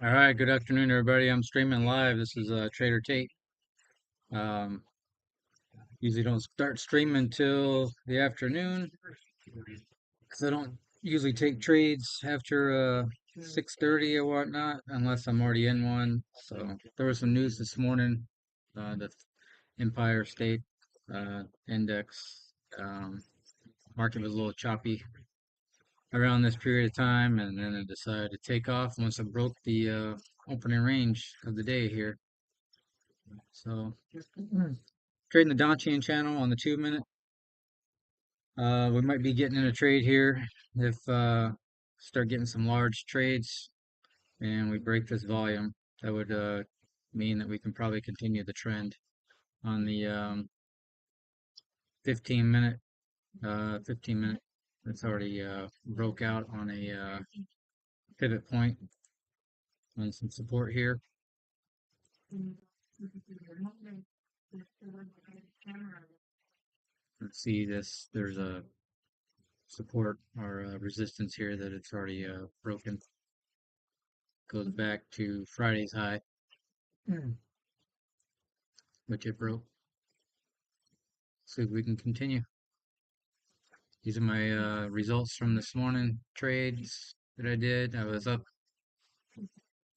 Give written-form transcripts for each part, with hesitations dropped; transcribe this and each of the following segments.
All right, good afternoon, everybody. I'm streaming live. This is Trader Tate. Um, Usually don't start streaming till the afternoon because I don't usually take trades after 6:30 or whatnot unless I'm already in one. So there was some news this morning. The Empire State Index market was a little choppy around this period of time, and then it decided to take off once it broke the opening range of the day here. So trading the Donchian channel on the 2 minute. We might be getting in a trade here if start getting some large trades and we break this volume. That would mean that we can probably continue the trend on the 15 minute. 15 minute. It's already broke out on a pivot point and some support here. Let's see this. There's a support or resistance here that it's already broken. Goes back to Friday's high, which it broke. See if we can continue. These are my results from this morning trades that I did. I was up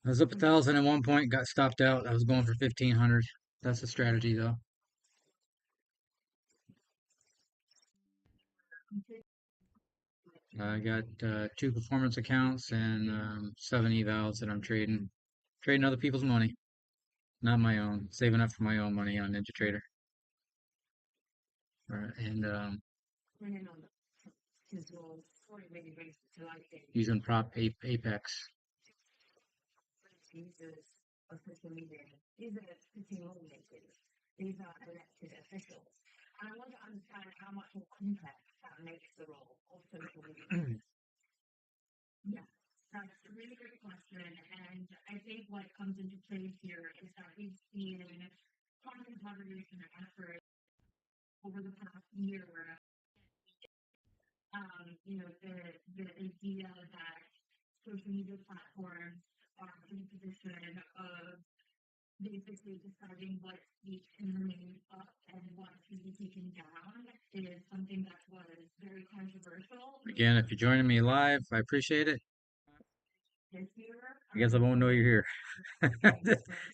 1,000 at one point, got stopped out. I was going for 1,500. That's the strategy though. I got 2 performance accounts and 7 evals that I'm trading other people's money, not my own. Saving up for my own money on NinjaTrader. All right, and using prop Apex. Again, if you're joining me live, I appreciate it. I guess I won't know you're here.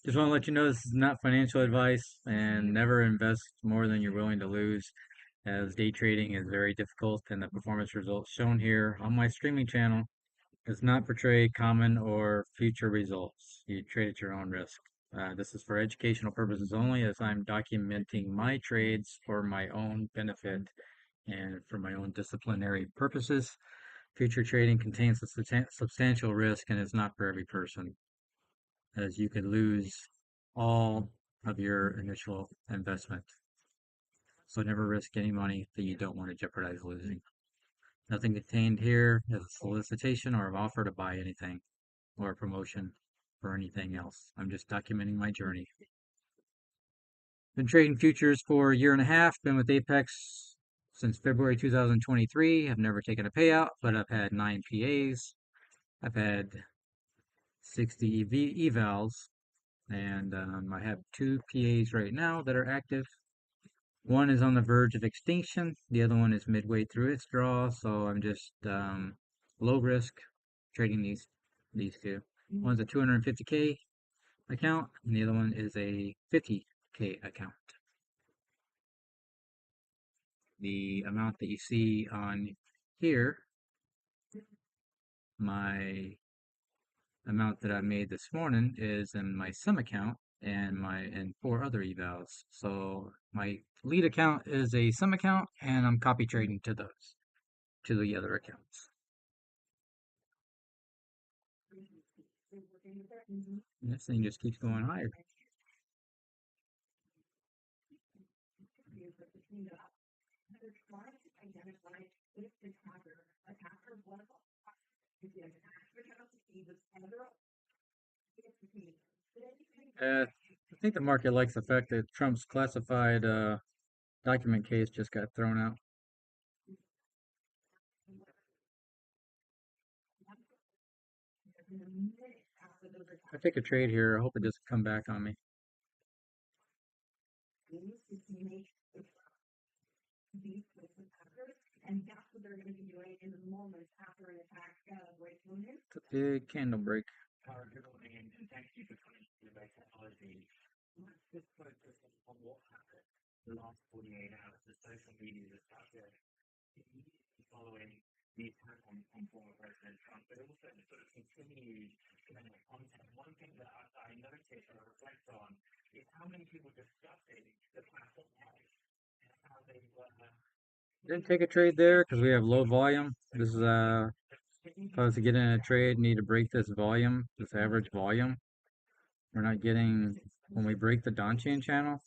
Just want to let you know this is not financial advice and never invest more than you're willing to lose, as day trading is very difficult and the performance results shown here on my streaming channel does not portray common or future results. You trade at your own risk. This is for educational purposes only, as I'm documenting my trades for my own benefit and for my own disciplinary purposes. Future trading contains a substantial risk and is not for every person, as you could lose all of your initial investment. So never risk any money that you don't want to jeopardize losing. Nothing contained here is a solicitation or an offer to buy anything or a promotion for anything else. I'm just documenting my journey. Been trading futures for a year and a half, been with Apex since February 2023. I've never taken a payout, but I've had 9 PAs. I've had 60 evals, and I have 2 PAs right now that are active. One is on the verge of extinction. The other one is midway through its draw, so I'm just low risk trading these two. One's a 250K account, and the other one is a 50K account. The amount that you see on here, my amount that I made this morning, is in my sim account and 4 other evals. So my lead account is a sim account, and I'm copy trading to the other accounts. And this thing just keeps going higher. I think the market likes the fact that Trump's classified document case just got thrown out. I take a trade here. I hope it doesn't come back on me. It's a big candle break. Didn't take a trade there because we have low volume. This is if I was to get in a trade, need to break this volume, this average volume. We're not getting when we break the Donchian channel.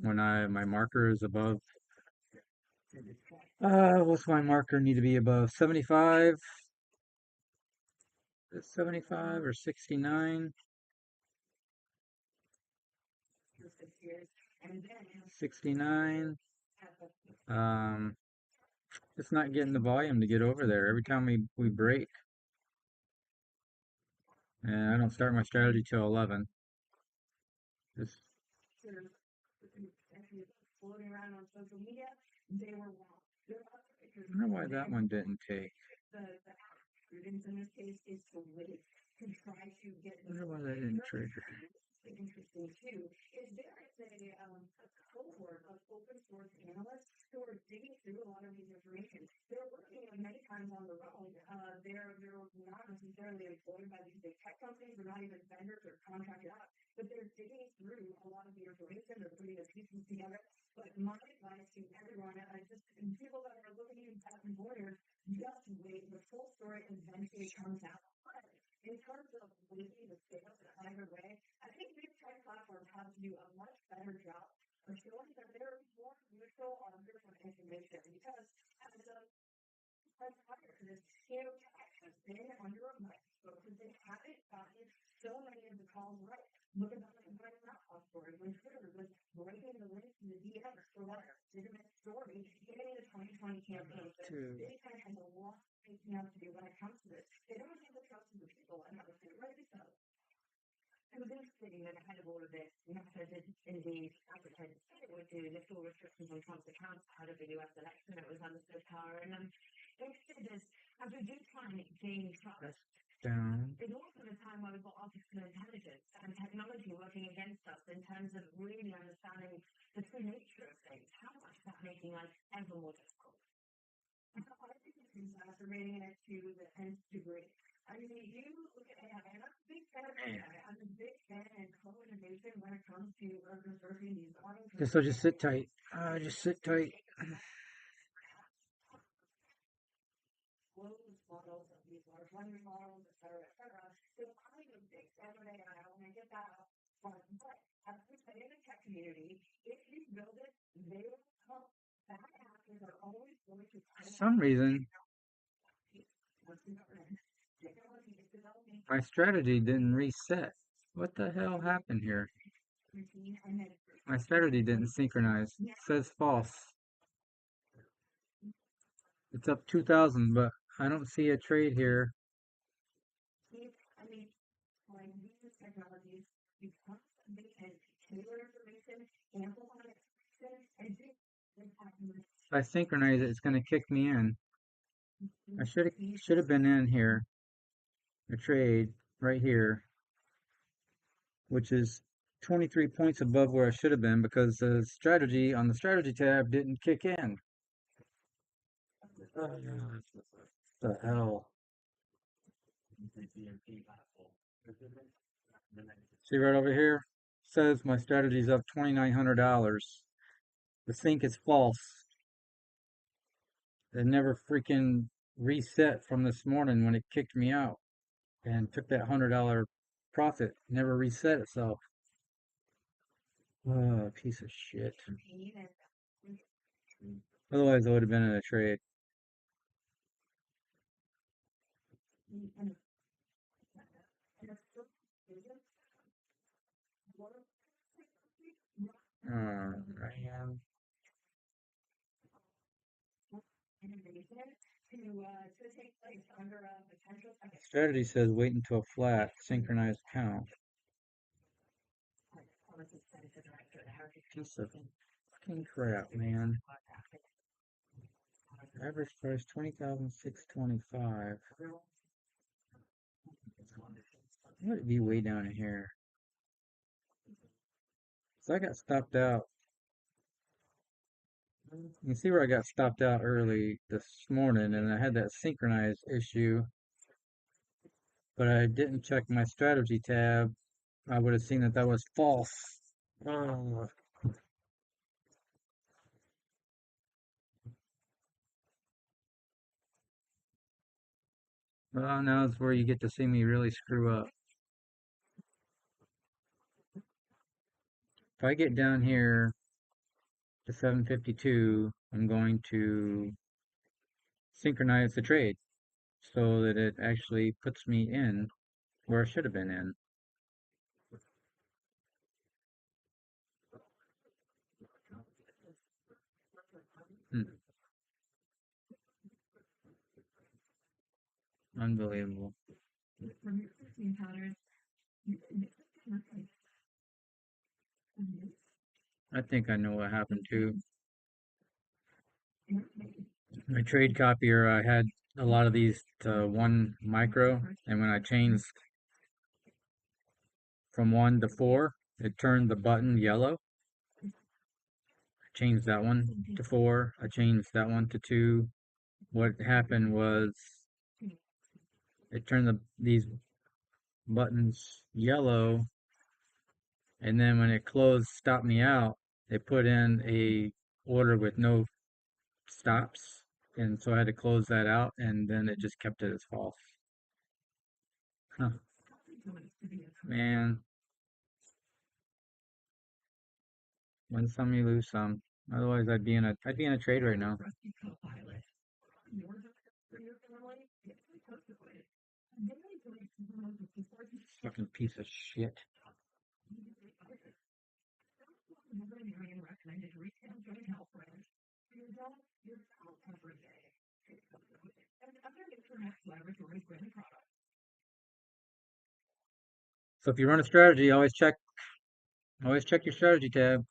When my marker is above, what's my marker need to be above 75? 75 or 69? 69. Um, it's not getting the volume to get over there. Every time we break, and I don't start my strategy till 11. Just, I don't know why that one didn't take. I wonder why that didn't trigger. Two. Down. Guess I'll just sit tight. Just sit tight. For some reason, my strategy didn't reset. What the hell happened here? My strategy didn't synchronize. It says false. It's up 2,000, but I don't see a trade here. If I synchronize it, it's going to kick me in. I should have been in here. A trade right here, which is 23 points above where I should have been because the strategy on the strategy tab didn't kick in. The hell? See right over here? Says my strategy's up $2,900. The sync is false. It never freaking reset from this morning when it kicked me out and took that $100 profit. Never reset itself. Oh, piece of shit. Otherwise, I would have been in a trade. Man. Strategy says wait until flat, synchronize count. Piece of fucking crap, man. Average price 20,625. Would it be way down here? So I got stopped out. You can see where I got stopped out early this morning, and I had that synchronized issue, but I didn't check my strategy tab. I would have seen that that was false. Oh, well, now is where you get to see me really screw up. If I get down here to 752, I'm going to synchronize the trade so that it actually puts me in where I should have been in. Hmm, unbelievable. I think I know what happened too. My trade copier, I had a lot of these to one micro, and when I changed from 1 to 4, it turned the button yellow. I changed that one to 4. I changed that one to 2. What happened was it turned these buttons yellow, and then when it closed, stopped me out, it put in a order with no stops, and so I had to close that out, and then it just kept it as false. Huh. Man, win some, you lose some. Otherwise, I'd be in a trade right now. Fucking piece of shit. So if you run a strategy, always check your strategy tab.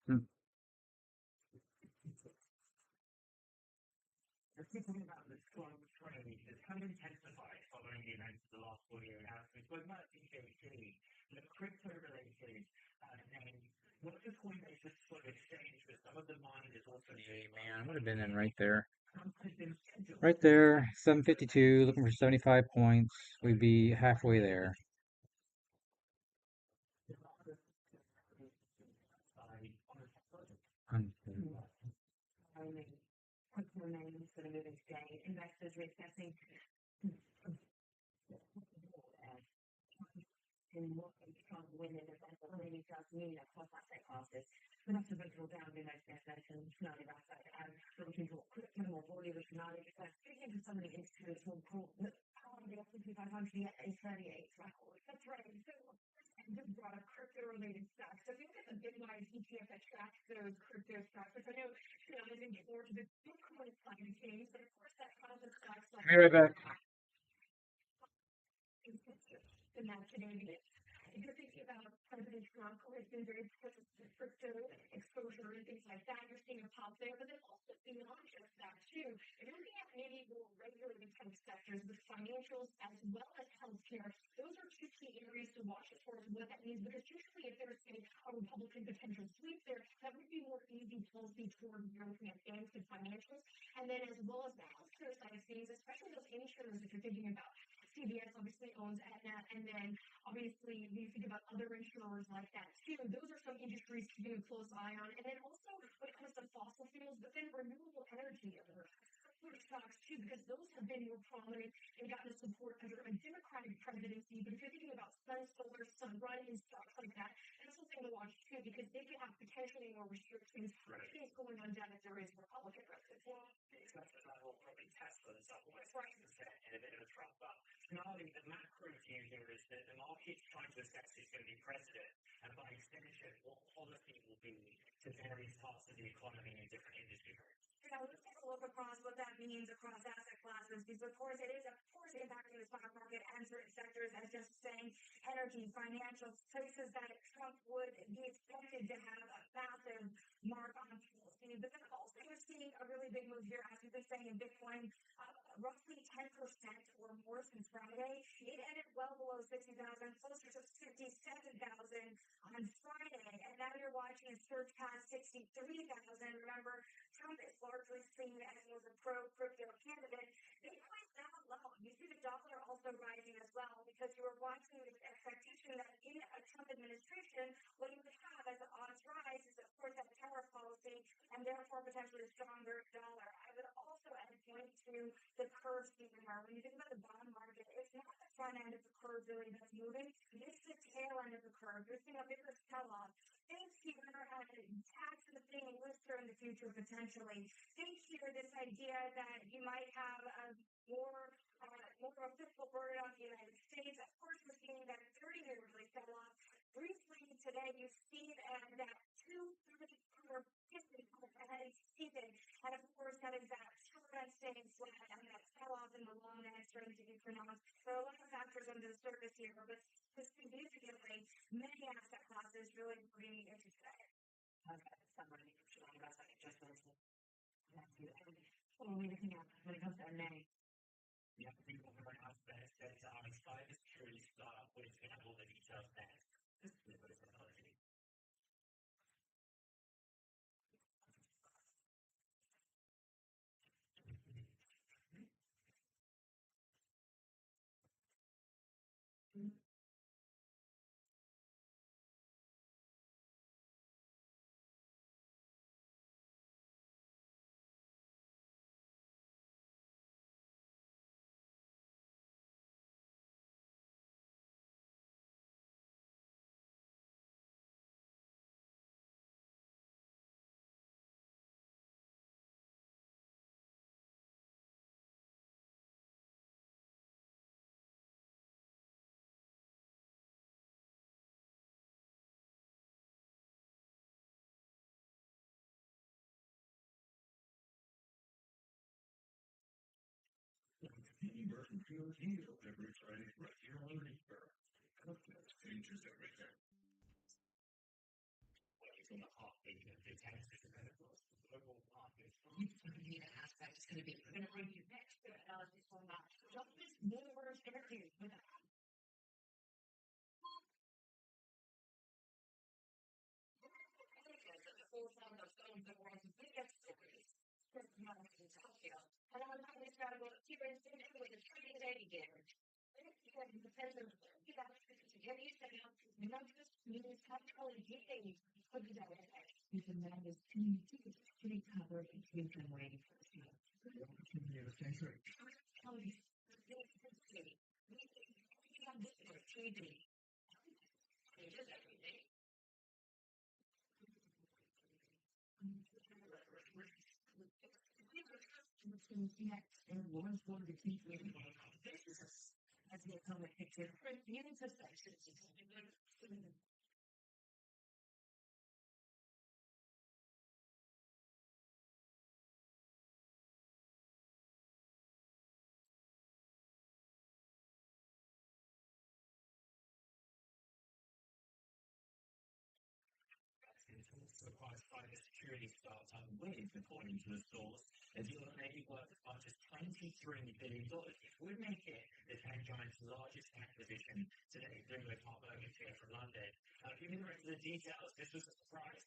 Hmm. Hey, man, I would have been in right there. Right there, 752, looking for 75 points. We'd be halfway there. Um, Be right back. stocks too, because those have been more prominent and gotten support under a Democratic presidency. But if you're thinking about Sun Solar, Sun Running, stocks like that, that's something to watch too, because they could have potentially more restrictions things going on down if there is Republican presidency. Especially that whole probably Tesla and stuff. What's right to say in a bit of a Trump up. Now the macro view here is that the market's trying to assess who's going to be president, and by extension, what policy will be to various parts of the economy in different industry groups. Now, let's take a look across what that means across asset classes, because of course it is, of course, impacting the stock market and certain sectors, as just saying, energy, financial, places that Trump would be expected to have a massive mark on policy. But then also we're seeing a really big move here, as we've been saying in Bitcoin, roughly 10% or more since Friday. It ended well below 60,000, closer to 57,000 on Friday, and now you're watching a surge past 63,000. Remember, Trump is largely seen as he was a pro-crypto candidate. Bitcoin's now low. You see the dollar also rising as well, because you were watching the expectation that in a Trump administration, what you would have as the odds rise is, of course, that tariff policy, and therefore potentially a stronger dollar. I would also add point to the curve here. When you think about the bond market, it's not the front end of the curve really that's moving, it's the tail end of the curve. You're seeing a bigger sell-off. Think here tax the thing looser in the future potentially. Think here this idea that you might have a more of a fiscal burden on the United States. Of course, we're seeing that 30-year really fell off. Briefly today, you see that 234 ahead season, and of course, that is that short end staying flat and that sell off in the long end starting to be pronounced. There are a lot of factors under the surface here, but significantly, many asset classes really moving into today. Somebody that's like just mentioned. What are we looking at when it comes to M&A? Yeah, I think what we're going to have best is cybersecurity startup, which is going to have all the details next. This is a bit of technology. Every Friday, right here on Reaper. Podcast changes everything. From the heartbeat of the Texas and across the global market. The aspect is going to be, we're going to bring you next analysis on that. Don't miss more interviews with that. The forefront of some of the world's biggest stories. In Tokyo. And I'm not going to start with here in Sydney with a trading day again. The president, you got to get used to him. Not just means culturally giving put it out. Even that is pretty covered and we've been waiting for this. The opportunity of the century. Tell me, we have this for 3D. It is every day. And one's going to keep reading this as they come and picture different sections. So far, cybersecurity startup with, according to the source, a deal that maybe worth as much as $23 billion. It would make it the tech giant's largest acquisition today, through the top here from London. Given the rest of the details, this was a surprise.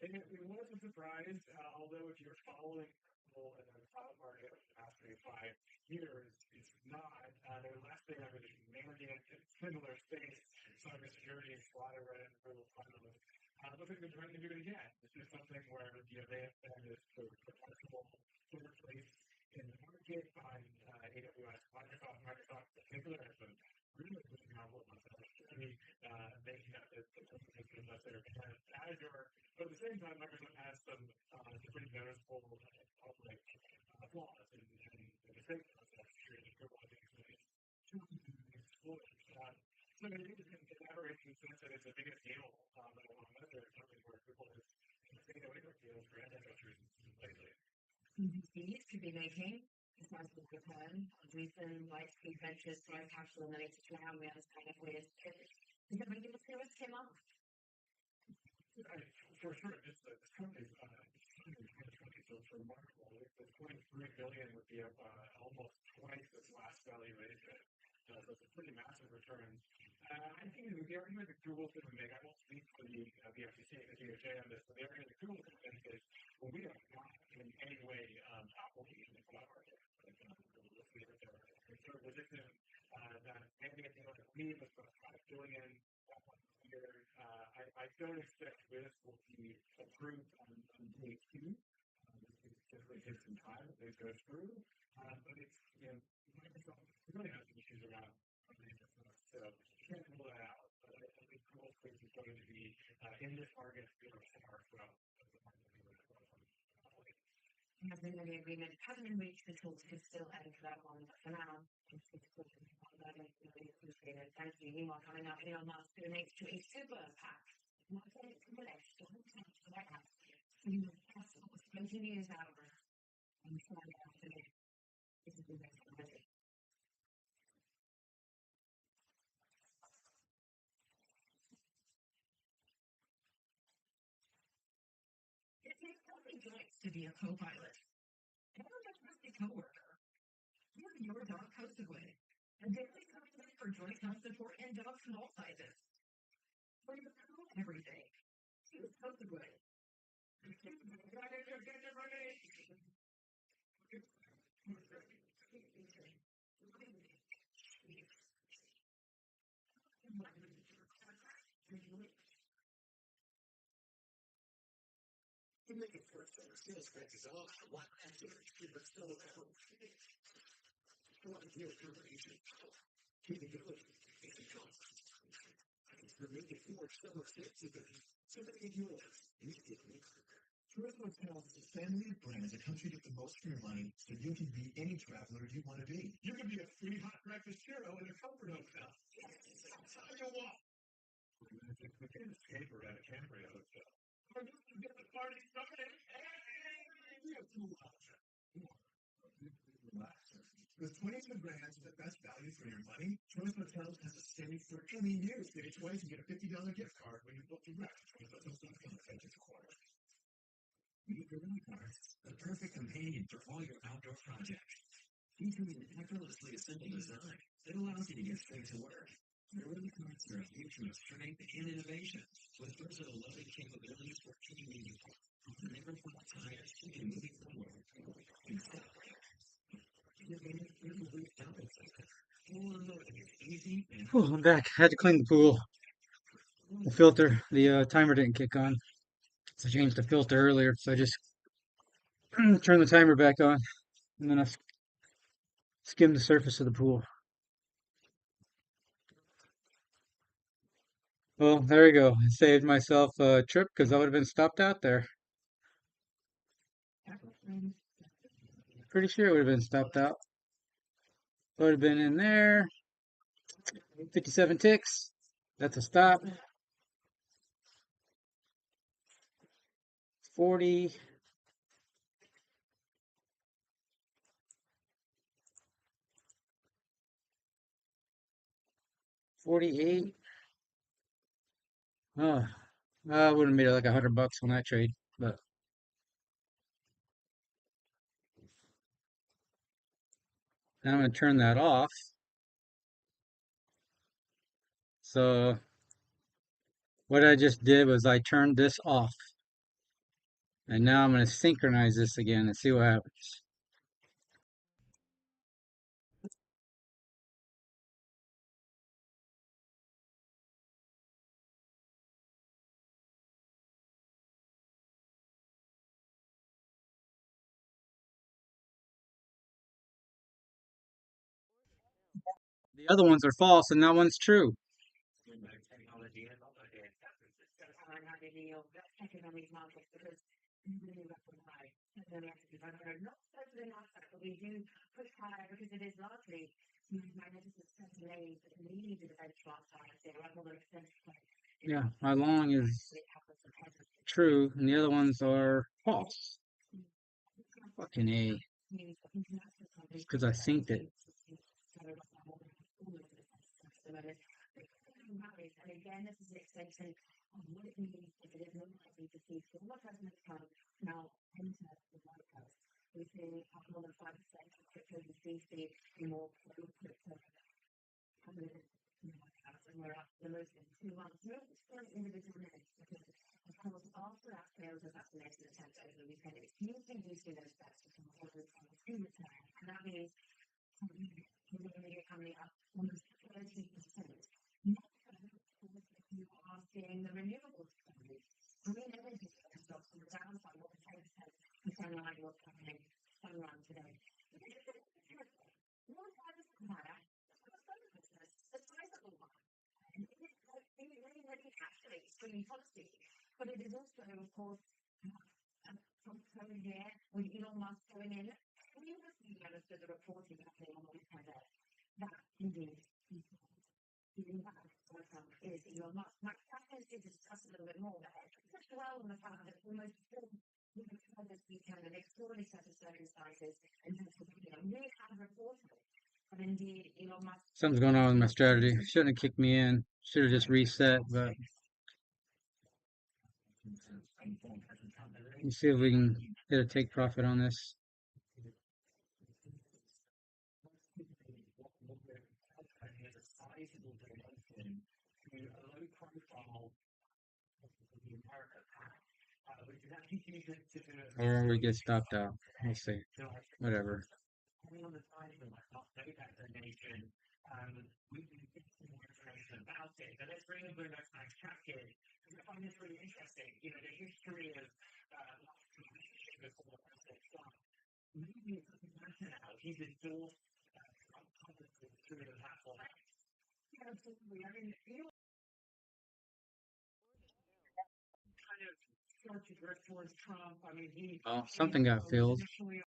It was a surprise, although if you're following people in the stock market for the past 5 years, it's not. The last thing I really mainly in similar space, cybersecurity is slotted right in the middle of look at the trend you're going to get. This is something where they have been this sort of perpetual sort of place in the market on AWS, Microsoft in particular has been really, really powerful on cybersecurity, making that the companies unless they're Azure. But at the same time, Microsoft has some pretty noticeable public flaws and mistakes on cybersecurity. Google, I think, is too exploited. So I think it's elaborating in the sense that it's the biggest deal that I want to measure. It's something where Google has taken away their deals for antitrust reasons lately. Fees could be making responsible for them. Reason like food ventures, drive capital, and then it's how we understand if we're is that making the service came up? For sure, this company's so it's remarkable. The 23 billion would be up almost twice this last valuation. So it's a pretty massive return. I think the argument that Google's going to make, I won't speak for the FTC and the DOJ on this, but the argument that Google's going to make is, well, we are not in any way operating in the cloud market. We'll see that they're sort of resistant that maybe a deal like we was about 5 billion that one year. I don't expect this will be approved on day two. It takes some time that they go through, but it's, Microsoft really has some issues around so you can't rule that out. But I think Google Space is going to be in this market far from the market hasn't been any agreement, hasn't been reached until it's still adding to that one, but for now, it's really appreciated. Thank you. Meanwhile, coming up, Elon Musk donates to a super PAC. Not saying it's finished, don't touch the White House. Continues out on Friday afternoon. This is the next one. It takes something nice to be a co-pilot. Never a trusty co-worker. Here your dog coast away. A daily supplement for joint health support and dogs from all sizes. For your crew everything. Choose coast away. You make it for sales prices off. One after but still one year duration. Capability. For making 4 summer sets of it. So many yours. Immediately. Tourism Hotels is a family of brands that helps you get the most for your money so you can be any traveler you want to be. You can be a free hot breakfast hero in a comfort hotel. Yes, that's how you walk. We can escape or at a Cambria hotel. Or just to get the party started. We have 2 options. With 22 brands and the best value for your money, Choice Hotels has a steady for 20 years. Get a choice and get a $50 gift card when you book direct to choicehotels.com effective quarter. Meet the Rent Cards, the perfect companion for all your outdoor projects. Featuring an effortlessly assembled design that allows you to get straight to work. The Rent Cards are a future of strength and innovation with versatile loading capabilities for any meeting. Never flat tires and moving forward. Oh, I'm back. I had to clean the pool. The filter, the timer didn't kick on. So I changed the filter earlier, so I just turned the timer back on, and then I skimmed the surface of the pool. Well, there you go. I saved myself a trip because I would have been stopped out there. Pretty sure it would have been stopped out. I would have been in there. 57 ticks. That's a stop. 40. 48. Oh, I would have made it like $100 on that trade, but now I'm going to turn that off. So what I just did was I turned this off. And now I'm going to synchronize this again and see what happens. The other ones are false, and that one's true. I had a deal economic markets because you really recognize the messages. I don't know, not totally not that, but we do push higher because it is largely magnificent delays that lead to the benchmark side. So I call them extension. Yeah, my long is true, and the other ones are false. Fucking A. It's because I synced it. And again, this is an extension of what it means if it is more likely to see former President Trump now enter the White House. We see more than 5% of crypto is DC and more crypto coming in the White House. And we're up the most in 2 months. No current individual names because, of course, after that failed assassination attempt over the weekend, it's hugely boosting those stats to come over to return. And that means we're going to get coming up almost 30%. You are seeing the renewables companies. Green energy stocks on the downside, what the 10% sunlight was happening sunrun today. What does it matter? The sizable one. And it is really actually extreme policy. But it is also, of course, from COVID here, with Elon Musk going in, we understood the reporting happening on the weekend that indeed the impact is Elon Musk. My preference to discuss a little bit more about it. Just dwell on the fact that almost all this weekend an extraordinary set of circumstances in Pennsylvania really have reported that indeed Elon Musk. Something's going on with my strategy. Shouldn't have kicked me in. Should have just reset, but let's see if we can get a take profit on this. Or we get stopped out. We'll see. Whatever. Absolutely. I mean, Elon kind of starts to drift towards Trump. I mean, he Oh, something got filled. initially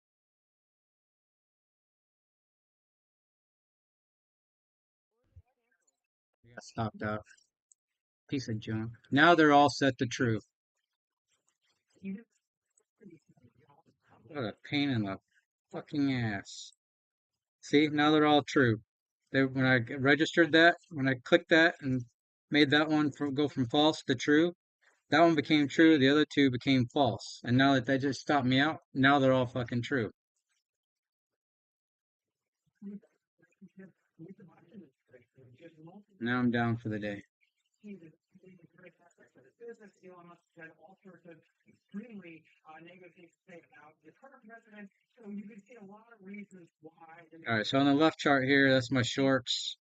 We got stopped out. Piece of junk. Now they're all set to true. What a pain in the fucking ass. See, now they're all true. When I registered that, when I clicked that and made that one go from false to true, that one became true. The other two became false. And now that they just stopped me out, now they're all fucking true. Now I'm down for the day. business, Elon Musk said all sorts of extremely negative things to say about the current president. So you can see a lot of reasons why. All right, so on the left chart here, that's my shorts.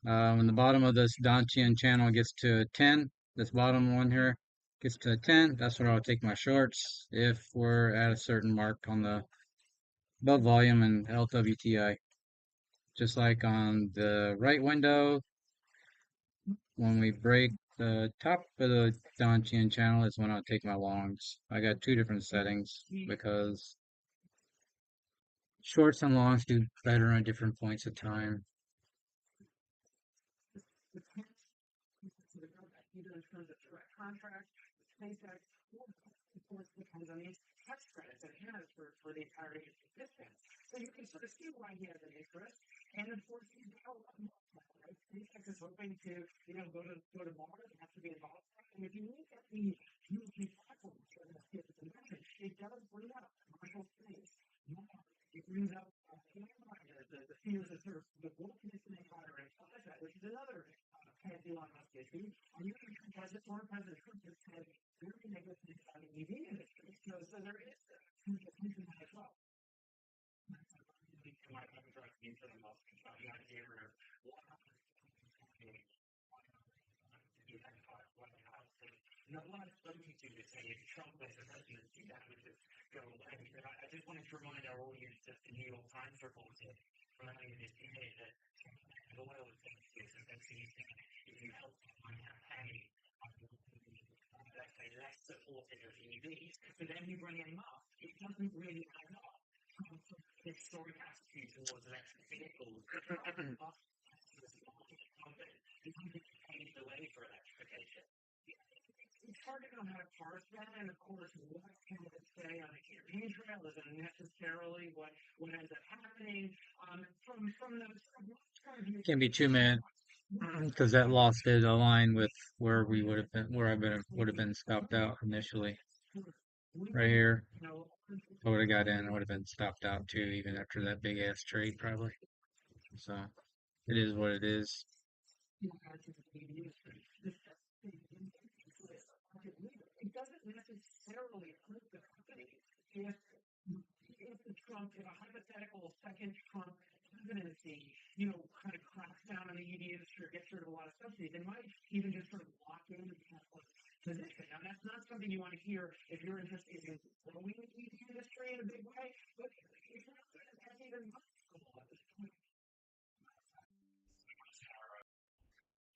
When the bottom of this Donchian channel gets to 10, this bottom one here gets to 10, that's where I'll take my shorts if we're at a certain mark on the above volume and LWTI. Just like on the right window, when we break the top of the Donchian channel is when I'll take my longs. I got two different settings because shorts and longs do better on different points of time. Either in terms of direct contract, SpaceX, or of course depends on these tax credits that it has for the entirety of existence. So you can sort of see why he has an interest. And of course he's got a lot more, right? SpaceX is hoping to, go to Mars and have to be involved. And if you look at the UP platform, it does bring up commercial space. It brings up the fears of sort of the world conditioning environment, which is another Elon Musk issue. And you can President Trump just said very negative things about the EV industry. So there is tension as well. A lot of spoken to this say if Trump was the presidency, that would just go away. But I just wanted to remind our audience that the New York Times reported running this image that oil thinks is essentially if you help someone campaign, let's say less supportive of EVs, but then you bring in Musk, it doesn't really add up. Historic attitude towards electric vehicles, Musk paved the way for electrification. It's hard to know how to parse that, and of course, what can it say on the campaign trail isn't necessarily what ends up happening. From the kind of view, Can't be too mad because that loss did align with where we would have been, where would have been stopped out initially. Right here, you know, I would have got in. I would have been stopped out too, even after that big ass trade, probably. So it is what it is. it doesn't necessarily hurt the company if if a hypothetical second Trump presidency, kind of cracks down on the EV industry or gets rid of a lot of subsidies, they might even just sort of lock in the Tesla's position. Now, that's not something you want to hear if you're interested in growing the EV industry in a big way, but it's not that's even much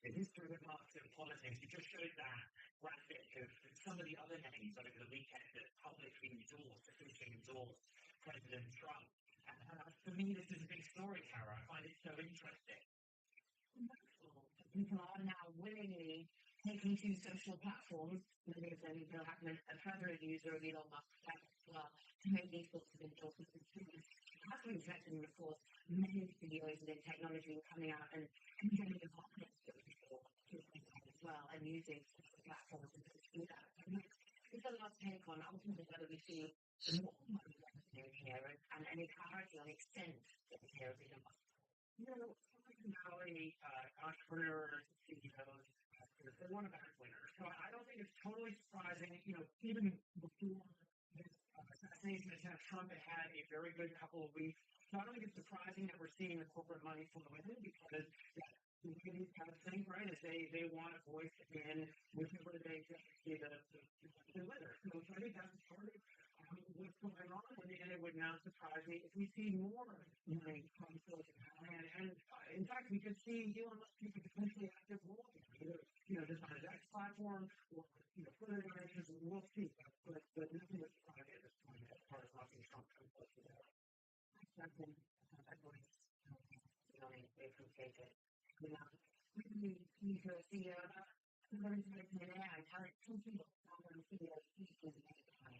the history of Marxist politics. You just showed that graphic of some of the other names over the weekend that publicly endorsed, officially endorsed President Trump. And for me, this is a big story, Tara. I find it so interesting. People are now willingly taking to social platforms, many of them have a further user of Elon Musk as well, to make these sorts of endorsements and statements. That's been affecting, of course, many CEOs within technology coming out and getting involved in as well and using social platforms to do that. It's a last take on ultimately whether we see more money here and any clarity on the extent that the here of Elon Musk. Silicon Valley entrepreneurs, CEOs, they want to back winners. So I don't think it's totally surprising. Even before this assassination attempt, Trump had a very good couple of weeks. So I don't think it's surprising that we're seeing the corporate money flow in because the way these kind of things, right, is they want a voice in whichever they see the winner. So I think that's part of what's going on, and it would not surprise me if we see more money from Silicon Valley. And in fact, we could see Elon Musk take a potentially active role here, either just on his X platform or further donations. We'll see, but nothing would surprise me at this point as far as watching Trump come close to that. Something I believe they appreciate it. We need to see somebody's making an ad, how two people on the video speak in the time.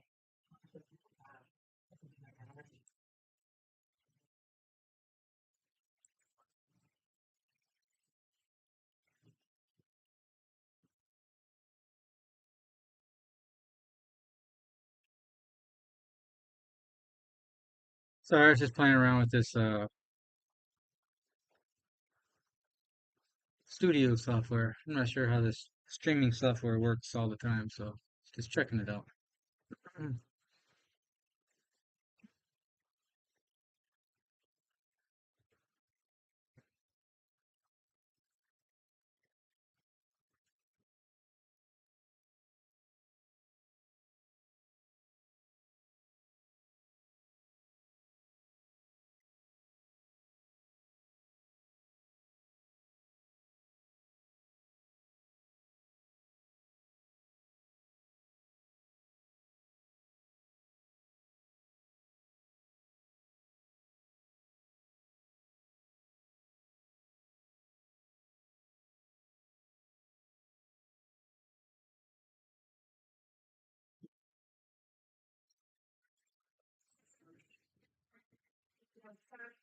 So I was just playing around with this studio software. I'm not sure how this streaming software works all the time, so just checking it out.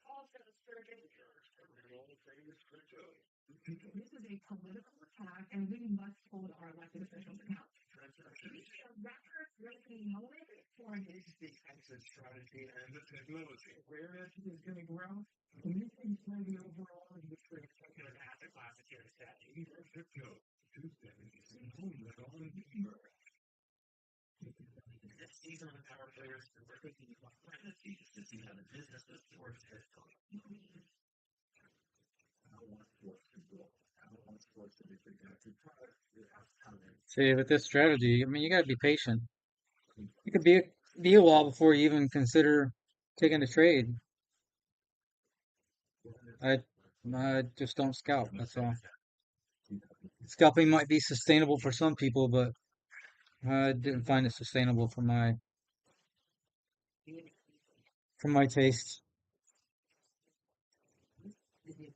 Also, surgeon, this is a political attack, and we must hold our elected officials accountable. A record-breaking moment for his defensive strategy and the technology. Where is going to grow? And this is going to be overall in the speculative asset classes here to stay. These are the power players who are thinking about pregnancies to see how the business of George has gone. See, with this strategy, I mean, you got to be patient. It could be a while before you even consider taking a trade. I I just don't scalp. That's all. Scalping might be sustainable for some people, but I didn't find it sustainable for my taste.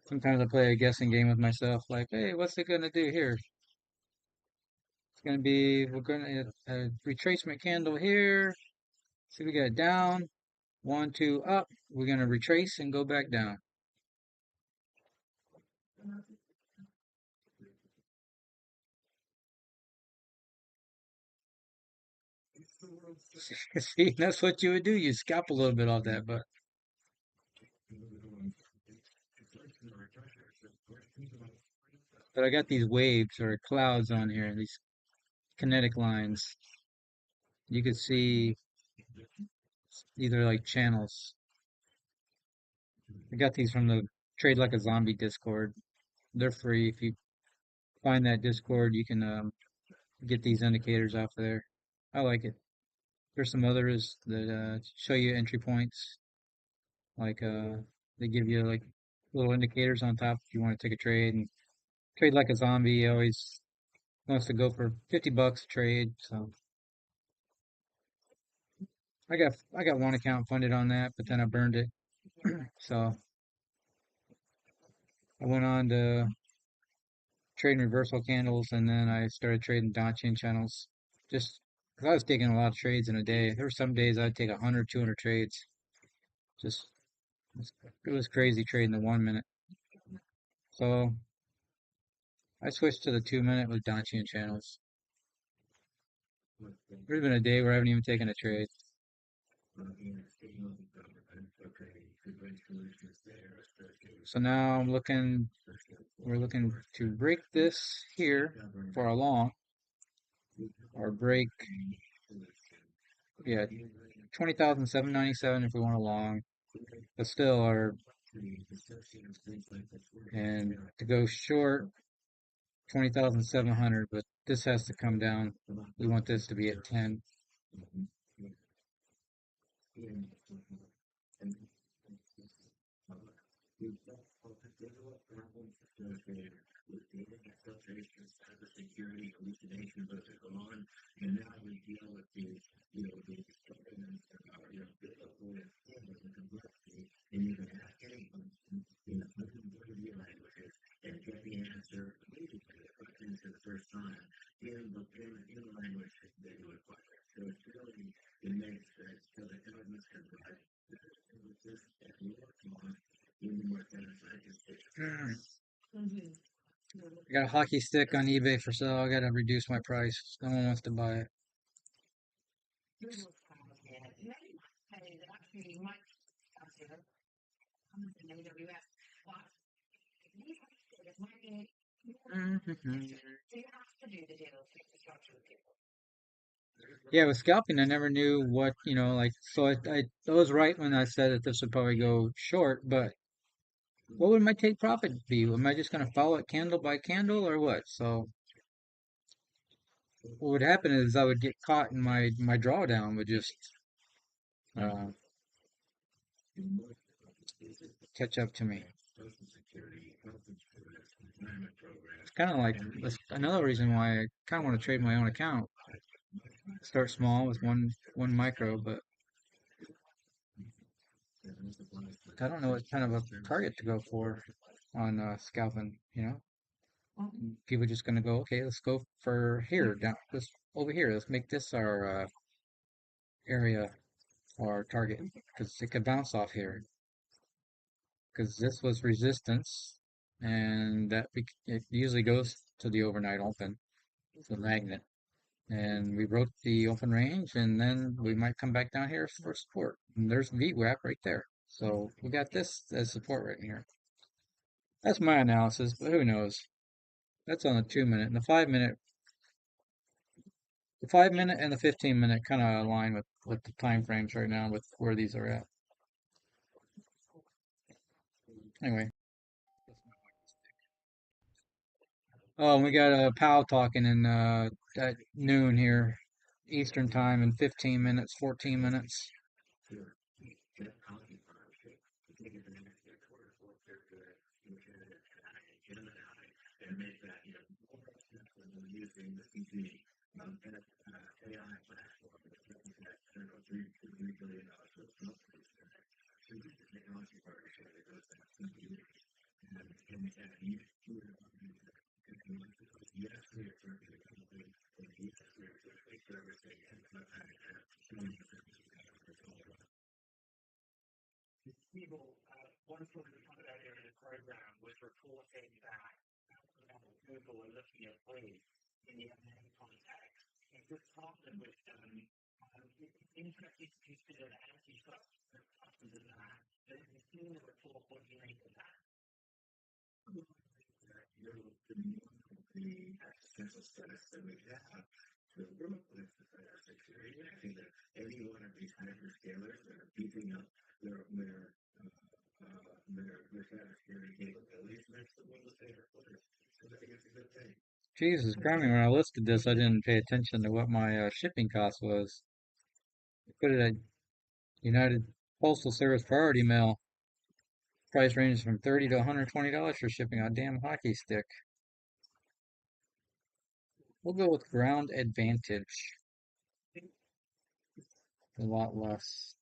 Sometimes I play a guessing game with myself, like, hey, what's it gonna do here? It's gonna be we're gonna a retracement candle here. See, we got it down, one, two, up. We're gonna retrace and go back down. See, that's what you would do. You scalp a little bit off that, but I got these waves or clouds on here, these kinetic lines. You could see these are like channels. I got these from the Trade Like a Zombie Discord. They're free. If you find that Discord, you can get these indicators off there. I like it. There's some others that show you entry points. Like they give you like little indicators on top if you want to take a trade. And Trade Like a Zombie always wants to go for $50 a trade. So I got one account funded on that, but then I burned it. So I went on to trading reversal candles, and then I started trading Donchian channels. Just because I was taking a lot of trades in a day. There were some days I'd take 100, 200 trades. Just it was crazy trading the 1 minute. So I switched to the 2 minute with Donchian channels. There's been a day where I haven't even taken a trade. So now we're looking to break this here for a long, or break, yeah, 20,797 if we want a long, but still our, and to go short, 20,700, but this has to come down. We want this to be at 10. I got a hockey stick on eBay for sale. I gotta reduce my price. No one wants to buy it. Yeah, with scalping, I never knew what, like, so I was right when I said that this would probably go short, but what would my take profit be? Am I just going to follow it candle by candle or what? So what would happen is I would get caught in my drawdown would just uh, catch up to me. It's kind of like that's another reason why I kind of want to trade my own account. Start small with one micro, but I don't know what kind of a target to go for on scalping. People just gonna go, okay, let's go for here, down, let's over here. Let's make this our area or target because it could bounce off here because this was resistance, and it usually goes to the overnight open. It's a magnet, and we wrote the open range, and then we might come back down here for support. And there's VWAP right there. So we got this as support right here. That's my analysis, but who knows? That's on the 2 minute. And the 5 minute and the 15 minute kind of align with the time frames right now with where these are at. Anyway, oh, we got a pal talking in at noon here, Eastern time in 15 minutes, 14 minutes. People, one sort of coming out here in the program was reporting that Google are looking at ways in the M&A context and just partnered with them. It's interesting to consider the antitrust customers of that. But if you've seen the report, what do you make of that? Jesus, Crummy, when I listed this, I didn't pay attention to what my shipping cost was. I put it at United Postal Service Priority Mail. Price ranges from $30 to $120 for shipping a damn hockey stick. We'll go with Ground Advantage. A lot less.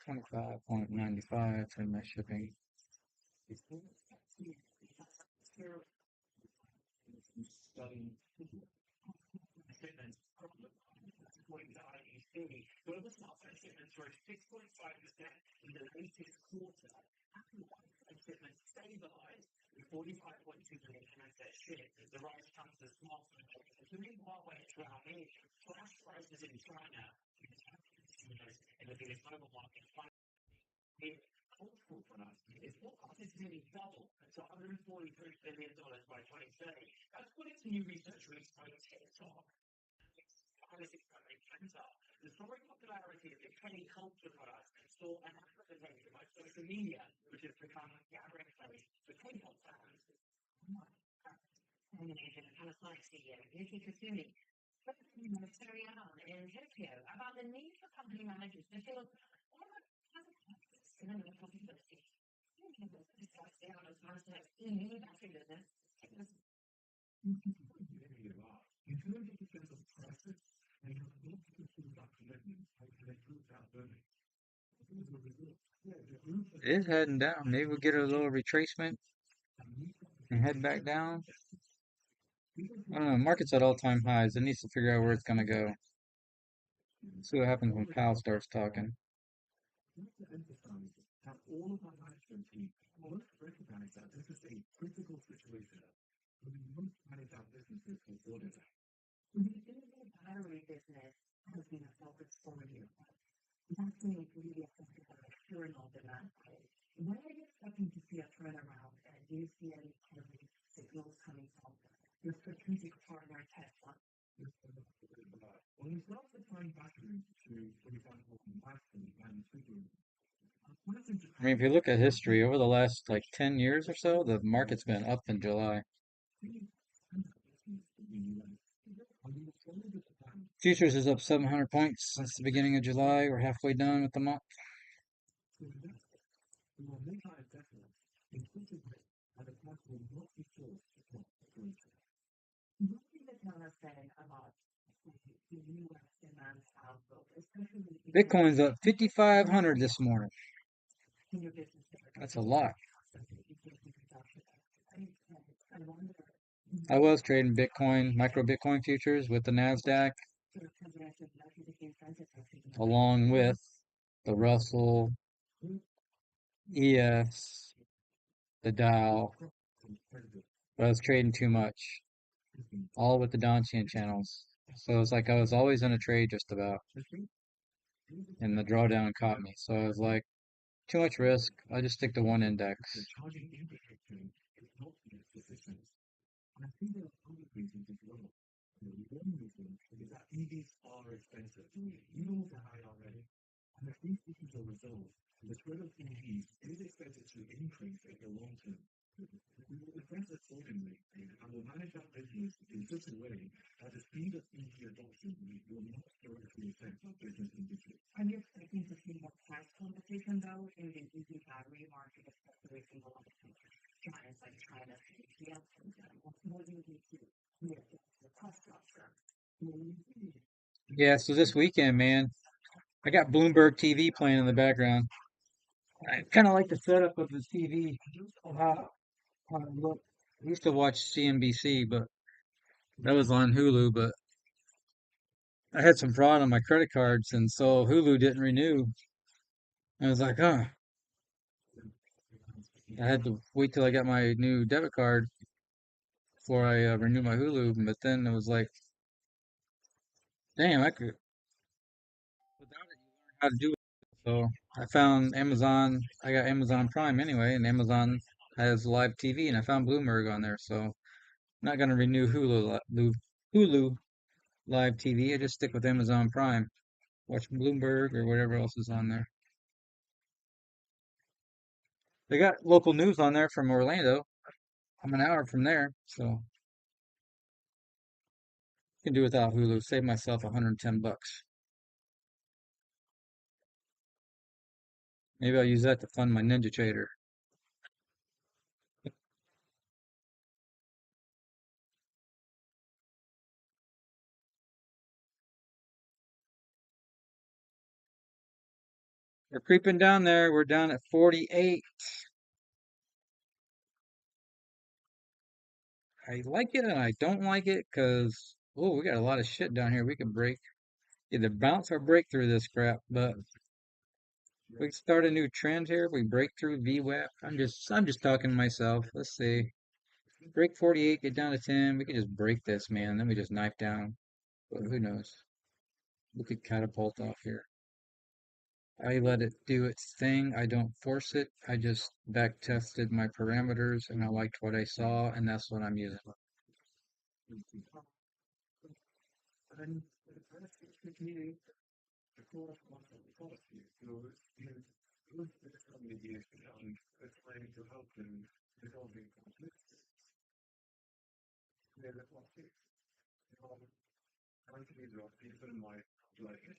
25.95 for my shipping. Global smartphone shipments rose 6.5% in the latest quarter. Apple iPhone shipments stabilized with 45.2 million handsets shipped. The rise comes as smartphone makers, including Huawei and Xiaomi, flash prices in China in the biggest mobile market. It's hopeful for us. It's forecasted to nearly double to $143 billion by 2030. That's according to new research released by TikTok. The soaring popularity of Bitcoin culture products saw an amplification by social media, which has become a gathering place for K-pop fans. Asian Panasonic CEO Yuki Kasumi spoke to Ministerial in Tokyo about the need for company managers to feel similar possibilities. Discussed the out of Panasonic's new battery business. In terms of the sense of crisis, they have not fulfilled that commitment and they proved that burning. It is heading down. Maybe we'll get a little retracement and head back down. I don't know. Market's at all-time highs. It needs to figure out where it's going to go. See what happens when Powell starts talking. All of our management team must recognize that this is a critical situation. We must manage our businesses accordingly. The battery business has been a focus for you. That's been really affected by external demand. When are you expecting to see a turnaround? And do you see any positive signals coming from your strategic partner, Tesla? Well, it's not supplying batteries to, for example, Maxim and Subaru. I mean, if you look at history, over the last like 10 years or so, the market's been up in July. Futures is up 700 points since the beginning of July. We're halfway done with the month. Bitcoin's up 5,500 this morning. That's a lot. I was trading Bitcoin, micro Bitcoin futures with the NASDAQ, along with the Russell, ES, the Dow. But I was trading too much, all with the Donchian channels. So it's like I was always in a trade just about, and the drawdown caught me. So I was like, too much risk. I just stick to one index. I think there are other reasons as well. One reason is that EVs are expensive. Yields are high already. And if these issues are resolved, the spread of EVs is expected to increase in the long term. Are you expecting to see more price competition though in the EV battery market, especially from a lot of giants like China, CATL, for example? What do you need to make the cost structure? Yeah, so this weekend, man, I got Bloomberg TV playing in the background. I kind of like the setup of the TV, how it looked. I used to watch CNBC, but that was on Hulu, but I had some fraud on my credit cards, and so Hulu didn't renew. I was like, huh. I had to wait till I got my new debit card before I renew my Hulu, but then it was like, damn, I could, without it, you learn how to do it. So I found Amazon, I got Amazon Prime anyway, and Amazon has live TV, and I found Bloomberg on there, so I'm not gonna renew Hulu live TV. I just stick with Amazon Prime. Watch Bloomberg or whatever else is on there. They got local news on there from Orlando. I'm an hour from there, so can do without Hulu. Save myself 110 bucks. Maybe I'll use that to fund my Ninja Trader. We're creeping down there. We're down at 48. I like it and I don't like it because, oh, we got a lot of shit down here we could break. Either bounce or break through this crap, but we start a new trend here. We break through VWAP. I'm just talking to myself. Let's see. Break 48, get down to 10. We could just break this, man. Then we just knife down. But who knows? We could catapult off here. I let it do its thing. I don't force it. I just back tested my parameters and I liked what I saw, and that's what I'm using.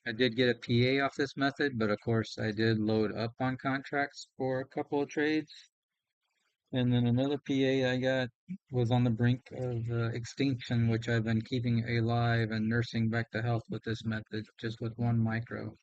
I did get a PA off this method, but of course I did load up on contracts for a couple of trades. And then another PA I got was on the brink of extinction, which I've been keeping alive and nursing back to health with this method, just with one micro.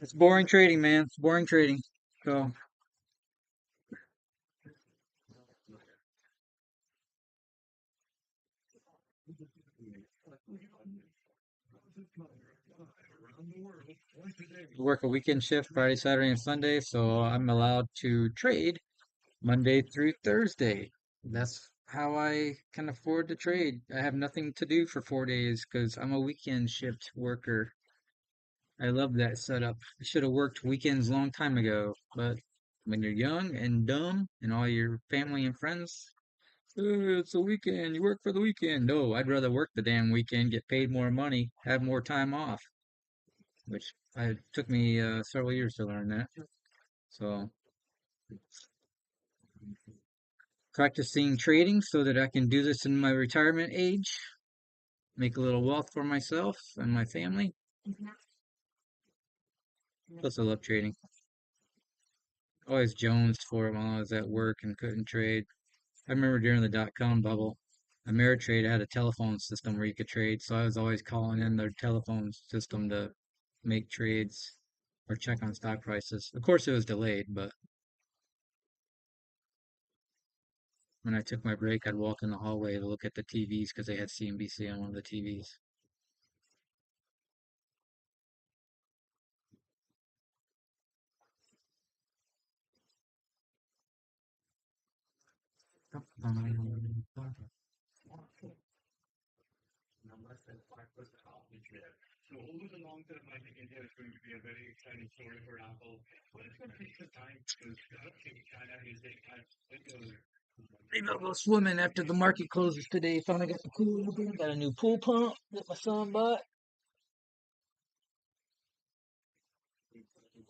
It's boring trading, man. It's boring trading. So work a weekend shift Friday, Saturday, and Sunday, so I'm allowed to trade Monday through Thursday. That's how I can afford to trade. I have nothing to do for 4 days because I'm a weekend shift worker. I love that setup. I should have worked weekends a long time ago, but when you're young and dumb and all your family and friends, it's a weekend, you work for the weekend. No, I'd rather work the damn weekend, get paid more money, have more time off, which I took me several years to learn that. So practicing trading so that I can do this in my retirement age, make a little wealth for myself and my family. Plus, I love trading. Always jonesed for it while I was at work and couldn't trade. I remember during the dot-com bubble, Ameritrade had a telephone system where you could trade, so I was always calling in their telephone system to make trades or check on stock prices. Of course, it was delayed, but when I took my break, I'd walk in the hallway to look at the TVs because they had CNBC on one of the TVs. Maybe I'll go swimming after the market closes today. Finally got the pool open. Got a new pool pump that my son bought.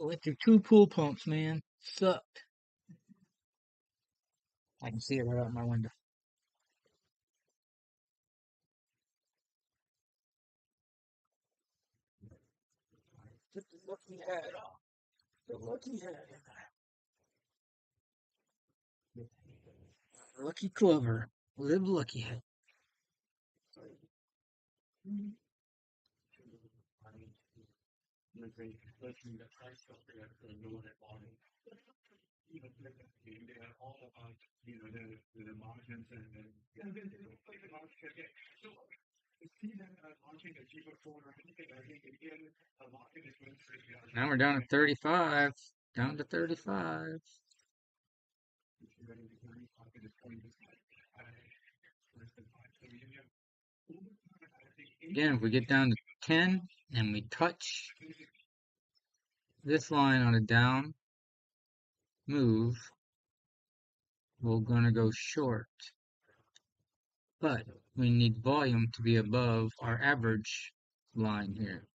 I went through two pool pumps, man. Sucked. I can see it right out my window. Just the lucky hat. The lucky hat. Lucky Clover. Live lucky hat. Now we're down to 35. Down to 35. Again, if we get down to 10 and we touch this line on a down move, we're going to go short. But we need volume to be above our average line here.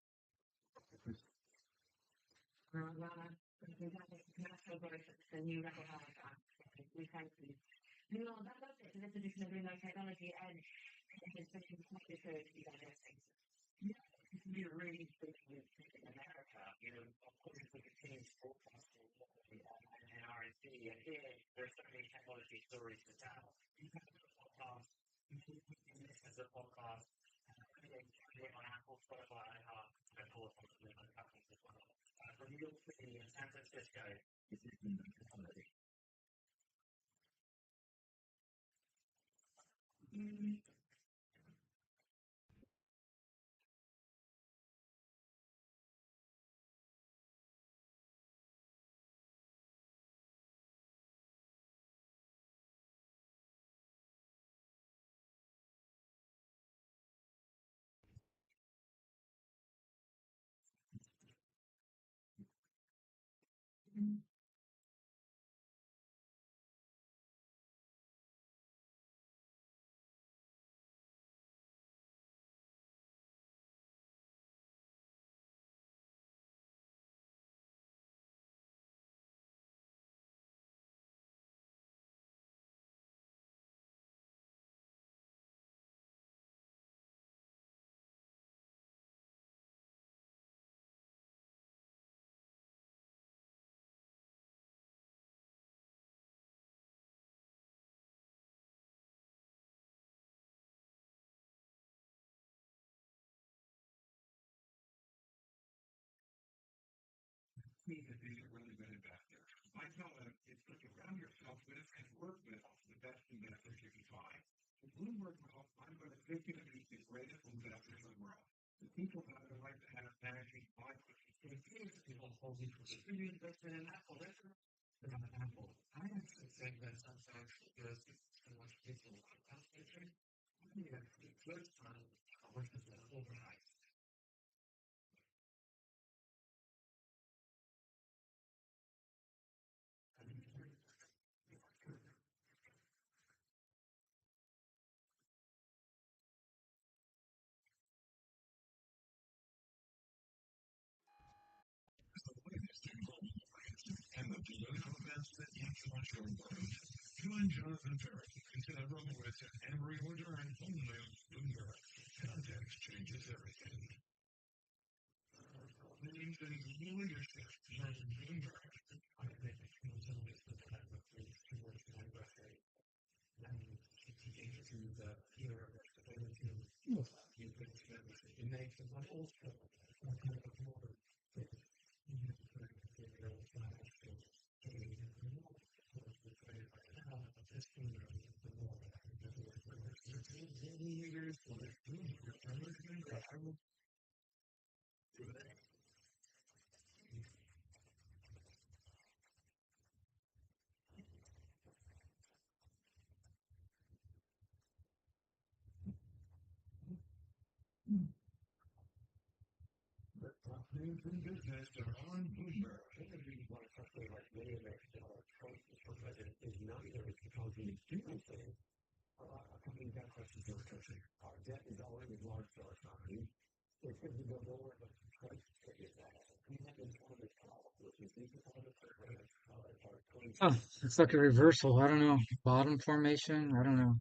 Oh, it's like a reversal. I don't know. Bottom formation. I don't know.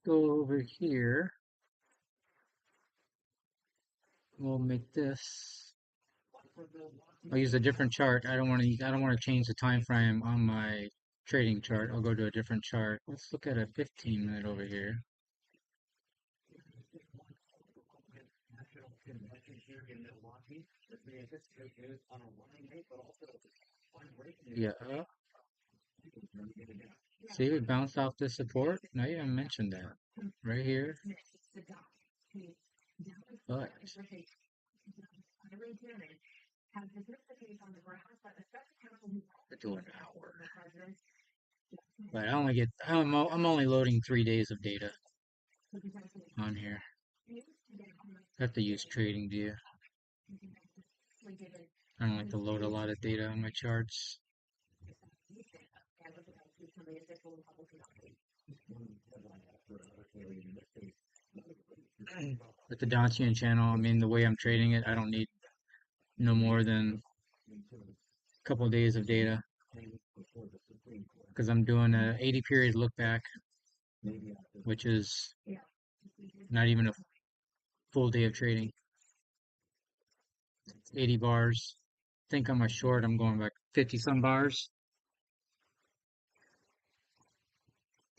Go over here. We'll make this. I'll use a different chart. I don't want to change the time frame on my trading chart. I'll go to a different chart. Let's look at a 15-minute over here. Yeah. See, we bounced off the support. Not even mentioned that. Right here. But to an hour. But I only get I'm only loading 3 days of data on here. I have to use trading view. I don't like to load a lot of data on my charts. With the Donchian channel, I mean the way I'm trading it, I don't need no more than a couple of days of data because I'm doing a 80 period look back, which is not even a full day of trading. 80 bars. I think on my short, I'm going back 50 some bars,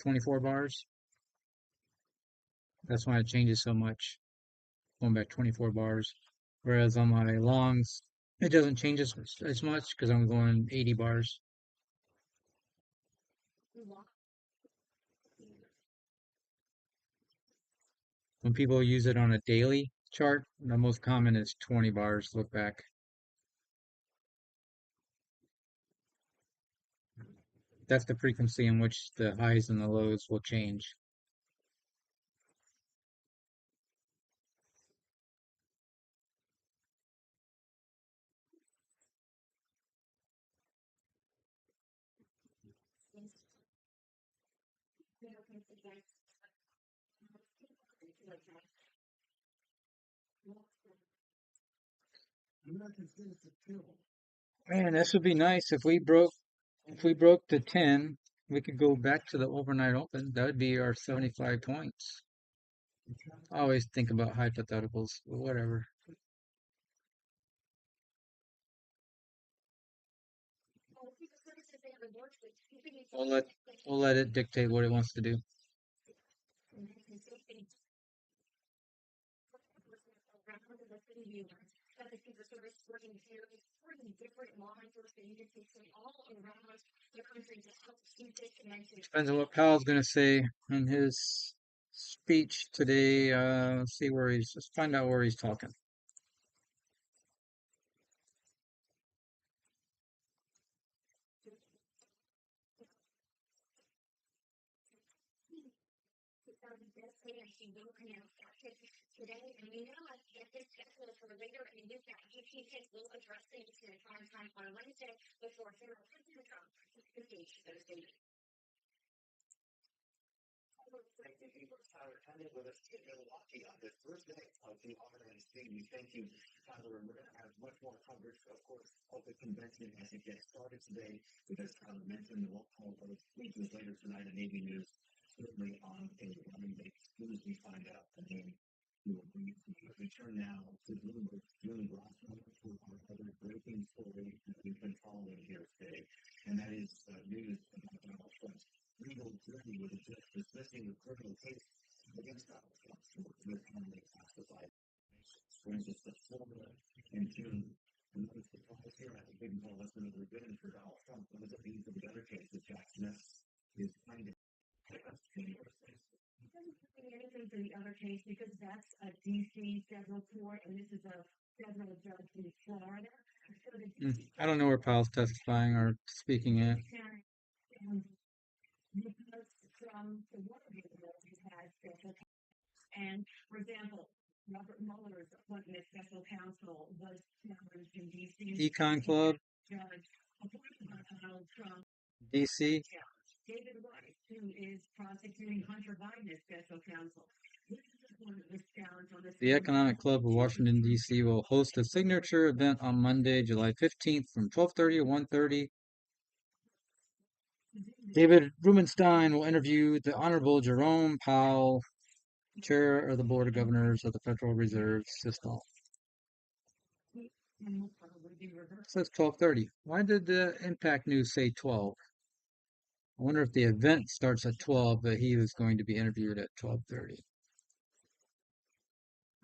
24 bars. That's why it changes so much. Going back 24 bars. Whereas on my longs, it doesn't change as much because I'm going 80 bars. When people use it on a daily chart, the most common is 20 bars look back. That's the frequency in which the highs and the lows will change. Man, this would be nice if we broke the 10, we could go back to the overnight open. That would be our 75 points. I always think about hypotheticals, but whatever. We'll let we'll let it dictate what it wants to do. Depends on what Powell's going to say in his speech today. See where let's find out where he's talking. case because that's a DC federal court and this is a federal judge in Florida. So the DC I don't court know where Powell's testifying or speaking at. can, um, because from the one of the bills you had special and for example, Robert Mueller's appointment as special counsel was challenged in DC. Econ Club, Judge appointed by Donald Trump DC. challenge. David Weiss, who is prosecuting Hunter Biden as special counsel. This is the one that was challenged on the The same Economic Club of Washington, D.C. will host a signature event on Monday, July 15th from 12:30 to 1:30. David Rubenstein will interview the Honorable Jerome Powell, Chair of the Board of Governors of the Federal Reserve System. and will probably be It reversed. says 12:30. Why did the Impact News say 12? I wonder if the event starts at 12, but he was going to be interviewed at 12:30.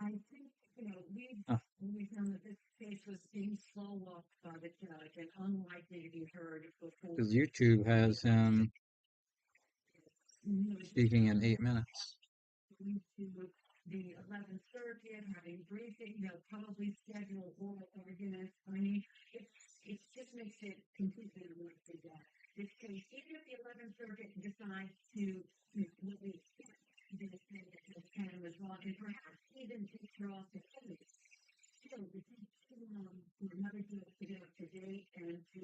I think, we've Huh. found that this case was being slow walked by the judge and unlikely to be heard before. Because YouTube has him speaking in 8 minutes. Going to the 11th Circuit, having briefing, probably schedule oral arguments. I mean, it just makes it completely unlikely that this case, even if the 11th Circuit decides to really expect this thing that Judge Cannon was wrong, and perhaps even take her off the case, still, it takes too long for another judge to get up to date and to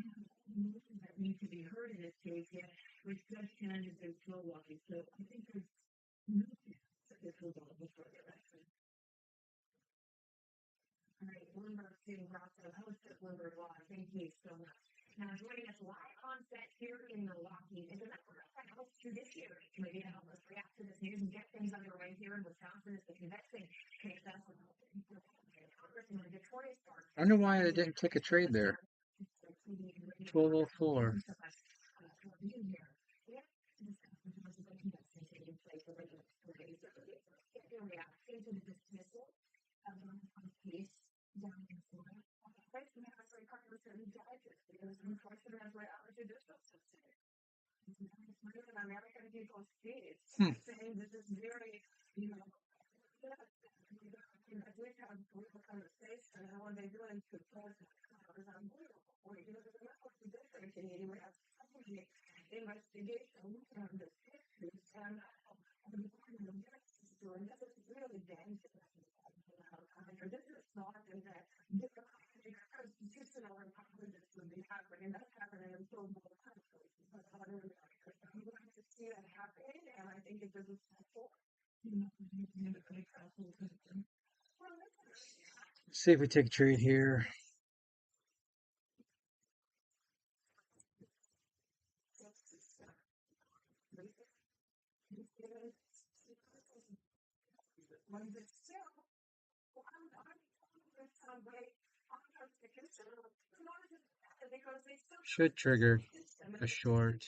have all the motions that need to be heard in this case yet, which Judge Cannon has been slow walking. So I think there's no chance that this will go before the election. All right, Bloomberg student process. Host at Bloomberg Live. Thank you so much. Now joining us live on set here in Milwaukee, and remember, I host you this year. Maybe to help us react to this news and get things underway here in Wisconsin is the convention. Congressman Victoria Stark. I wonder why I didn't take a trade there. 1204. Your reaction to the dismissal of a case down in Florida. First, we have a congressman judges because unfortunately, as we're out of judicial system. It's an American people speech saying this is very, as we have a conversation, and what they do in to president is unbelievable. There's a lot of different Canadian. We have somebody investigation on the issues and the Department of Justice doing this is really dangerous. This is something that constitutional incompetence would be happening. That's happening in so many countries. But I'm glad to see that happening, and I think it doesn't support. See if we take a trade here. Should trigger a short.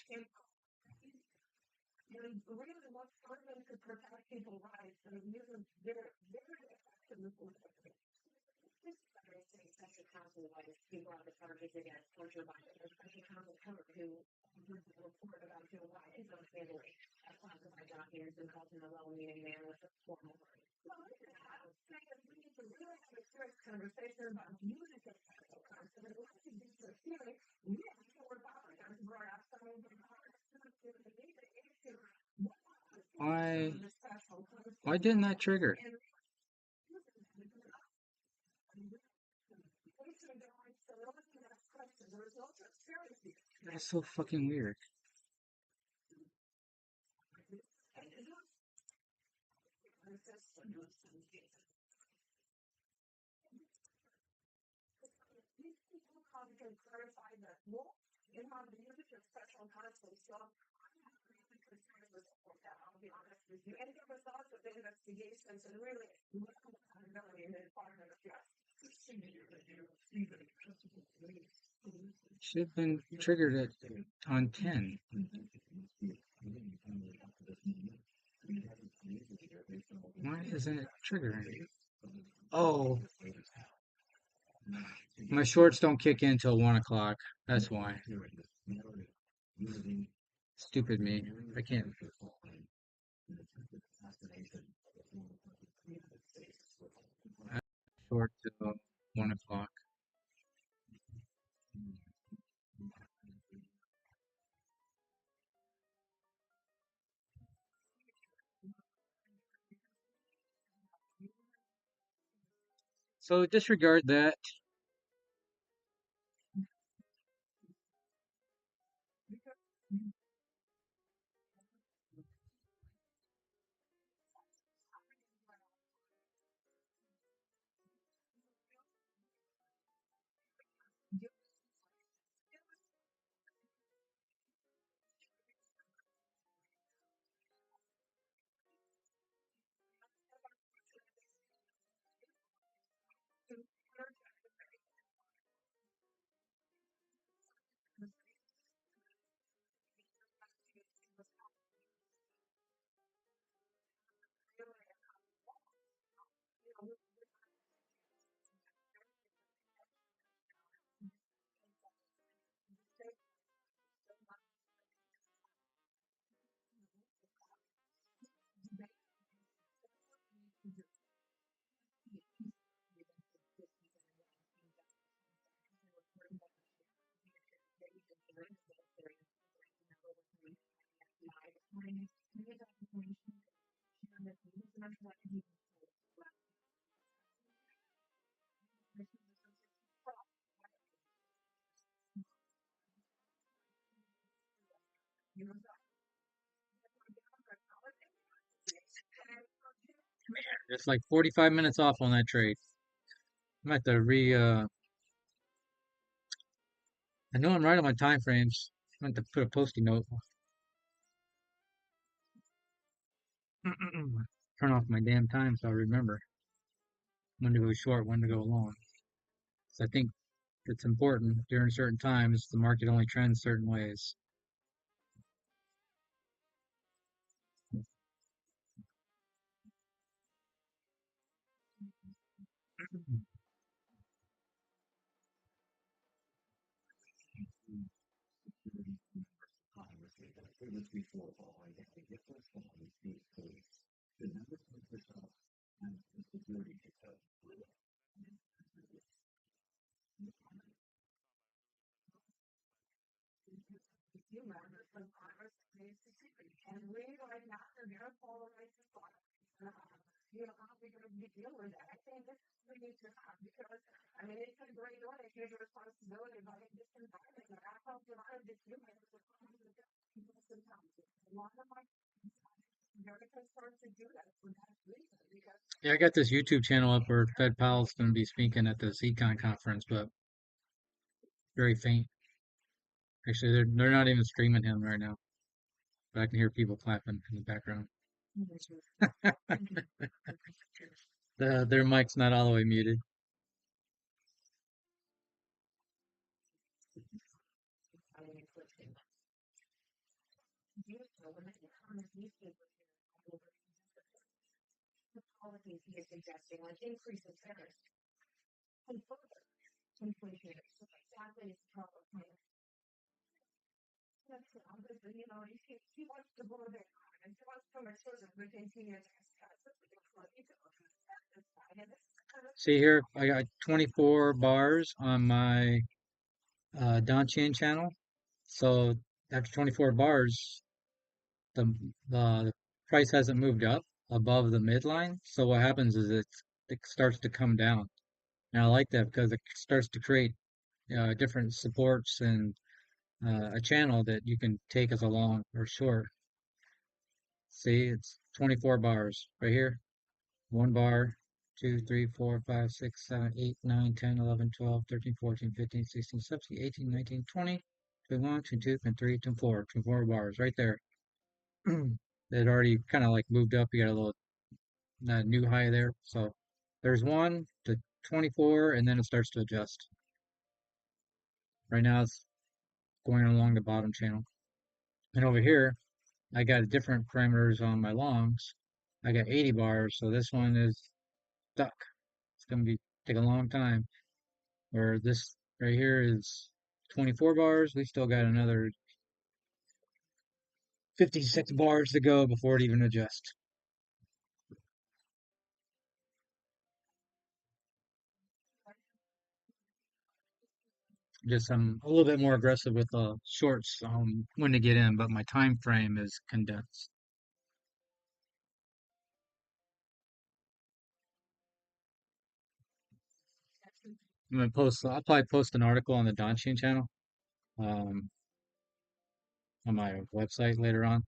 And really what's going to protect people's rights and using their effective this Federal State Special Counsel who brought the charges against Hunter Biden, or Special Counsel Comer, who heard the report about Joe Biden's unfavorably classified documents and called him a well-meaning man with a formal brain. Well, listen, I would say that we need to really have a serious conversation about using the special counsel. And once you get to a hearing, we have to work out and bring out some of the Why didn't that trigger? That's so fucking weird. Can clarify that rule in how to use it to special counsel. So I'm not really concerned with that. I'll be honest with you. And there was also the investigations and really level of accountability in the Department of Justice. Should have been triggered on 10. Why isn't it triggering? Oh. My shorts don't kick in till 1 o'clock. That's why. Stupid me. I can't. short till 1 o'clock. So disregard that. It's like 45 minutes off on that trade. I'm at the I know I'm right on my time frames. I meant to put a post-it note. Turn off my damn time so I remember when to go short, when to go long. So I think it's important during certain times. The market only trends certain ways. Yeah, I got this YouTube channel up where Fed Powell's going to be speaking at this econ conference, but very faint. Actually, they're not even streaming him right now, but I can hear people clapping in the background. Their mic's not all the way muted. See here, I got 24 bars on my Donchian channel. So after 24 bars, the the price hasn't moved up above the midline. So what happens is it starts to come down. And I like that because it starts to create different supports and a channel that you can take as a long or short. See, it's 24 bars right here. One bar, 2, 3, 4, 5, 6, 7, 8, 9, 10, 11, 12, 13, 14, 15, 16, 17, 18, 19, 20, 21, 22, 23, 24. 24 bars right there. It already kind of like moved up. You got a little new high there. So there's one to 24, and then it starts to adjust. Right now it's going along the bottom channel. And over here, I got different parameters on my longs. I got 80 bars, so this one is stuck. It's gonna be take a long time. Where this right here is 24 bars, we still got another 56 bars to go before it even adjusts. Just I'm a little bit more aggressive with shorts when to get in, but my time frame is condensed. I'm gonna post. I'll probably post an article on the Donchian channel um, on my website later on.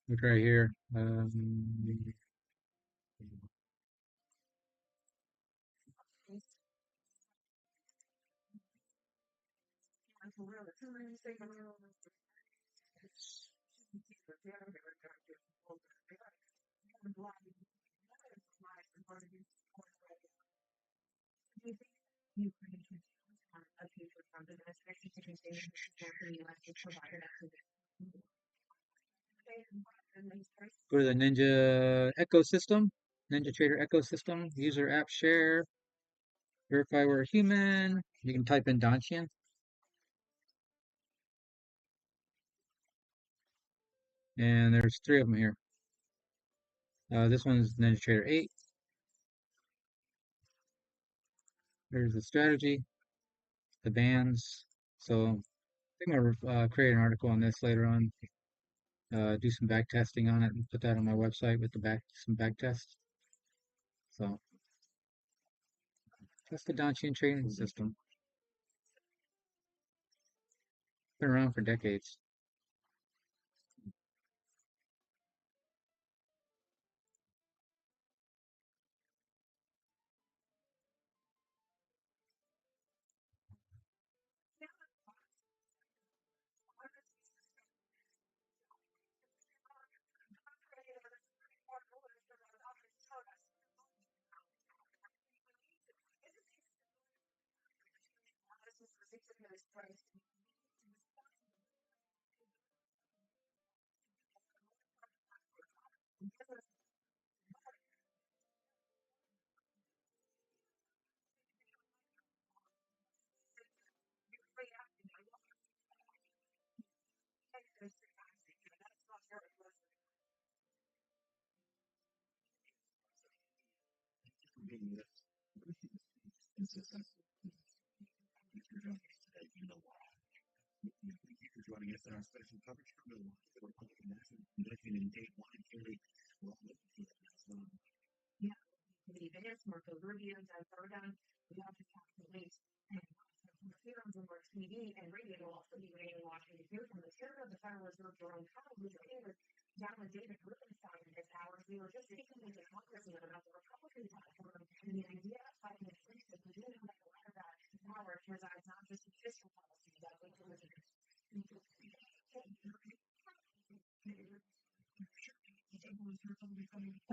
Look right here. Go to the Ninja ecosystem, Ninja Trader ecosystem, user app share, verify we're human. You can type in Donchian, and there's three of them here. This one's Ninja Trader 8. There's the strategy, the bands. So I think I'll create an article on this later on. Do some back testing on it and put that on my website with the some back tests. So that's the Donchian trading system. Been around for decades.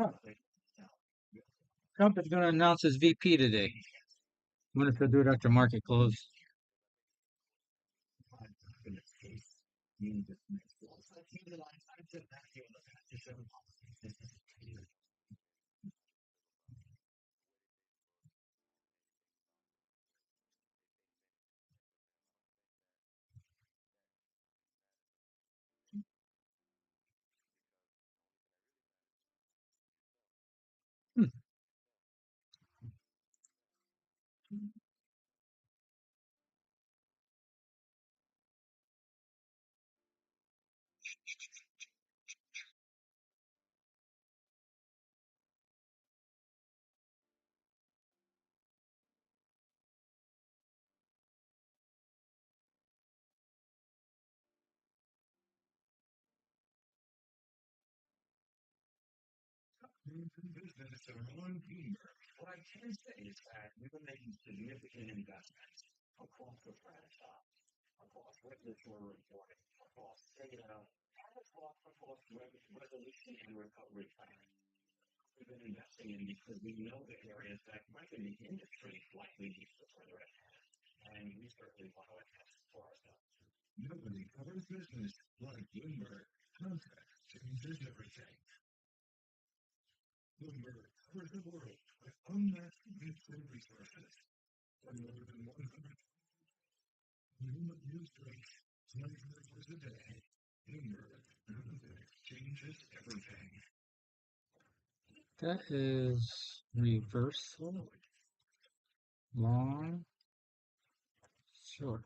Oh, Trump is going to announce his VP today. I'm going to do it after market close. Hmm. That is reversal, long, short.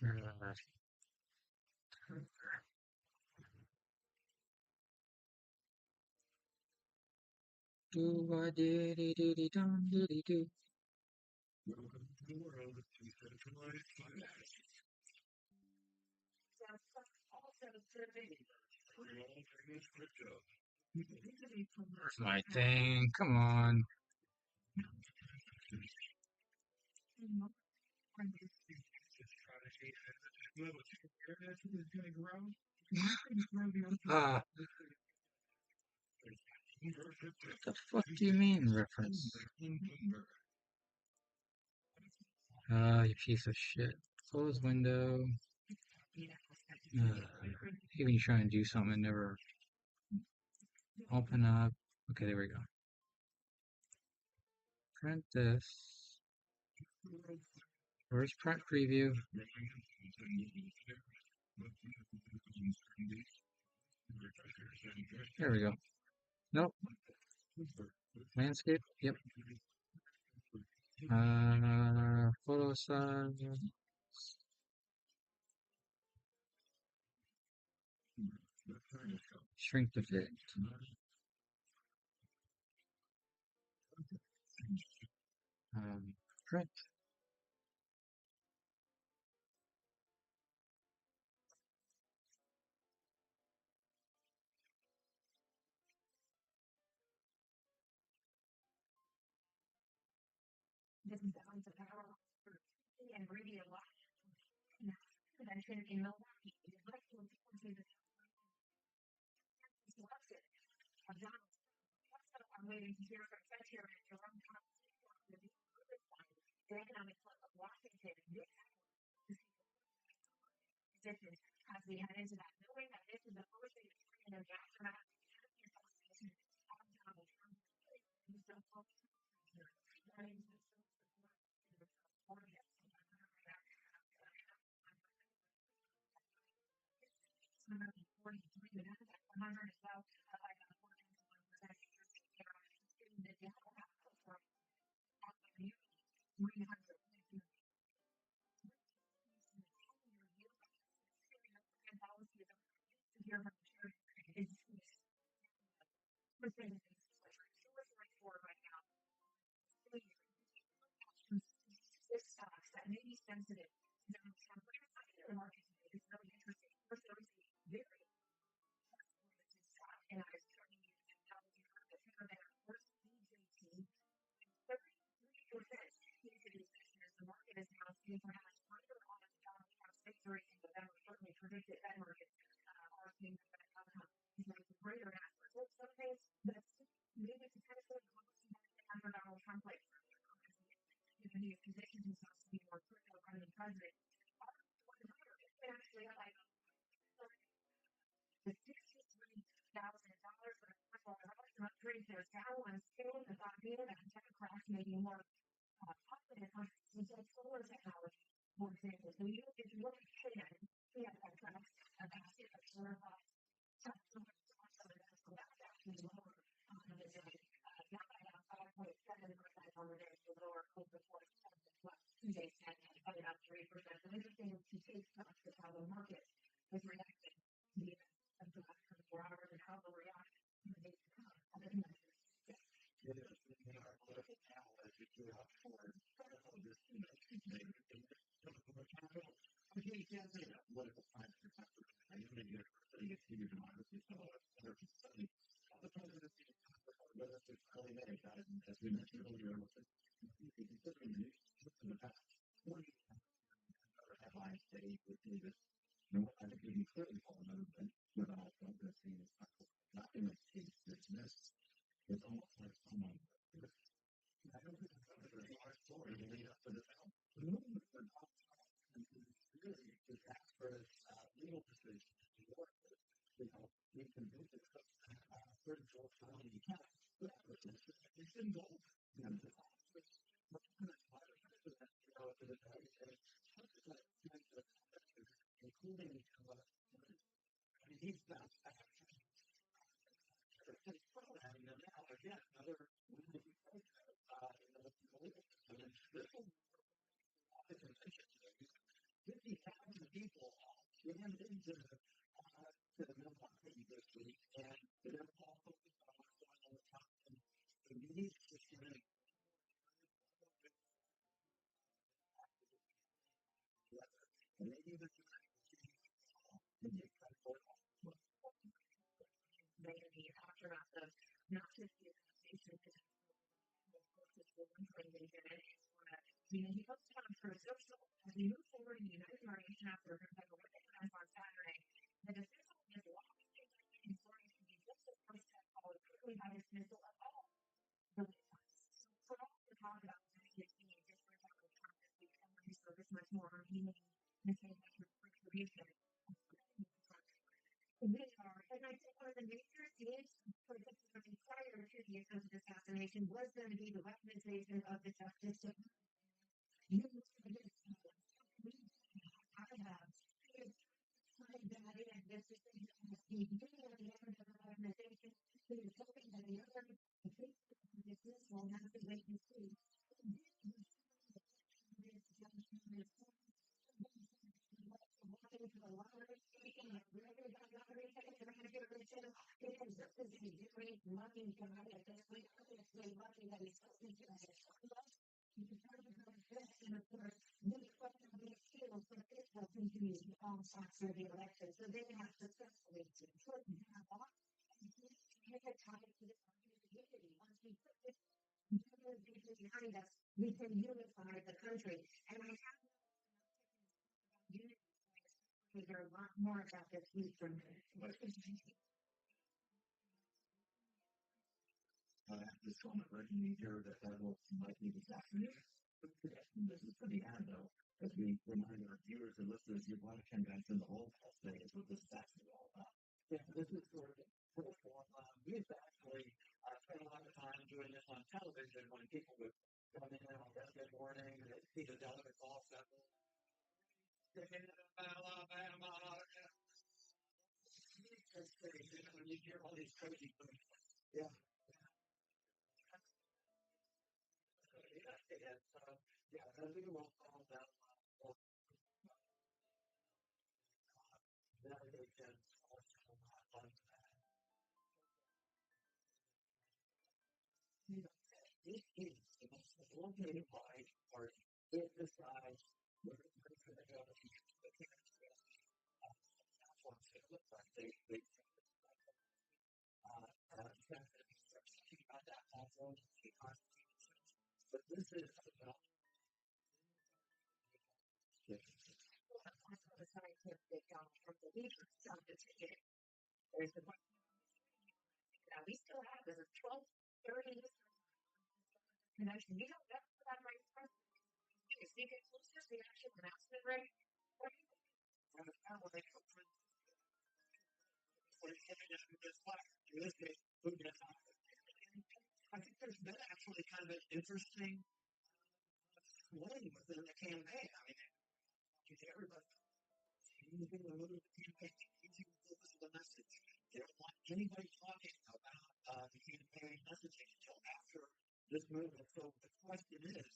Uh, do I diddy diddy dum diddy do. Where's my thing? Come on. Ah, what the fuck do you mean reference? Ah, you piece of shit. Close window. Even you try and do something, it never open up. Okay, there we go. Print this. Where's print preview? There we go. Nope. Landscape. Yep. Photo size. Shrink to fit. Um, Print. The aftermath of not just the assassination, but he goes on for social as we move forward in the United Nations after what they announced on Saturday. The dismissal is locked in story to be just the first step followed quickly by dismissal of all the so for all the talk about negotiating a different type of time this week, and we focus much more on human retribution. We are, and I think one of the major themes, particularly prior to the attempted assassination, was going to be the weaponization of the justice system. You look at this, I have tied that in. This is the beginning of the end of the weaponization. He is hoping that the other this will have to wait and see. Walking to the lottery, speaking of really got lottery tickets, they're going to get rich in because this is a great money guy at this point. Obviously, lucky that he's supposed to do this. And of course, the question of these skills, but this will continue after the election. So they have successfully put that off and make it tied to this unity. Once we put this behind us, we can unify the country. And I have unity. We hear a lot more about this week from this comment written here that will likely be happening. This is for the end, though, as we remind our viewers and listeners, your Black Convention, the whole thing is what this is actually all about. Yeah, this is sort of we've actually spent a lot of time doing this on television when people would come in on Thursday morning and they'd see the delegates all settled. Alabama. When you hear all these crazy things. Yeah. As we will call them delegation this is the most located party. It decides where the person is going to be. That's what it looks like. They talking about that also because but this is about the scientific from the leaders of the ticket. There's the now we still have this is 12:30 connection. You don't know that right now. You see the closest reaction announcement right? From the time when they come from this flag. In this case, who gets out? I think there's been actually kind of an interesting way within the campaign. I mean, everybody changing the mood of the campaign, changing the focus of the message. They don't want anybody talking about the campaign messaging until after this movement. So the question is,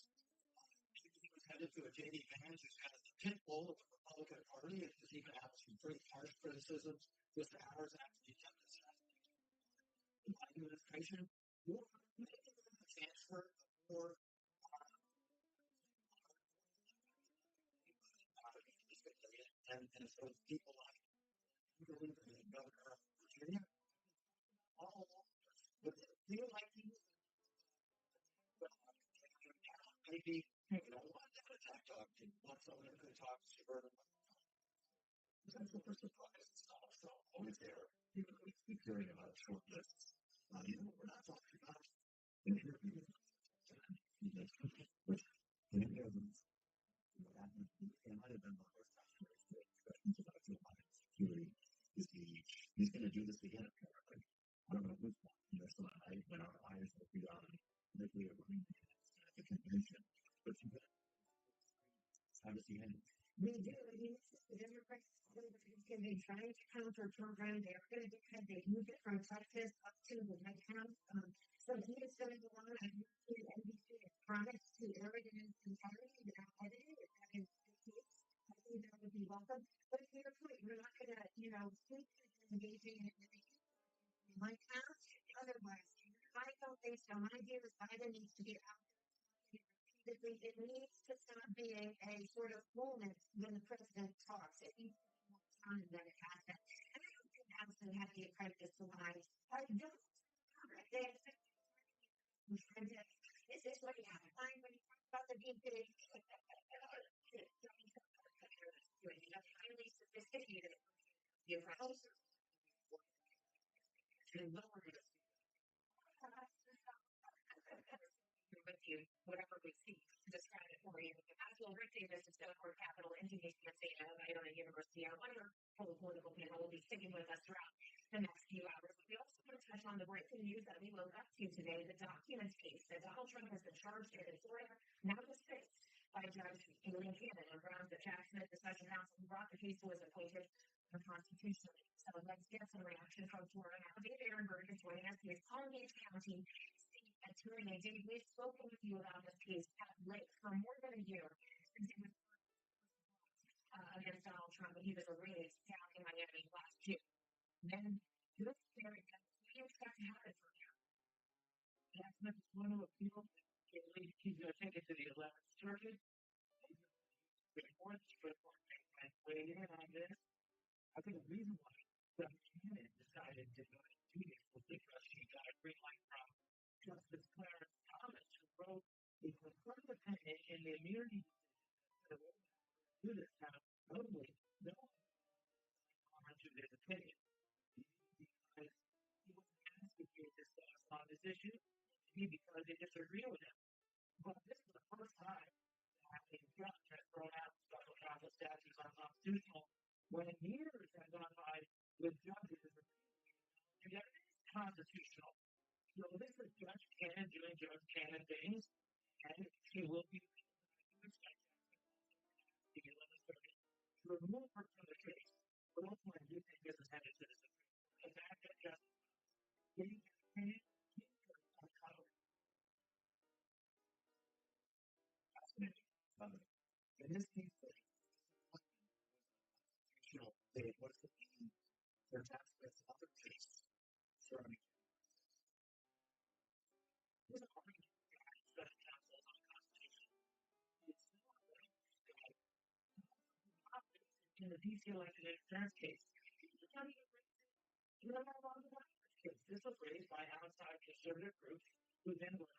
he was headed to a J.D. Vance, who's kind of the pit bull of the Republican Party, and he's even had some pretty harsh criticisms just hours after the administration. Or maybe a transfer or and so people like the governor of Virginia, all but they feel like he's maybe want to attack dog, want someone who can talk suburban. That's what we're surprised. So always there. We keep hearing about short lists. We're not talking about interviews. Which it might have been the first time discussions about Joe Biden's security. He's going to do this again, apparently. I don't know who's watching this tonight when our eyes will be on nuclear agreement at the convention. But you got how does he end? We do. Can they trying to counter program? They're going to because they moved it from Texas up to the White House. So he is going to go on and NBC has promised to air it in its entirety without editing. If that is the case, I think that would be welcome. But to your point, we're not going to, keep engaging in the White House. Otherwise, I don't think so. My view is Biden needs to get out repeatedly. It needs to stop being a sort of fullness when the president talks. It needs to be more time than it has been. And I don't think Allison had the apprentice line. I don't. They expect this is what you have to find when you talk about the deep big. Highly sophisticated. You're and lower with you, whatever we see, describe it for you. As well, Rick Davis is for Capital Engineering at Iona University. Our wonderful political panel will be sticking with us throughout the next few hours. We also want to touch on the breaking news that we woke up to today, the documents case that Donald Trump has been charged in Florida, now dismissed by Judge Donchian on grounds that Jack Smith, the special counsel who brought the case, was appointed unconstitutionally. So let's get some reaction from Florida. Now, David Ehrenberg is joining us. He is Palm Beach County Attorney. David, we've spoken with you about this case at length for more than a year since it was against Donald Trump when he was arraigned down in Miami last June. Then this hearing, what do you expect to happen from here? Jack Smith is going to appeal. He's going to take it to the 11th Circuit. Supreme Court went way in on this. I think the reason why Judge Cannon decided to go and do this was because she got a green light from Justice Clarence Thomas, who wrote a concurrent opinion in the immunity decision that do this. Now, notably, no one commented his opinion because he was asked if he discussed on this issue, because they disagree with him. But this is the first time that a judge has thrown out special counsel statutes unconstitutional when years have gone by with judges and that it is constitutional. So this is Judge Cannon doing Judge Cannon things, and she will be the 11th Circuit to remove her from the case. But ultimately, I do think this is headed to the Supreme Court. The fact that Justice Cannon keeps her uncovered. In this case, it was the for Justice other case surrounding this argument that special counsel is unconstitutional. It's not in the DC election interference case. You know how long the case? This was raised by outside conservative groups who then were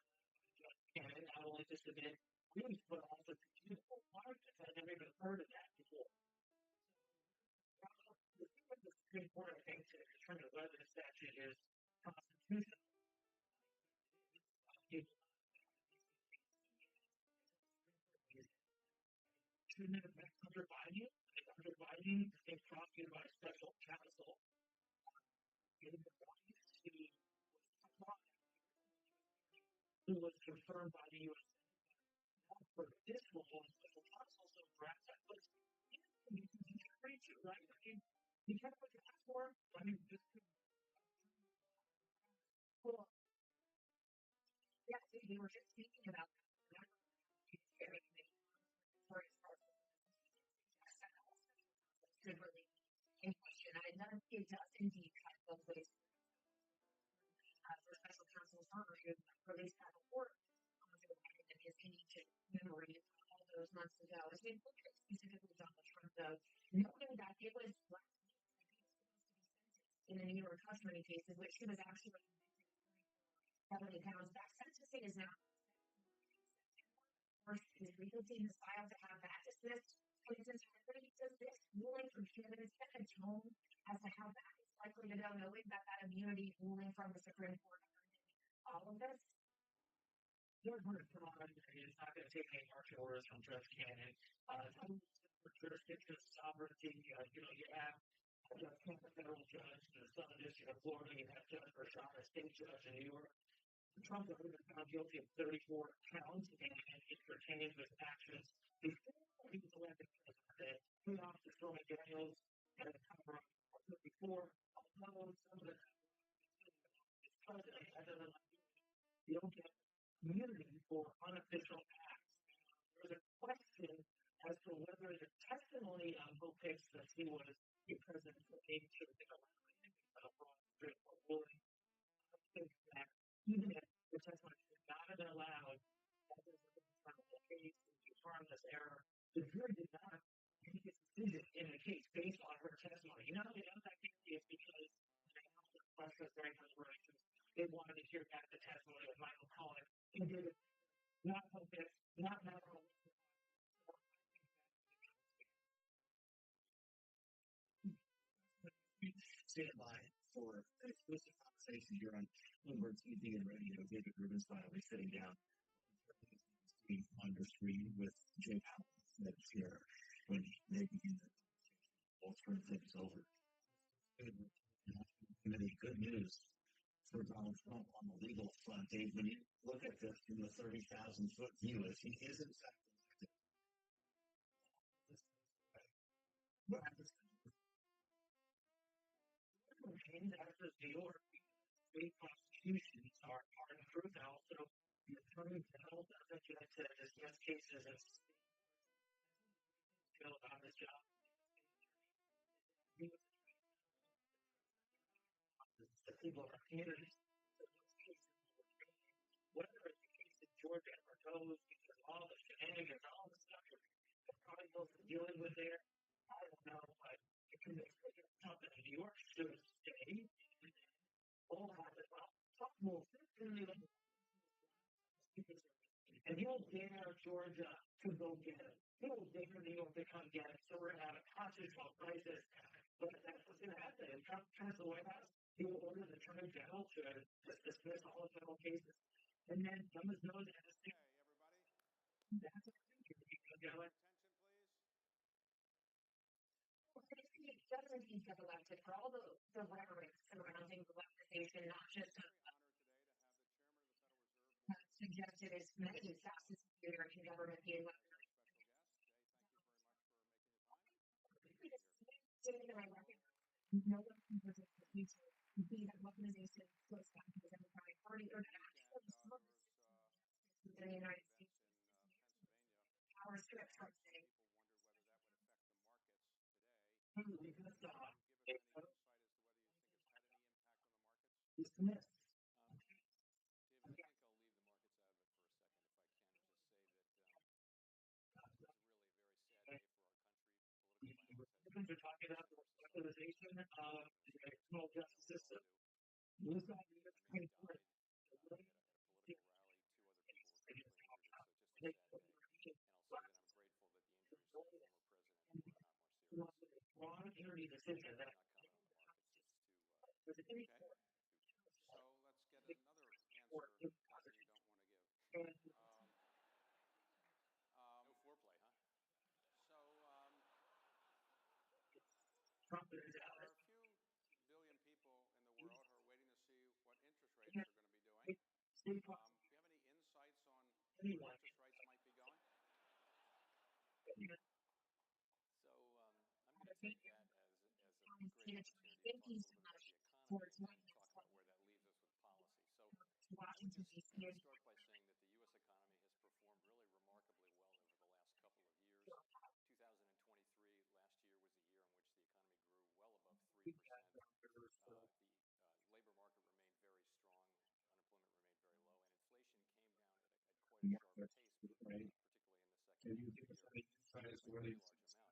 Judge Cannon not only to submit briefs but also to beautiful arguments. I've never even heard of that before. The thing with the Supreme Court, I think, to determine whether the statute is constitutional, shouldn't it affect undermining? Undermining the thing prosecuted by special counsel giving advice who was confirmed by the U.S. for this role, special counsel so perhaps that was you can reach it, right? I mean, you can't what you ask for. I mean, just well, yeah, we were just speaking about that. Could really in question. I know it does indeed cut both ways. For special counsel's honor, who released that report in his ancient memory all those months ago. As we look at specifically Donald Trump, though, knowing that it was in the New York custody cases, which he was actually felony counts, that sentencing is now first his legal team has filed to have that dismissed. For instance, does this ruling from Canada set a tone as to how that is likely to go, knowing that immunity ruling from the Supreme Court all of this? It's not going to take any marching orders from Judge Cannon. For jurisdiction, sovereignty, you have Judge Cannon, federal judge, the Southern District of Florida, you have Judge Rashad, a state judge in New York. Trump has been found guilty of 34 counts and it pertains with actions before he was elected president. Three officers, Stormy Daniels, and cover up. So before, although some of the president had an you don't get immunity for unofficial acts. There's a question as to whether the testimony of Bill Hicks that he was a president for 8 years ago, I think that even if the testimony should not have been allowed, that doesn't confirm the case and confirm this error. The jury did not make a decision in the case based on her testimony. You know, they know that case because they asked the question during deliberations. They wanted to hear back the testimony of Michael Cohen. He did it, not focus, not medical. Stand by for an exclusive conversation here on Bloomberg TV and radio. David Rubin's finally sitting down on your screen with Jay Powell that's here when they begin the conversation. We'll turn things over. Good news for Donald Trump on the legal front. Dave, when you look at this from the 30,000-foot view, if he is in fact elected, after New York, state constitutions are part of truth, and also the attorney general doesn't get to dismiss cases and still on his job. The people are communities. Whether it's the case in Georgia or goes because all the shenanigans, all the stuff the Cardinals are dealing with there, I don't know, but it can make something in New York should stay. All happen. Talk more. And he'll dare Georgia to go get it. He'll dare New York to come get it. So we're going to have a constitutional crisis. But that's what's going to happen. If Trump turns the White House, he will order the Attorney General to just dismiss all the federal cases. And then thumb his nose at the state. Hey, everybody. That's a Attention, please. he doesn't he get elected for all the rhetoric surrounding the weaponization, not just Very honored today to have the chairman of the Federal Reserve suggested as many fastest American government being as our special guest. Jay, thank you very much for making the time. Great to be here. No one can predict the future. Be that weaponization goes back to the Democratic Party or This weekend, there was within the United events States. in Pennsylvania. Power strip Some today. people wondered whether that would affect the markets today. Because Can you give us any insight as to whether you think it's had any impact on the markets? dismissed. David, I think I'll leave the markets out of it for a second if I can and just say that it's really a very sad day for our country. Political violence has We're talking about the weaponization of the criminal justice system. This a man died at a political rally. 2 other people were critically injured. It's just a sad day. And I'll say that I'm grateful that the injuries to the former president were not more serious. Wrong energy decision. I'm not comment on the markets. It's too okay. So let's get another answer that you don't want to give. No foreplay, huh? So there are a few billion people in the world who are waiting to see what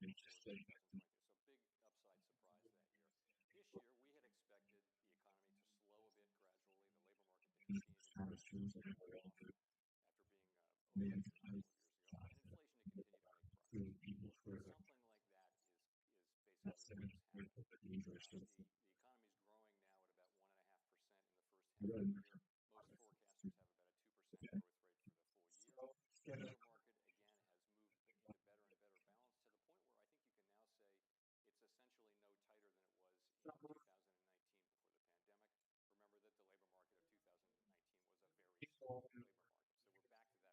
interest rates are going to be doing. Do you have any insights on where interest rates might be going? So I'm going to take that as a great opportunity to talk a little bit about the economy and talk about where that leaves us with policy. So I would just start by saying that the U.S. economy has performed really remarkably well over the last couple of years. 2023, last year, was a year in which the economy grew well above 3%. The labor market remained very strong, unemployment remained very low, and inflation came down at quite a sharp pace, particularly in the second half of the year, by a very large amount. That forecast was almost unheard of. It was unheard of before 2022. So big upside surprise that year. This year, we had expected the economy to slow a bit gradually, the labor market to continue to gradually cool off after being overheated a couple of years ago, and inflation to continue to make progress. Something like that is basically what has happened. The economy is growing now at about 1.5% in the first half of the year. Most forecasters have about a 2% growth rate for the full year. The labor market, again, has moved into better and better balance to the point where I think you can now say it's essentially no tighter than it was in 2019 before the pandemic. Remember that the labor market of 2019 was a very strong labor market. So we're back to that place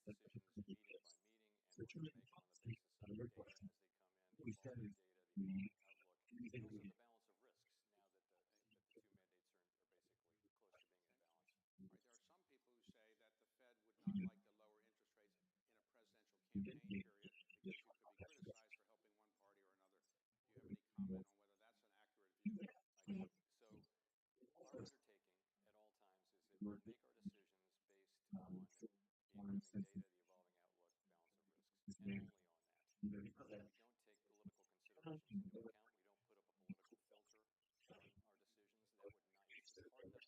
that's a pretty good pace. So turning to policy, to your question, what we've said is that we didn't think it would be appropriate to begin to loosen policy until we were had greater confidence that inflation was moving sustainably down to 2%. We've been waiting on that, and I would say we didn't gain any additional confidence in the first quarter, but the three readings in the second quarter, including the one from last week, have added somewhat to confidence. We've also said that we're a dual mandate bank. For a long time, since inflation arrived, it's been approach to focus mainly on inflation. But now that inflation has come down and the labor market has indeed cooled off, we're going to be looking at both mandates in a much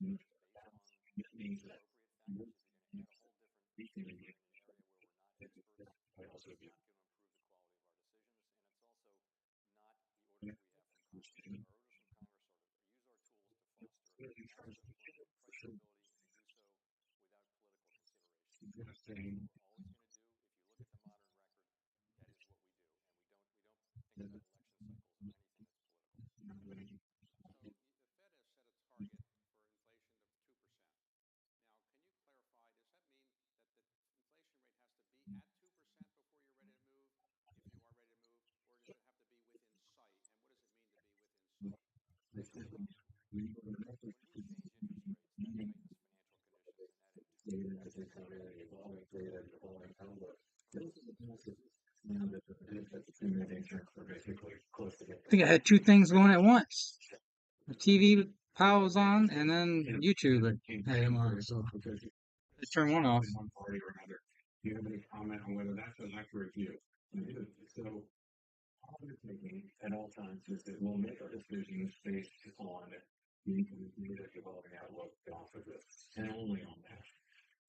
better balance. And that means that if we were to see an unexpected weakening in the labor market, then that might also be a reason for confidence. I think I understand. So to put it in terms I can for sure understand, the markets are suggesting, the futures markets, that there's a 90% chance that the Fed will lower its discount rate in September. Do you think the markets know what they're talking about? So today, I'm not going to be sending any signals one way or the other on any particular meeting. So just to ruin the fun at the beginning, I simply, we're going to make these decisions meeting by meeting, and we're going to make them on the basis of the data as they come in, the quality data, the evolving outlook, and also the balance of risks now that the two mandates are basically close to being in balance. Right. There are some people who say that the Fed would not like to lower interest rates in a presidential campaign period because you could be criticized for helping one party or another. Do you have any comment on whether that's an accurate view? I do. So our undertaking at all times is that we make our decisions based on the incoming data, the evolving outlook, balance of risks, and only on that.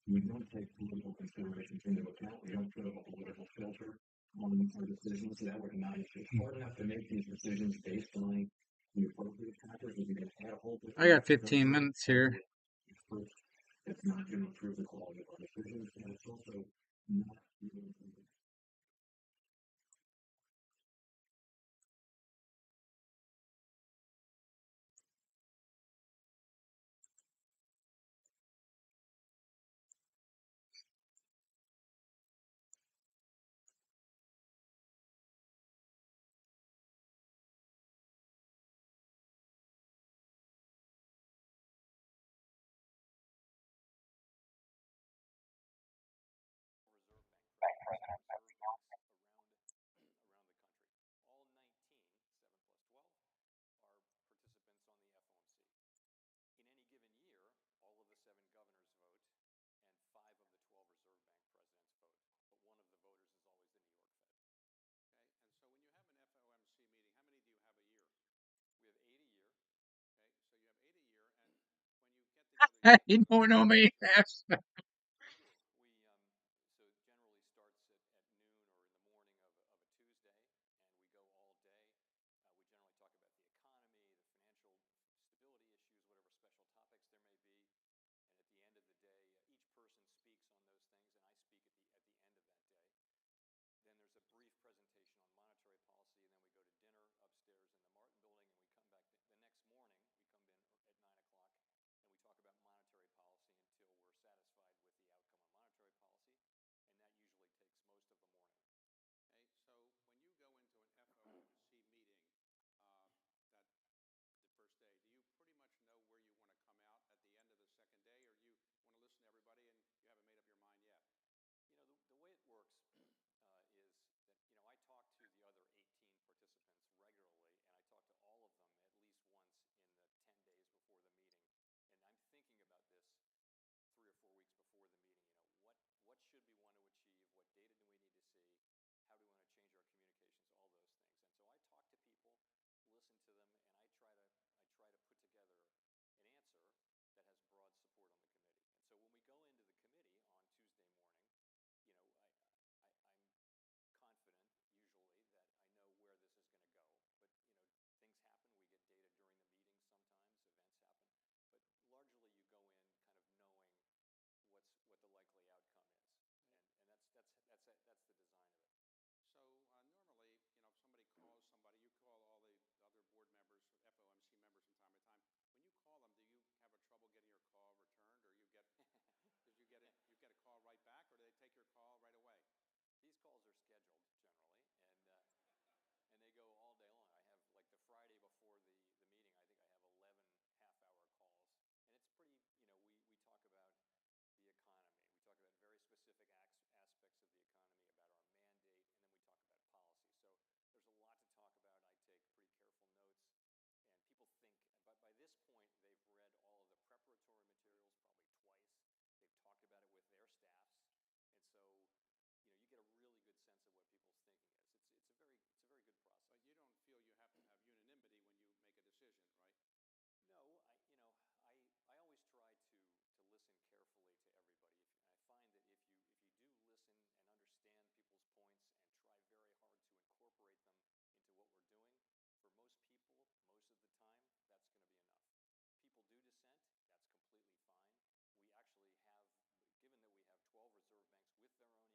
We don't take political considerations into account. We don't put up a political filter on our decisions. That would not. It's hard enough to make these decisions based on the appropriate factors. If you're going to add a whole different filter in an area where we're not experts, it's not going to improve the quality of our decisions, and it's also not the orders we have from Congress. Our orders from Congress are to use our tools to foster massive employment, price stability, and do so without political considerations. That's what we're always going to do. If you look at the modern record, that is what we do, and we don't think about election cycles or anything that's political. So the Fed has set a target for inflation of 2%. Now, can you clarify, does that mean that the inflation rate has to be at 2% before you're ready to move, if you are ready to move, or does it have to be within sight? And what does it mean to be within sight? When we change interest rates, that tightens financial conditions, and that in turn tightens firms' businesses. I think I had two things going at once. The TV pile was on, and then YouTube had him on. So I turned one off. Do you have any comment on whether that's an accurate view? So, all we're taking at all times is that we'll make our decisions based on the evolving outlook, balance of risks, and only on that. We don't take political considerations into account. We don't put up a political filter on our decisions. That would not. It's hard enough to make these decisions based on the appropriate factors. If you're going to add a whole different. I got 15 minutes here. It's not going to improve the quality of our decisions, and it's also not going to improve. Reserve Bank presidents of reserve banks around the country. All 19, 7 plus 12, are participants on the FOMC. In any given year, all of the 7 governors vote, and 5 of the 12 Reserve Bank presidents vote. But one of the voters is always the New York Fed. Okay, and so when you have an FOMC meeting, how many do you have a year? We have 8 a year. Okay, so you have 8 a year, and when you get together, You don't know me. We do. So it generally starts at noon or in the morning of a Tuesday, and we go all day. We generally talk about the economy, the financial stability issues, whatever special topics there may be. And at the end of the day, each person speaks on those things, and I speak at the end of that day. Then there's a brief presentation on monetary your call right away? These calls are scheduled generally, and they go all day long. I have like the Friday before the meeting. I think I have 11 half-hour calls, and it's pretty. We talk about the economy. We talk about very specific aspects of the economy, about our mandate, and then we talk about policy. So there's a lot to talk about. I take pretty careful notes, and people think. But by this point, they've read all of the preparatory materials probably twice. They've talked about it with their staffs, and so you get a really good sense of what people's thinking is. It's a very good process. But you don't feel you have to have unanimity when you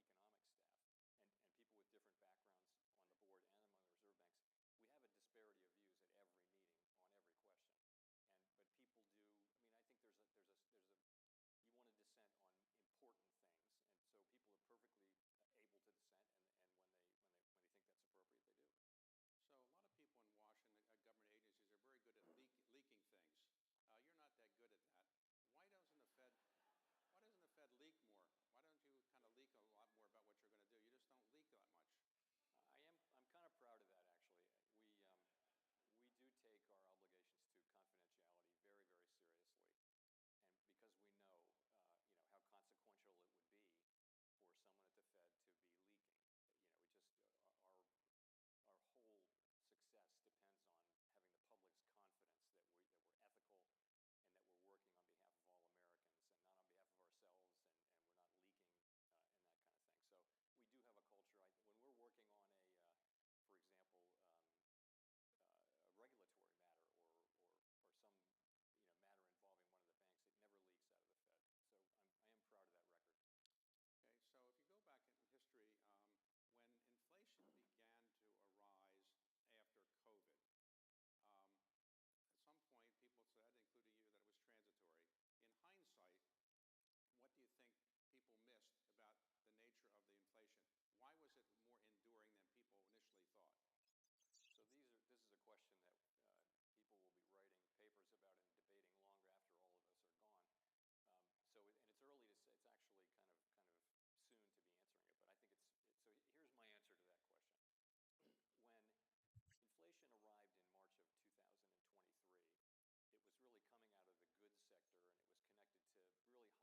make a decision, right? No, I always try to listen carefully to everybody. And I find that if you do listen and understand people's points and try very hard to incorporate them into what we're doing, for most people, most of the time, that's going to be enough. People do dissent. That's completely fine. We actually have, given that we have 12 reserve banks with their own economic staff and people with different backgrounds on the board and among the reserve banks, we have a disparity of views at every meeting on every question. But people do. I mean, I think you want to dissent on important things, and so people are perfectly able to dissent, and when they think that's appropriate, they do. So a lot of people in Washington, government agencies, are very good at leaking things. You're not that good at that. Why doesn't the Fed leak more? Why don't you kind of leak a lot more about what you're going to do? You just don't leak that much. I'm kind of proud of that, actually. We do take our obligations to confidentiality very, very seriously, and because we know how consequential it would be for someone at the Fed to be leaking. Our whole success depends on having the public's confidence that we're ethical and that we're working on behalf of all Americans and not on behalf of ourselves, and we're not leaking and that kind of thing. So we do have a culture. When we're working on for example, a regulatory matter or some matter involving one of the banks, it never leaks out of the Fed. So I am proud of that record. Okay, so if you go back in history, when inflation began to arise after COVID, at some point people said, including you, that it was transitory. In hindsight, what do you think people missed about the nature of the inflation? Why was it more enduring than people initially thought? So this is a question that people will be writing papers about and debating long after all of us are gone. And it's early to say. It's actually kind of soon to be answering it. But I think so. Here's my answer to that question. When inflation arrived in March of 2023, it was really coming out of the goods sector, and it was connected to really high demand for goods, and it was the supply chains, global supply chains, which account for most manufactured goods, collapsed because of too much demand and because of COVID.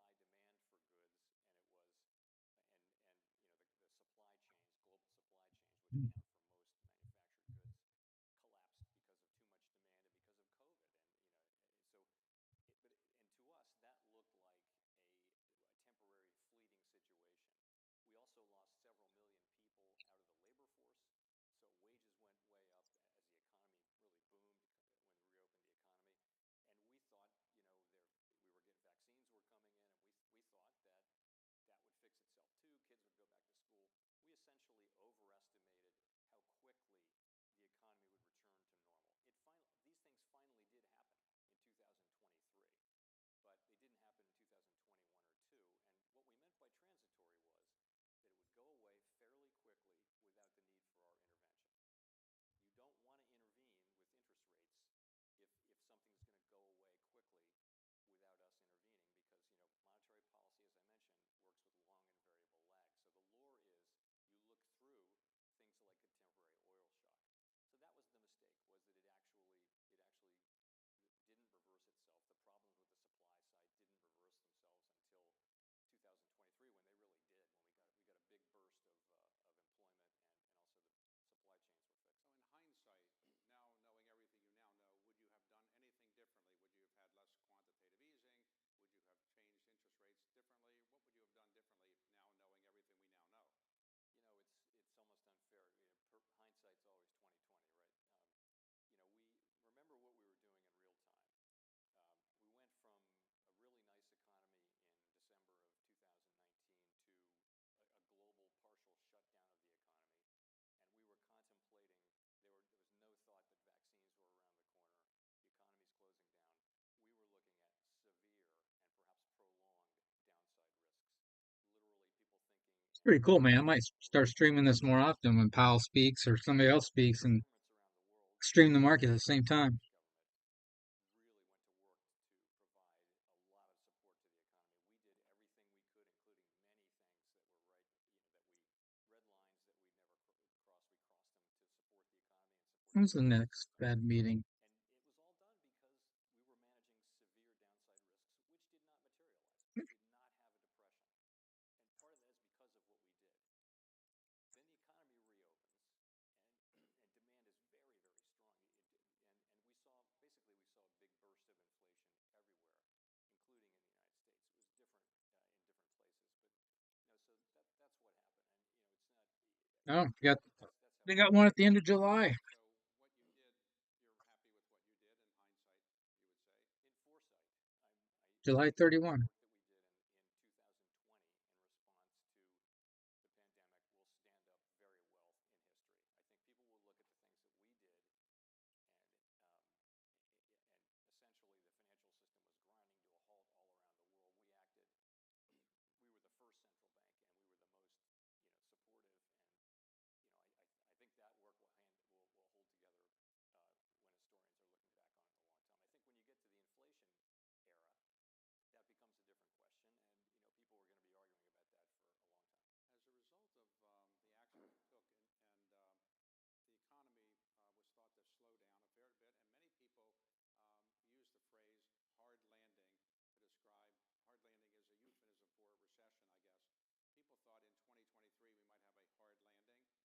And to us, that looked like a temporary, fleeting situation. We also lost several million people out of the labor force, so wages went way up as the economy really boomed when we reopened the economy. And we thought, vaccines were coming in, and we thought that would fix itself too. Kids would go back to school. We essentially overestimated Pretty cool, man. I might start streaming this more often when Powell speaks or somebody else speaks and Governments around the world, stream the market at the same time. British government, really went to work to provide a lot of support to the economy. We did everything we could, including many things that were right, that we red lines that we'd never crossed. We crossed them to support the economy and support the When's the people of next America. bad meeting? And it was all done because we were managing severe downside risks, which did not materialize. We did not have a depression. And part of that is because of what we did. Then the economy reopens, and demand is very, very strong. And we saw basically we saw a big burst of inflation everywhere, including in the United States. It was different in different places, but so that's what happened. And it's not. Oh, That's how they we got did one it. at the end of July, So what you did, you're happy with what you did in hindsight, you would say. In foresight, July I think the 31. work that we did in 2020 in response to the pandemic will stand up very well in history. I think people will look at the things that we did, and essentially the financial system was grinding to a halt all around the world. We acted. We were the first central bank, and we were the most, supportive. And I think that work will hold together when historians are looking back on it in a long time. I think when you get to the inflation era, that becomes a different question, and people are going to be arguing about that for a long time. As a result of the action we took, and the economy was thought to slow down a fair bit, and many people use the phrase hard landing to describe hard landing as a euphemism for a recession, I guess. People thought in 2023 we might have a hard landing. People thought in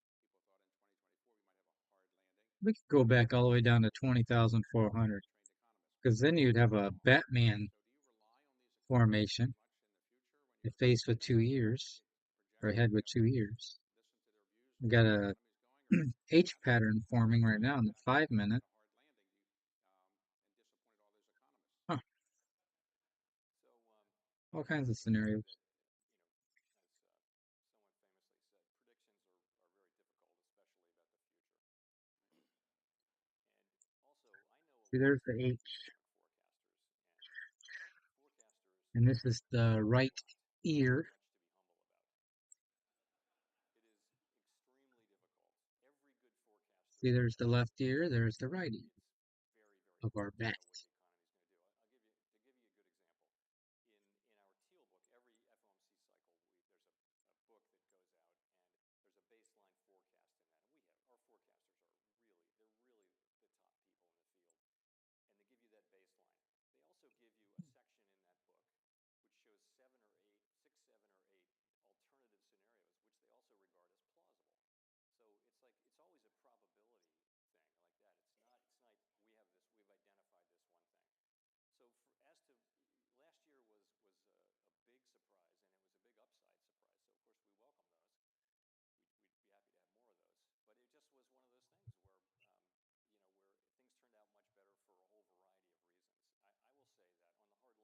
2024 we might have a hard landing. We could go back all the way down to People were wrong. Many 20,400 trained economists because then were you'd have very a wrong. Batman So do you rely on these economists very formation much in the future when that you're faced with projecting? two Do you years make it or projections ahead where with you have two to years. listen to their views We for got where the a economy is going, or H after you pattern get through forming the right now in the recession, after five you think minute. we had a hard landing, and disappointed all those economists? Huh, So all I kinds of think scenarios. that as someone famously said, predictions are very difficult, especially about the future. And also, I know a See, lot there's of the H, economic forecasters, and forecasters and this is know the a right lot, and they have ear. much to be humble about. It is extremely difficult. Every good forecaster See, there's the knows left ear, there's the right ear it's very, very of our difficult to bat. know what the economy is going to do. To give you a good example. In our teal book, every FOMC cycle, there's a book that goes out, and there's a baseline forecast in that. And our forecasters are they're really the top people in the field, and they give you that baseline. They also give you a section in that book which shows 7 or 8 alternative scenarios, which they also regard as plausible. So it's always a probability thing like that. It's not we've identified this one thing. So as to last year was a big surprise, and it was a big upside surprise. So of course we welcome those. We'd be happy to have more of those. But it just was one of those things where where things turned out much better for a whole variety of reasons. I will say that on the hard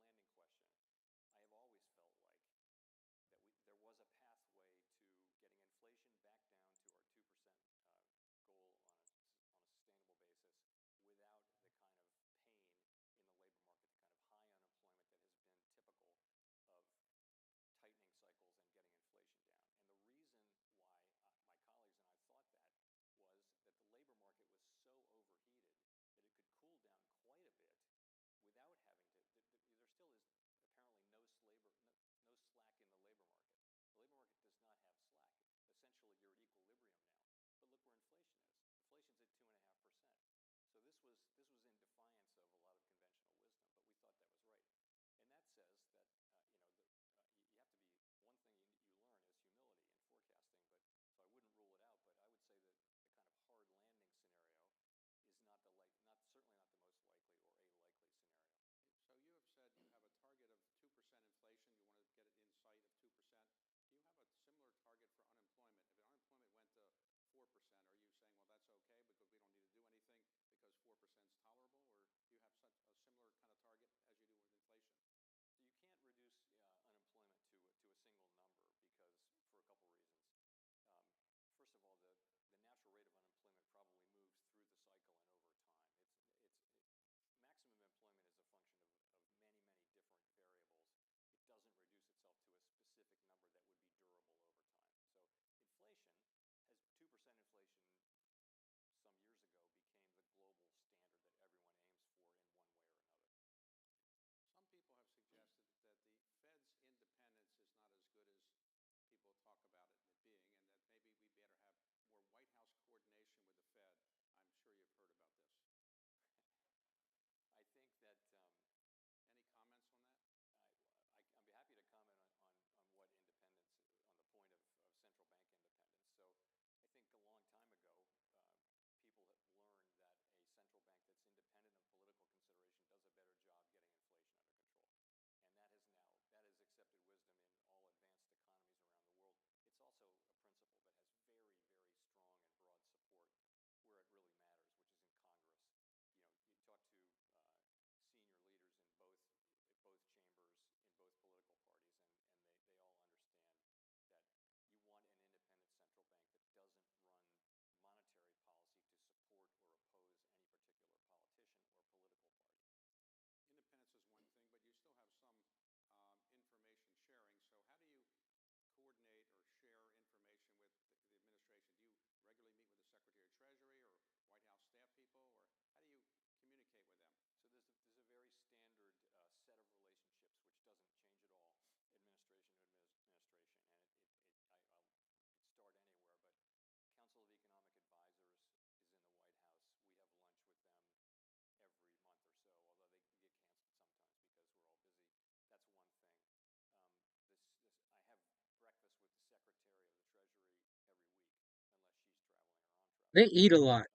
They eat a lot.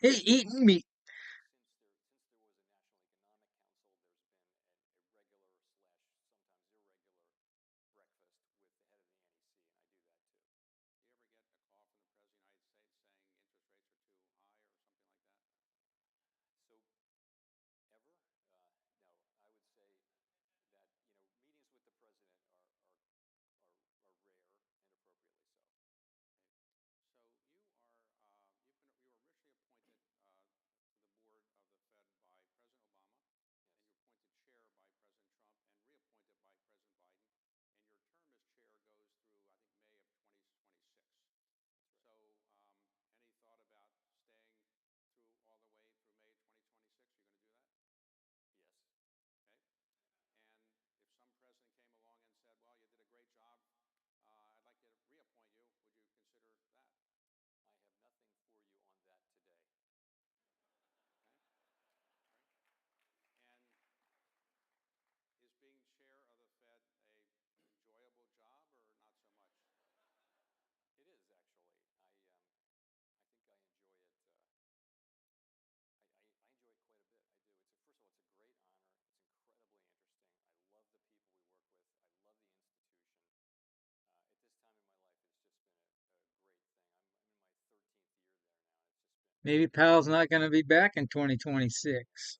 They eat meat. Maybe Pal's not going to be back in 2026.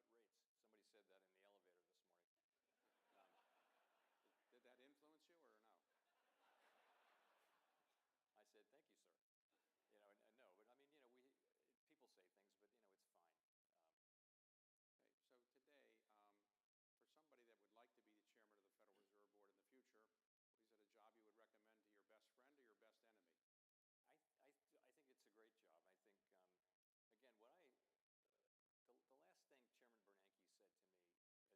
cut rates. Somebody said that in the elevator this morning. Did that influence you or no? I said, thank you, sir. And no, but I mean, people say things, but it's fine. Okay, so today, for somebody that would like to be the chairman of the Federal Reserve Board in the future, is it a job you would recommend to your best friend or your best enemy? I think it's a great job. I think, again, the last thing Chairman Bernanke said to me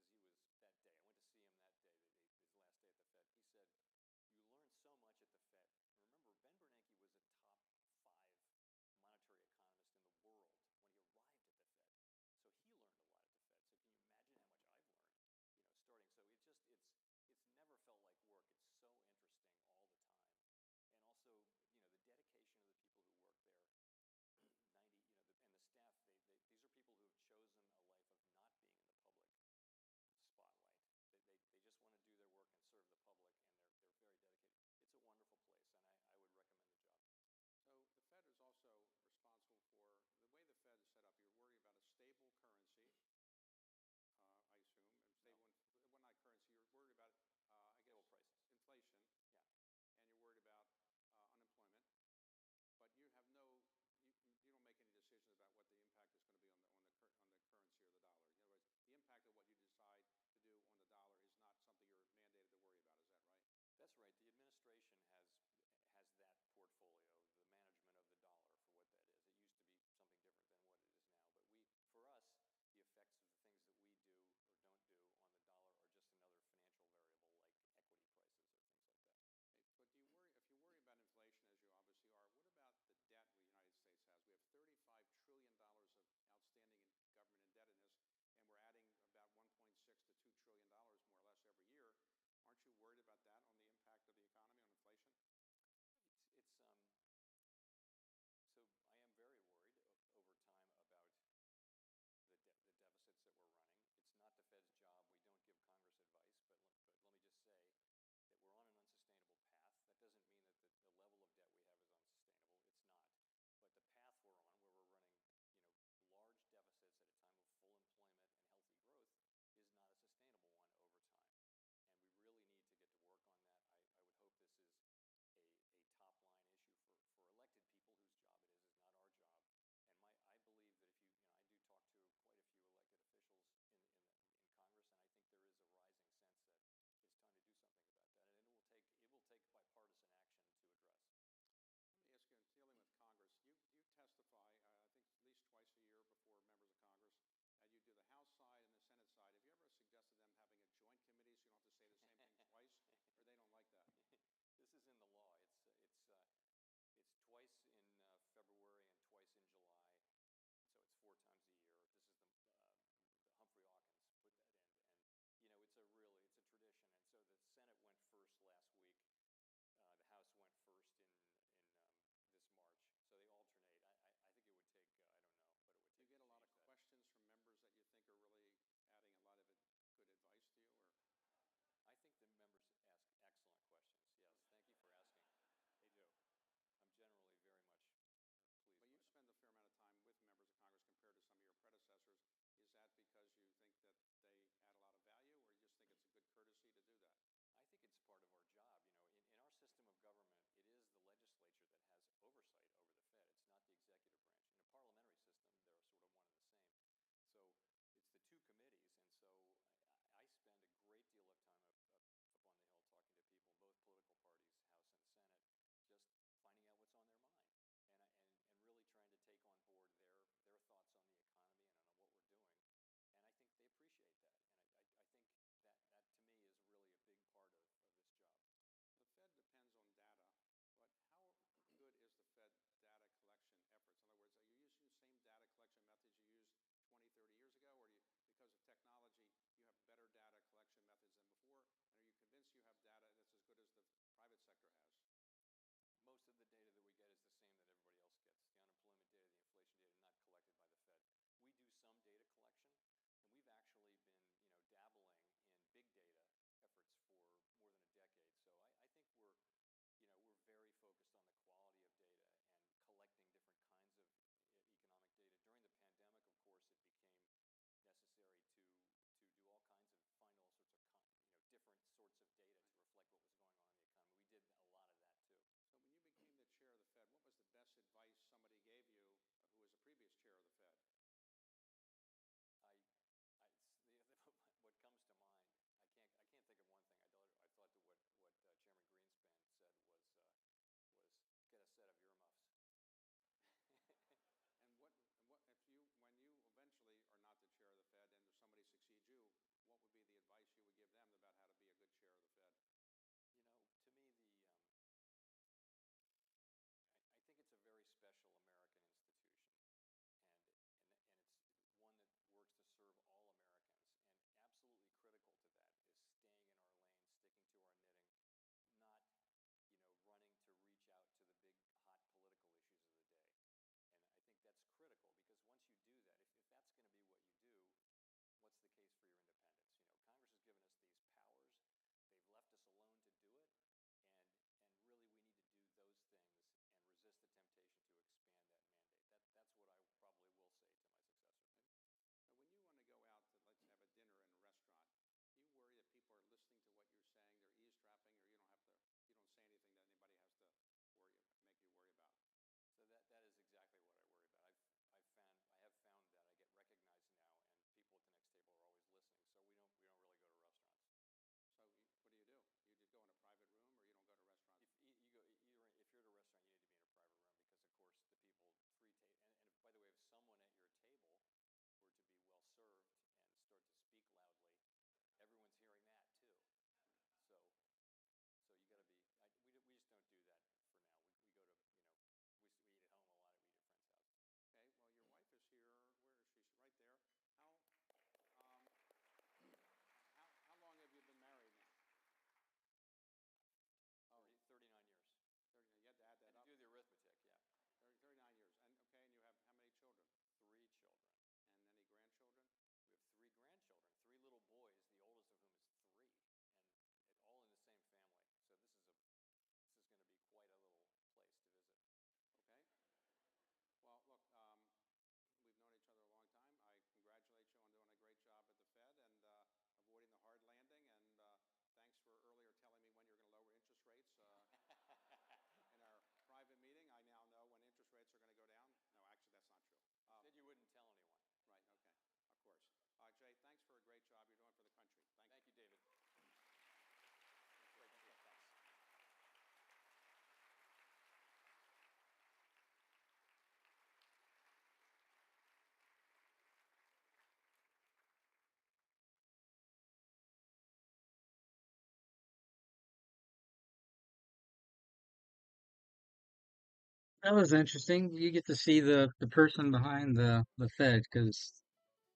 That was interesting. You get to see the person behind the Fed because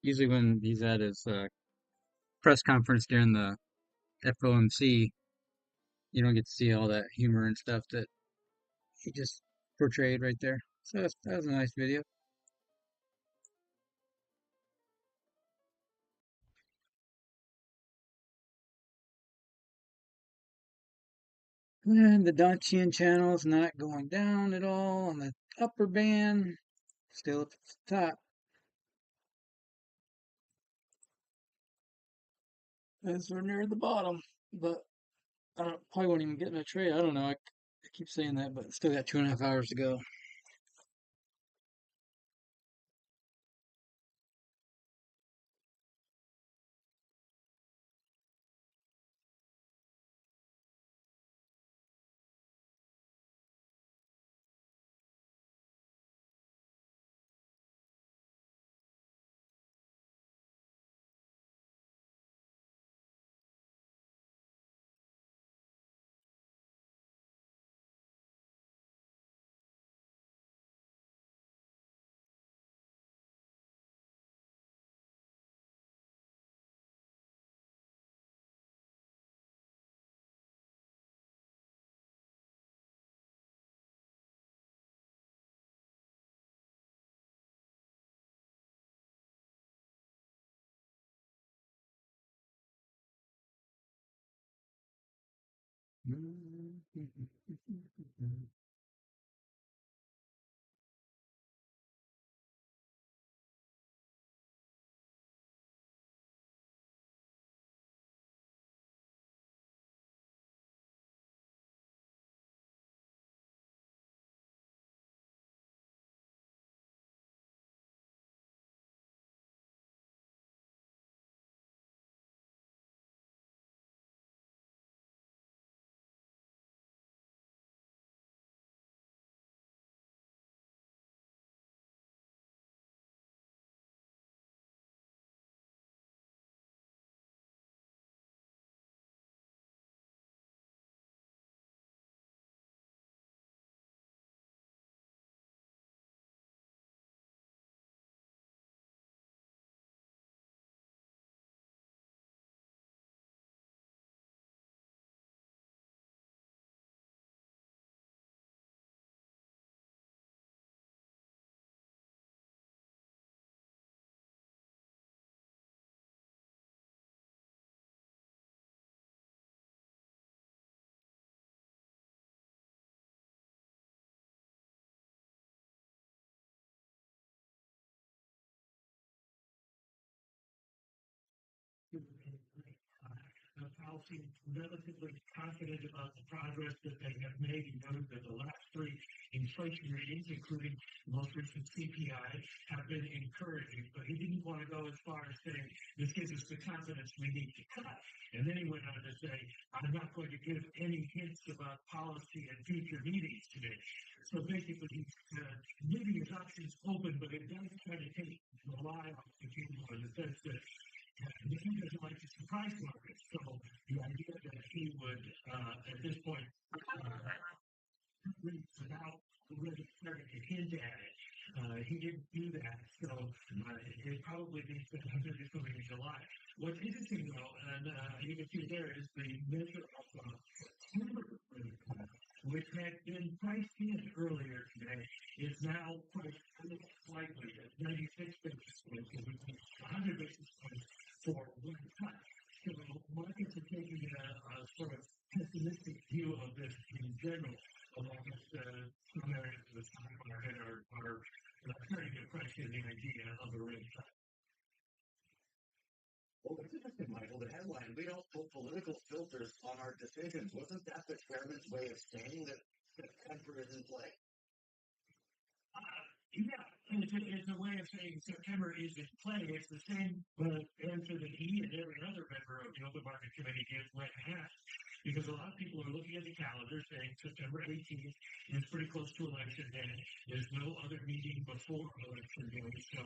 usually when he's at his press conference during the FOMC, you don't get to see all that humor and stuff that he just portrayed right there. So that was a nice video. And the Donchian channel is not going down at all on the upper band, still at the top. As we're near the bottom, but probably won't even get in a trade. I don't know. I keep saying that, but still got 2.5 hours to go. Policy relatively confident about the progress that they have made. He noted that the last three inflation readings, including the most recent CPI, have been encouraging, but he didn't want to go as far as saying this gives us the confidence we need to cut. And then he went on to say, I'm not going to give any hints about policy and future meetings today. So basically, he's leaving his options open, but it does kind of take the lie off the table in the sense that he doesn't like to surprise markets. So the idea that he would, at this point, without really starting to hint at it, he didn't do that. So it probably means that under this coming in July. What's interesting, though, and you can see there is the measure of September rate cut, which had been priced in earlier today, is now priced slightly at 96 basis points, and 100 basis points for one cut. So markets are taking a sort of pessimistic view of this in general. Although I guess some areas of the stock market are starting to question the idea of a rate cut. Well, it's interesting, Michael. The headline, we don't put political filters on our decisions. Wasn't that the chairman's way of saying that September is in play? Yeah, it's a way of saying September is in play. It's the same answer that he and every other member of the Open Market Committee gives when asked. Because a lot of people are looking at the calendar saying September 18th is pretty close to election day. There's no other meeting before election day. So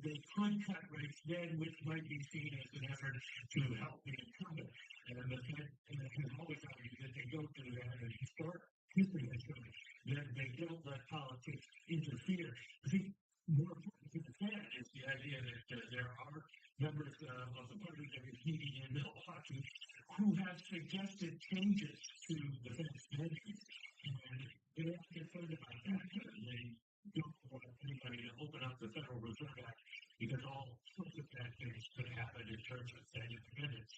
they could cut rates then, which might be seen as an effort to help the incumbent. And the Fed has always argued that they don't do that in historic history has shown that they don't let politics interfere. I think more important to the Fed is the idea that there are members of the party that is meeting in Milwaukee who have suggested changes to the Fed's mandate. And they're not concerned about that. They don't want anybody to open up the Federal Reserve Act because all sorts of bad things could happen in terms of Fed independence.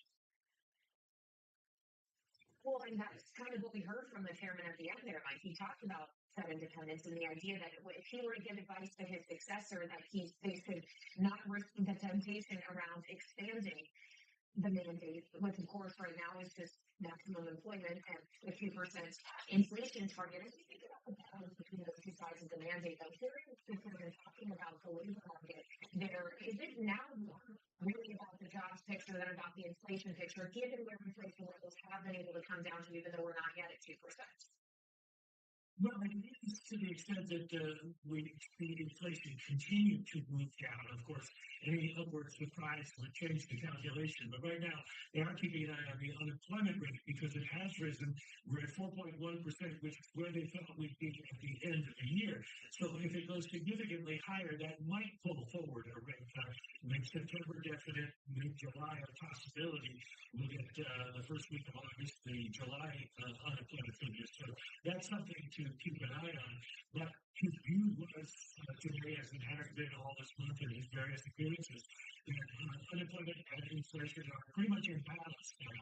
Well, and that's kind of what we heard from the chairman at the end there, Mike. He talked about Fed independence and the idea that if he were to give advice to his successor, that they should not risk the temptation around expanding the mandate, which of course right now is just maximum employment and a 2% inflation target. As you think about the balance between those two sides of the mandate, though, hearing the president talking about the labor market there, is it now more really about the jobs picture than about the inflation picture, given where inflation levels have been able to come down to, even though we're not yet at 2%? Well, it is to the extent that we see inflation continue to move down. Of course, any upward surprise would change the calculation. But right now, they are keeping an eye on the unemployment rate because it has risen. We're at 4.1%, which is where they thought we'd be at the end of the year. So if it goes significantly higher, that might pull forward a rate cut, make September definite, make July a possibility. We'll get the first week of August, the July unemployment figures. So that's something to keep an eye on. But his view was today, as it has been all this month in his various appearances, that unemployment and inflation are pretty much in balance now.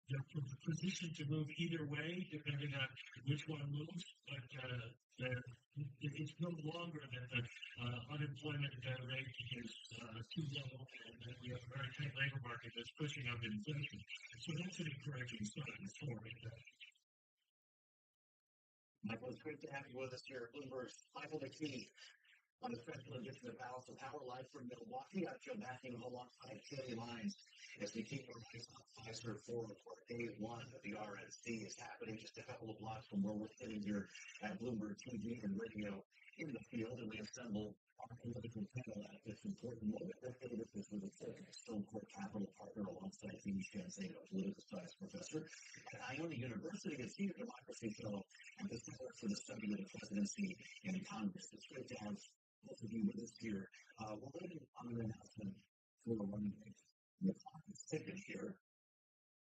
They're positioned to move either way, depending on which one moves. But it's no longer that the unemployment rate is too low, and that we have a very tight labor market that's pushing up inflation. So that's an encouraging sign for it. Michael, it's great to have you with us here at Bloomberg's Michael McKee on the special edition of Balance of Power live from Milwaukee. I'm Joe Matthew alongside Kelly Lines as we keep our eyes on Pfizer Forum for day one of the RNC is happening just a couple of blocks from where we're sitting here at Bloomberg TV and radio in the field, and we assemble our political panel at this important moment. This is with a Stone Capital partner alongside Steve Shansay, a political science professor at Iona University and senior democracy fellow at the Center for the Study of the Presidency and Congress. It's great to have both of you with us here. We're waiting on an announcement for running the clock is ticking here.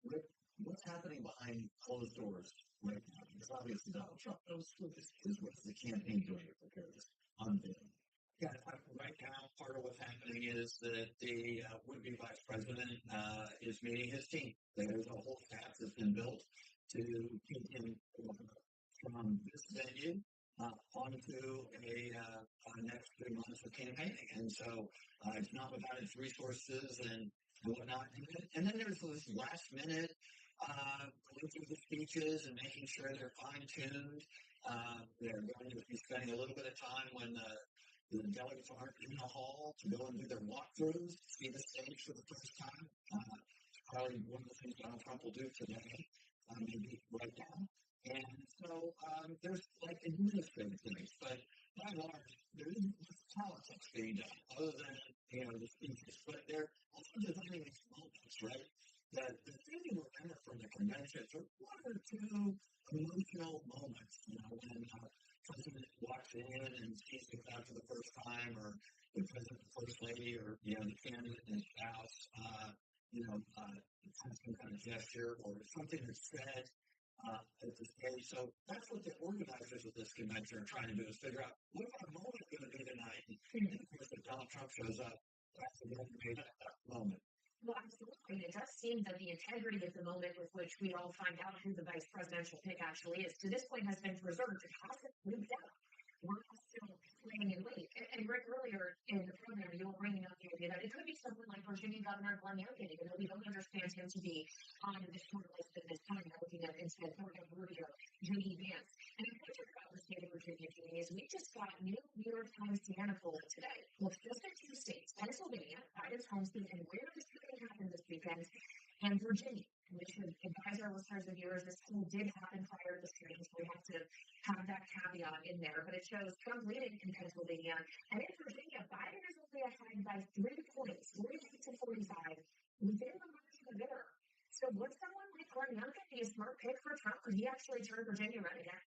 Rick, what's happening behind closed doors right now? Because obviously Donald Trump knows who this is. What's the campaign doing to prepare this unveiling? Yeah, right now, part of what's happening is that the would-be vice president is meeting his team. There's a whole staff that's been built to take him from this venue onto a next 3 months of campaigning. And so it's not without its resources and whatnot. And then there's this last minute going through the speeches and making sure they're fine-tuned. They're going to be spending a little bit of time when the delegates aren't in the hall to go and do their walkthroughs, see the stage for the first time. Probably one of the things Donald Trump will do today, maybe right now. And so there's like administrative things, but by and large, there isn't much politics being done other than, the speeches. But they're also designing these moments, right? The thing you remember from the conventions are one or two emotional moments, when president walks in and sees the crowd for the first time, or the president, the first lady, or the candidate and his spouse, some kind of gesture or something that's said at the stage. So that's what the organizers of this convention are trying to do, is figure out what our moment going to be tonight. And of course, if Donald Trump shows up, that's the moment. Well, absolutely. It does seem that the integrity of the moment with which we all find out who the vice presidential pick actually is, to this point, has been preserved. It hasn't moved out. We're all still playing in wait. And Rick, earlier in the program, you were bringing up the idea that it could be someone like Virginia Governor Glenn Youngkin, even though we don't understand him to be on the short list at this time. We're looking at instead Jorge Rubio, J.D. Vance. And the question about the state of Virginia, Jamie, is we just got new New York Times Siena poll today. Looks just at two states, Pennsylvania, Biden's home state, and where this shooting happened this weekend, and Virginia, which would advise our listeners and viewers this poll did happen prior to the shooting, so we have to have that caveat in there. But it shows Trump leading in Pennsylvania, and in Virginia, Biden is only ahead by 3 points, 48 to 45, within the margin of error. So would someone like Glenn Youngkin be a smart pick for Trump? he actually turned Virginia red again.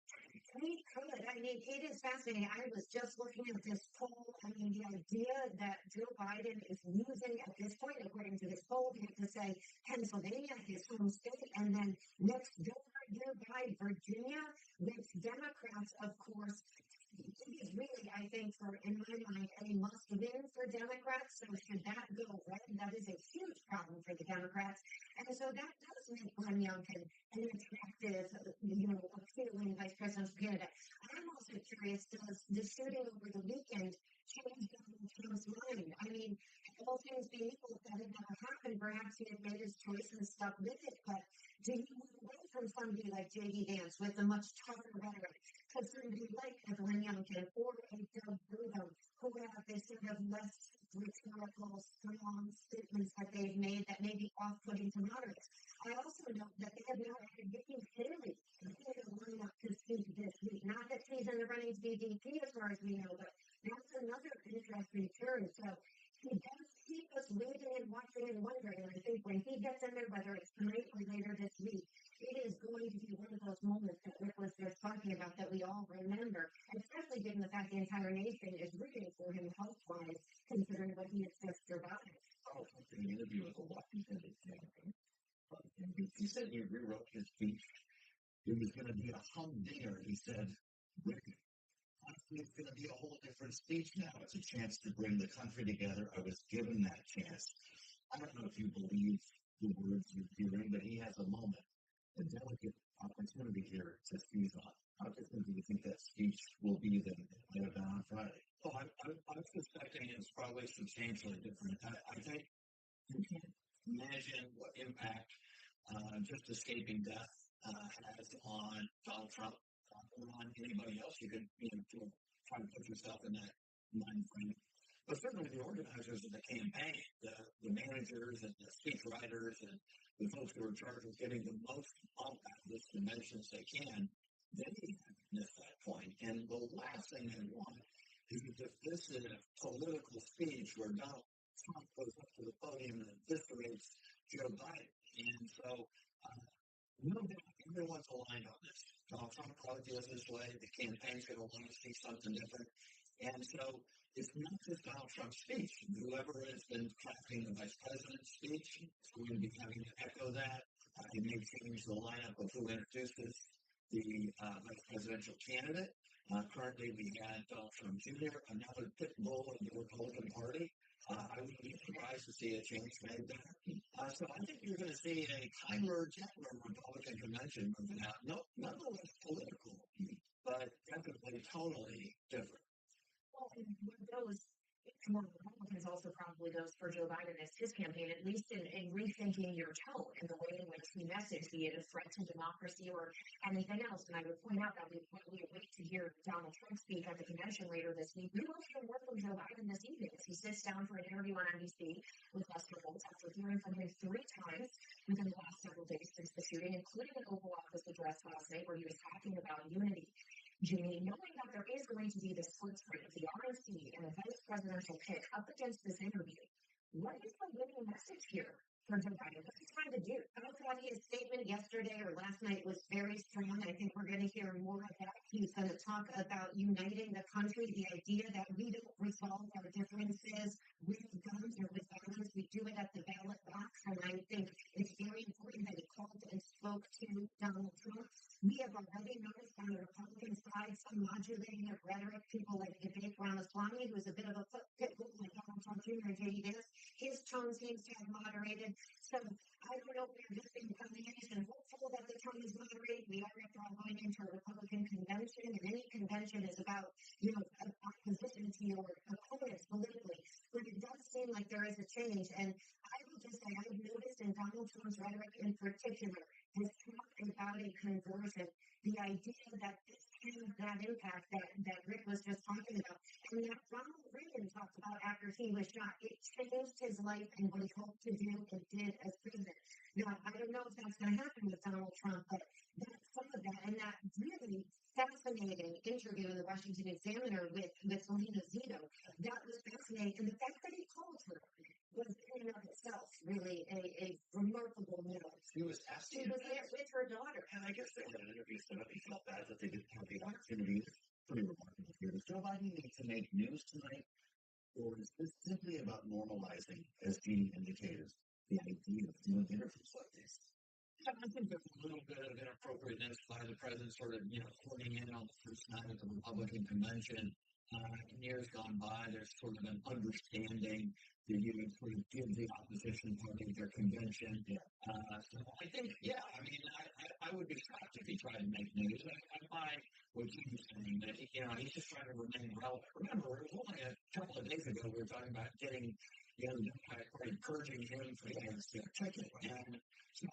He could. I mean, it is fascinating. I was just looking at this poll. I mean, the idea that Joe Biden is losing at this point, according to this poll, we have to say Pennsylvania, his home state, and then next door nearby, Virginia, with Democrats, of course. It is really, I think, in my mind, a must-win for Democrats. So should that go red, that is a huge problem for the Democrats. And so that does make Glenn Youngkin an attractive, appealing vice presidential candidate. I'm also curious, does the shooting over the weekend change Donald Trump's mind? I mean, all things being equal, if that had never happened, perhaps he had made his choice and stuck with it. But do you move away from somebody like J.D. Vance with a much tougher rhetoric to somebody like a Glenn Youngkin or a Doug Burgum who have this sort of less rhetorical, strong statements that they've made that may be off-putting to moderates? I also note that they have now added Nikki Haley to the lineup to speak this week. Not that she's in the running to be VP as far as we know, but that's another interesting turn. So he does keep us waiting and watching and wondering. And I think when he gets in there, whether it's tonight or later this week, it is going to be one of those moments that Rick was just talking about that we all remember, especially given the fact the entire nation is rooting for him health-wise, considering what he has just survived. Oh, in the interview with the Washington Examiner, he said he rewrote his speech. It was going to be a humdinger. He said, Rick, honestly, it's going to be a whole different speech now. It's a chance to bring the country together. I was given that chance. I don't know if you believe the words you're hearing, but he has a moment, a delicate opportunity here to seize on. How different do you think that speech will be than it might have been on Friday? Oh, I'm suspecting it's probably substantially different. I think you can't imagine what impact just escaping death has on Donald Trump or on anybody else. You could, try to put yourself in that mind frame. But certainly the organizers of the campaign, the managers and the speech writers and the folks who are in charge of getting the most out of this convention as they can, they miss that point. And the last thing they want is if this is a political speech where Donald Trump goes up to the podium and eviscerates Joe Biden. And so, no doubt everyone's aligned on this. Donald Trump probably feels this way. The campaign's going to want to see something different. And so it's not just Donald Trump's speech. Whoever has been crafting the vice president's speech is going to be having to echo that. It may change the lineup of who introduces the vice presidential candidate. Currently, we had Donald Trump Jr., another pit bull in the Republican Party. I wouldn't be surprised to see a change made there. So I think you're going to see a kinder, gentler Republican convention moving out. No, nonetheless political, but definitely tonally different. Well, and what goes for Republicans also probably goes for Joe Biden as his campaign, at least in rethinking your tone and the way in which he messaged, be it a threat to democracy or anything else. And I would point out that we wait to hear Donald Trump speak at the convention later this week. We will hear more from Joe Biden this evening as he sits down for an interview on NBC with Lester Holt after hearing from him 3 times within the last several days since the shooting, including an Oval Office address last night where he was talking about unity. Jimmy, knowing that there is going to be this split screen of the RNC and the vice presidential pick up against this interview, what is the winning message here for Joe Biden? What's he trying to do? I thought his statement yesterday or last night was very strong. I think we're going to hear more of that. He's going to talk about uniting the country, the idea that we don't resolve our differences with guns or with violence. We do it at the ballot box. And I think it's very important that he called and spoke to Donald Trump. We have already noticed on the Republican side some modulating of rhetoric. People like Vivek Ramaswamy, who's a bit of a pit bull like Donald Trump Jr. and J.D. Vance, his tone seems to have moderated. So I don't know if we're just being combination hopeful that the tone is moderated. We are, after all, going into a Republican convention, and any convention is about, opposition to your opponents politically. But it does seem like there is a change. And I will just say, I've noticed in Donald Trump's rhetoric in particular, this talk about a conversion, the idea that this can have that impact that Rick was just talking about, and that Ronald Reagan talked about after he was shot. It changed his life and what he hoped to do and did as president. Now, I don't know if that's going to happen with Donald Trump, but that's some of that, and that really fascinating interview in the Washington Examiner with Selena Zito, that was fascinating. And the fact that he called her was in and of itself really a remarkable note. She was asking. She was there with her daughter. And I guess they had an he stood up. He felt bad that they didn't have the opportunity. It's pretty remarkable here. Does Joe Biden need to make news tonight, or is this simply about normalizing, as Jeannie indicated, the idea of doing interviews like this? I think there's a little bit of inappropriateness by the president sort of, honing in on the first night of the Republican convention. In years gone by, there's sort of an understanding that you would sort of give the opposition party their convention. So I think, I would be shocked if he tried to make news. I buy what he's saying, that, he's just trying to remain relevant. Remember, it was only a couple of days ago we were talking about getting the Democratic Party purging him for his ticket. And so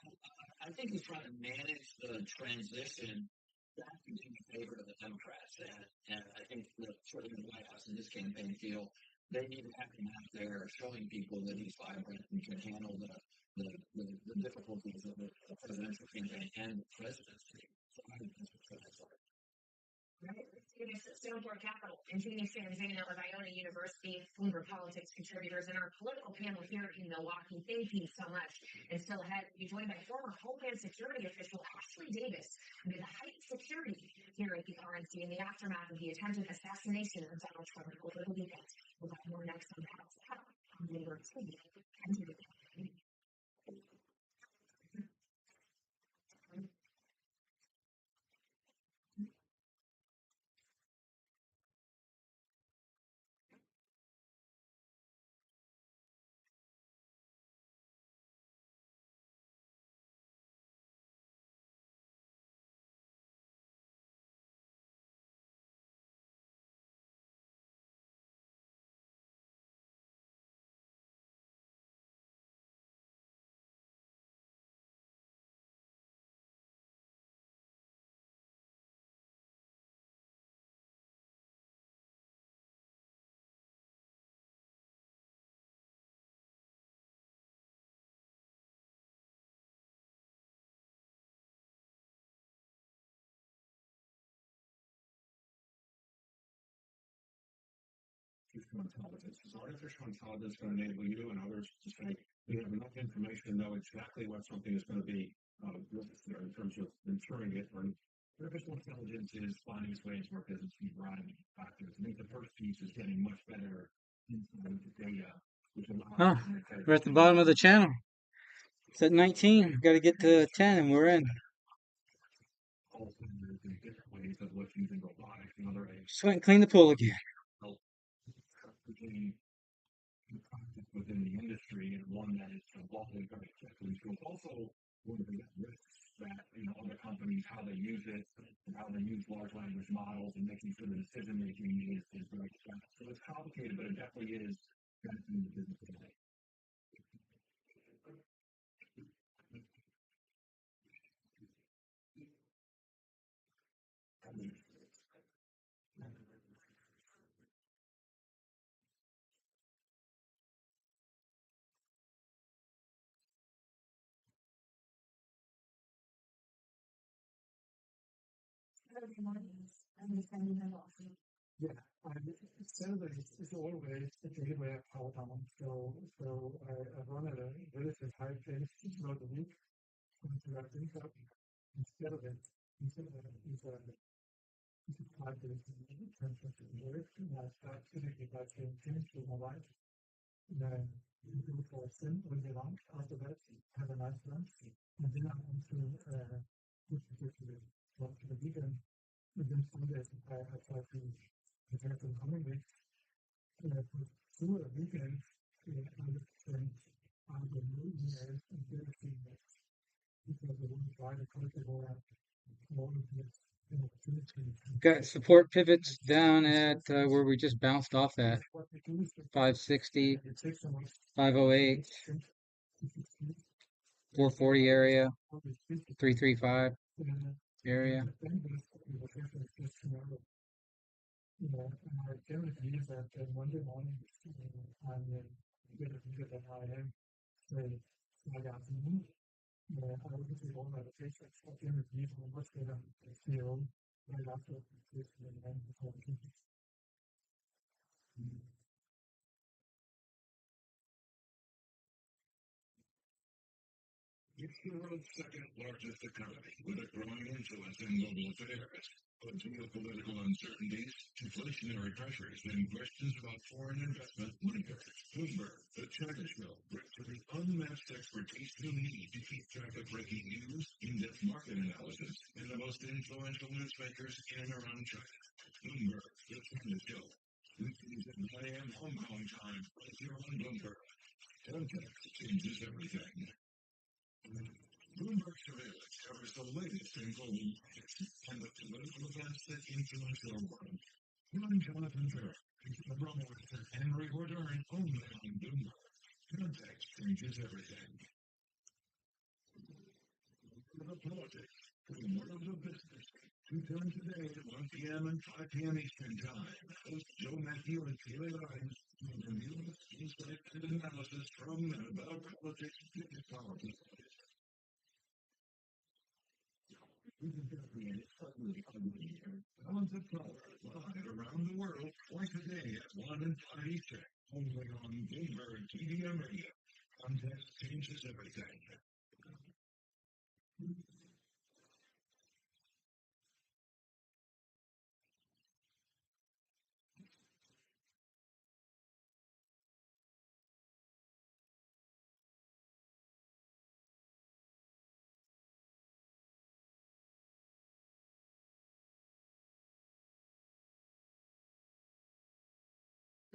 I think he's trying to manage the transition back in favor of the Democrats. And I think that sort of in the White House in this campaign feel they need to have him out there showing people that he's vibrant and can handle the difficulties of the presidential campaign and the presidency. So I think that's what I thought. Right. Singapore Capital and Jeannie Sanzana of Iona University, former politics contributors, and our political panel here in Milwaukee. Thank you so much. And still ahead, we'll be joined by former Homeland Security official Ashley Davis amid the heightened security here at the RNC in the aftermath of the attempted assassination of Donald Trump over the weekend. We'll have more next on House on Labor TV. Intelligence. So artificial intelligence is going to enable you and others to say we have enough information to know exactly what something is going to be there in terms of insuring it. Or artificial intelligence is finding its way into our business and driving factors. I think the first piece is getting much better insight into data, which allows we're at the bottom of the channel. It's at 19. We've got to get to 10 and we're in. Also, there's different ways of what's using robotics and other aids. Just went and clean the pool again. Within the industry, and one that is evolving very quickly. So it's also one of the risks that other companies, how they use it and how they use large language models and making sure the decision making is very fast. So it's complicated, but it definitely is benefiting the business today. Yeah, it's always a gateway of power down. So I run at a relatively high pace throughout the week to wrap things up. Instead of it, is 5 days in terms of work. And I start typically by saying things to my wife. Then we go for a swim all day long. After that, have a nice lunch. And then I'm on to the weekend. And then Sundays, I try to prepare for the coming week. Through a weekend, I would spend either emails and very minutes because I wouldn't try to cultivate all of this opportunity. Got support pivots down at where we just bounced off at 560, 508, 440 area, 335 area. And I generally believe that Monday morning, I'm better than I am, say, Friday afternoon. I would say all my patients are generally believe I'm much better feel right after this and then before the treatment. It's the world's second largest economy, with a growing influence in global affairs. But geopolitical uncertainties, inflationary pressures, and questions about foreign investment linger. Bloomberg, the China show, brings you the unmatched expertise you need to keep track of breaking news, in-depth market analysis, and the most influential newsmakers in and around China. Bloomberg, the China show. Tuesdays at 9 a.m. Hong Kong time, right here on Bloomberg. Context changes everything. Bloomberg surveillance covers the latest in global markets and the political events that influence our world. I'm Jonathan Farrell, the broadcaster Henry Ordern, only on Bloomberg. Context changes everything. World of politics, the world of business. 2 times a day at 1 p.m. and 5 p.m. Eastern Time. Host Joe Matthew and Taylor Lyons will review insight and analysis from and about politics and politics. This is going to be an ugly, ugly year. Balance of power live around the world twice a day at 1 and 5 Eastern. Only on Bloomberg TV and radio. Context changes everything.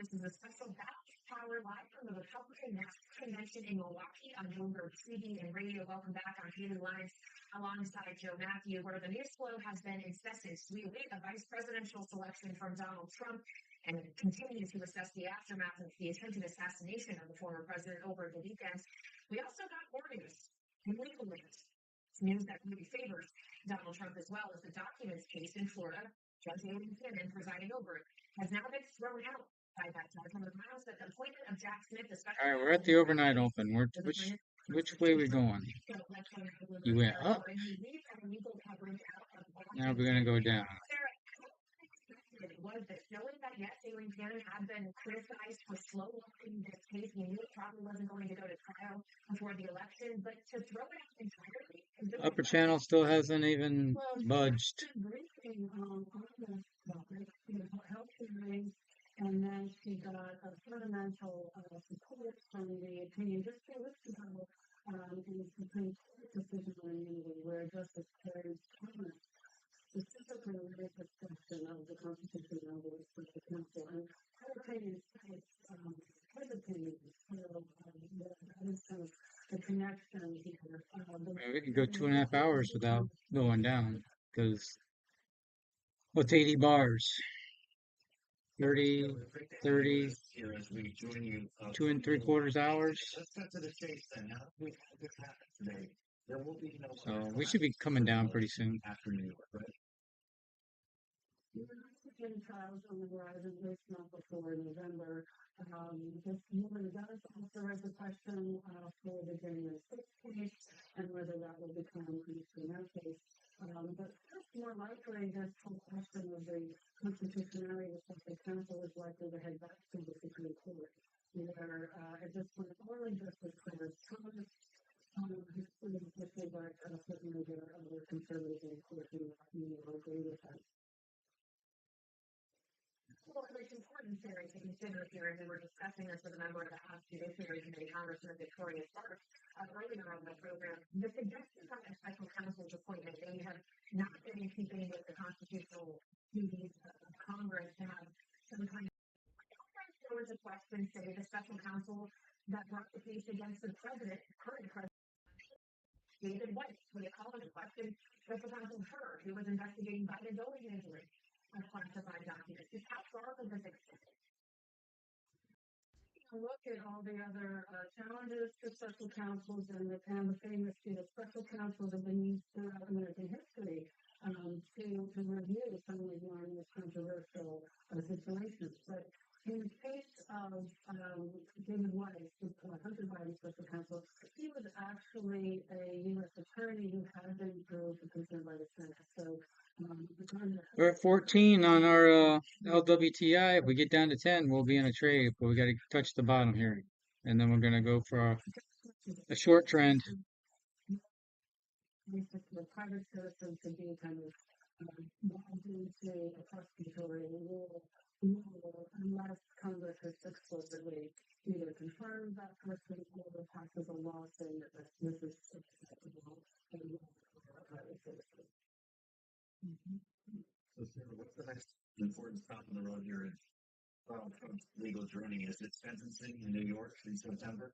This is a special batch power live from the Republican National Convention in Milwaukee on Bloomberg TV and radio. Welcome back. I'm Haley Lyons alongside Joe Matthew, where the news flow has been incessant. We await a vice presidential selection from Donald Trump and continue to assess the aftermath of the attempted assassination of the former president over the weekend. We also got more news in legal news. It's news that really favors Donald Trump as well as the documents case in Florida. Judge Donchian, presiding over it, has now been thrown out by that judge on the grounds that the appointment of Jack Smith, the special All right, we're at the overnight open. Which way we going? You went up. Now we're gonna go down. Was that knowing that yes, Aileen Cannon had been criticized for slow walking this case, we knew it probably wasn't going to go to trial before the election, but to throw it out entirely. Upper Channel still hasn't even budged. Briefing on this topic, health hearings, and then she got a fundamental support from the opinion just 2 weeks ago in the Supreme Court decision on immunity, where Justice Kerry's comments specifically raised this question of the constitutionality of special counsel. And her opinion is his opinion. So that is kind of the connection here. We could go 2.5 hours without going down because what's 80 bars? 30, 30, Here as we join you. 2 3/4 hours. Let's cut to the chase then. Now we've had this happen today. There will be no. So we should be coming down pretty soon. After New York, right? Mexican trials on the horizon this month before November. This woman does also raise a question for the January 6th case and whether that will become an issue in that case. But first, more likely, this whole question of the constitutionality of special counsel is likely to head back to the Supreme Court, where at this point, only Justice Clarence Thomas has put in but certainly there are other conservatives in court who agree with that. Well, it's important to consider here, and we were discussing this with a member of the House Judiciary Committee, Congressman Victoria Sparks, earlier on the program. The suggestions on a special counsel's appointment, they have not been in keeping with the constitutional duties of Congress to have some kind of. There was a question, say, the special counsel that brought the case against the president, current president, David White, when they called into question special counsel Hurd, who was investigating Biden's own handling of classified documents. Just how far was this extended? Look at all the other challenges to special counsels and the famous special counsels have been used throughout American history to review some of the more controversial situations. But in the case of David White, Hunter Biden special counsel, he was actually a U.S. attorney who had been approved for consent by the Senate. So we're at 14 on our LWTI. If we get down to 10, we'll be in a trade, but we got to touch the bottom here. And then we're going to go for a short trend. basically private citizens to be kind of logged into a prosecutorial rule unless Congress has explicitly either confirmed that person or passes a law saying that this is acceptable and for a private citizen. So, Sarah, what's the next important stop on the road here in Donald Trump's legal journey? Is it sentencing in New York in September?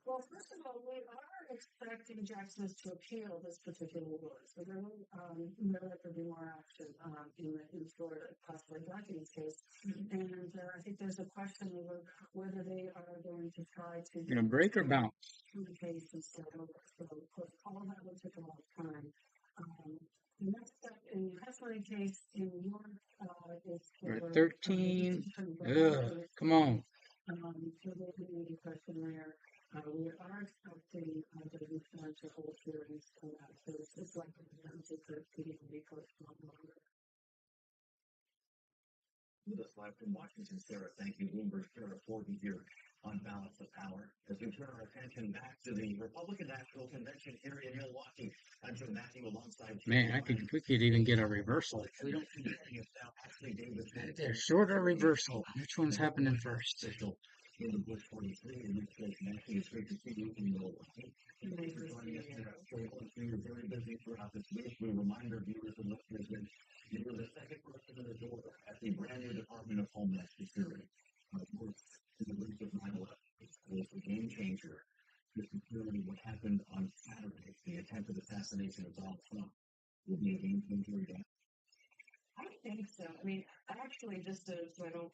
Well, first of all, we are expecting Jackson's to appeal this particular ruling. So there will, that there be more action in Florida, possibly Donchian's case. And I think there's a question over whether they are going to try to Gonna break or bounce? the case instead of so of course all of that will take a lot of time. The next step in the Hessling case in New York is We're at for 13. Ugh, come on. for the community question there. We are expecting the return to hold hearings on that. So it's likely to take the community postponed longer. With us live from Washington, Sarah. Thank you, Bloomberg Sarah Forty here on Balance of Power. As we turn our attention back to the Republican National Convention here in Milwaukee, I'm Jim Matthew alongside. Man, we could even get a reversal. We don't. They're short or reversal. Which one's happening first? In the Bush 43, in this case, Matthew, it's great to see you in Milwaukee. Thanks for joining us here. You're very busy throughout this week. We remind our viewers and listeners that you were the second person in the door at the brand new Department of Homeland Security. In the wake of 9/11, it was a game changer for security. What happened on Saturday, the attempted assassination of Donald Trump, will be a game changer again. I think so. I mean, actually, just so I don't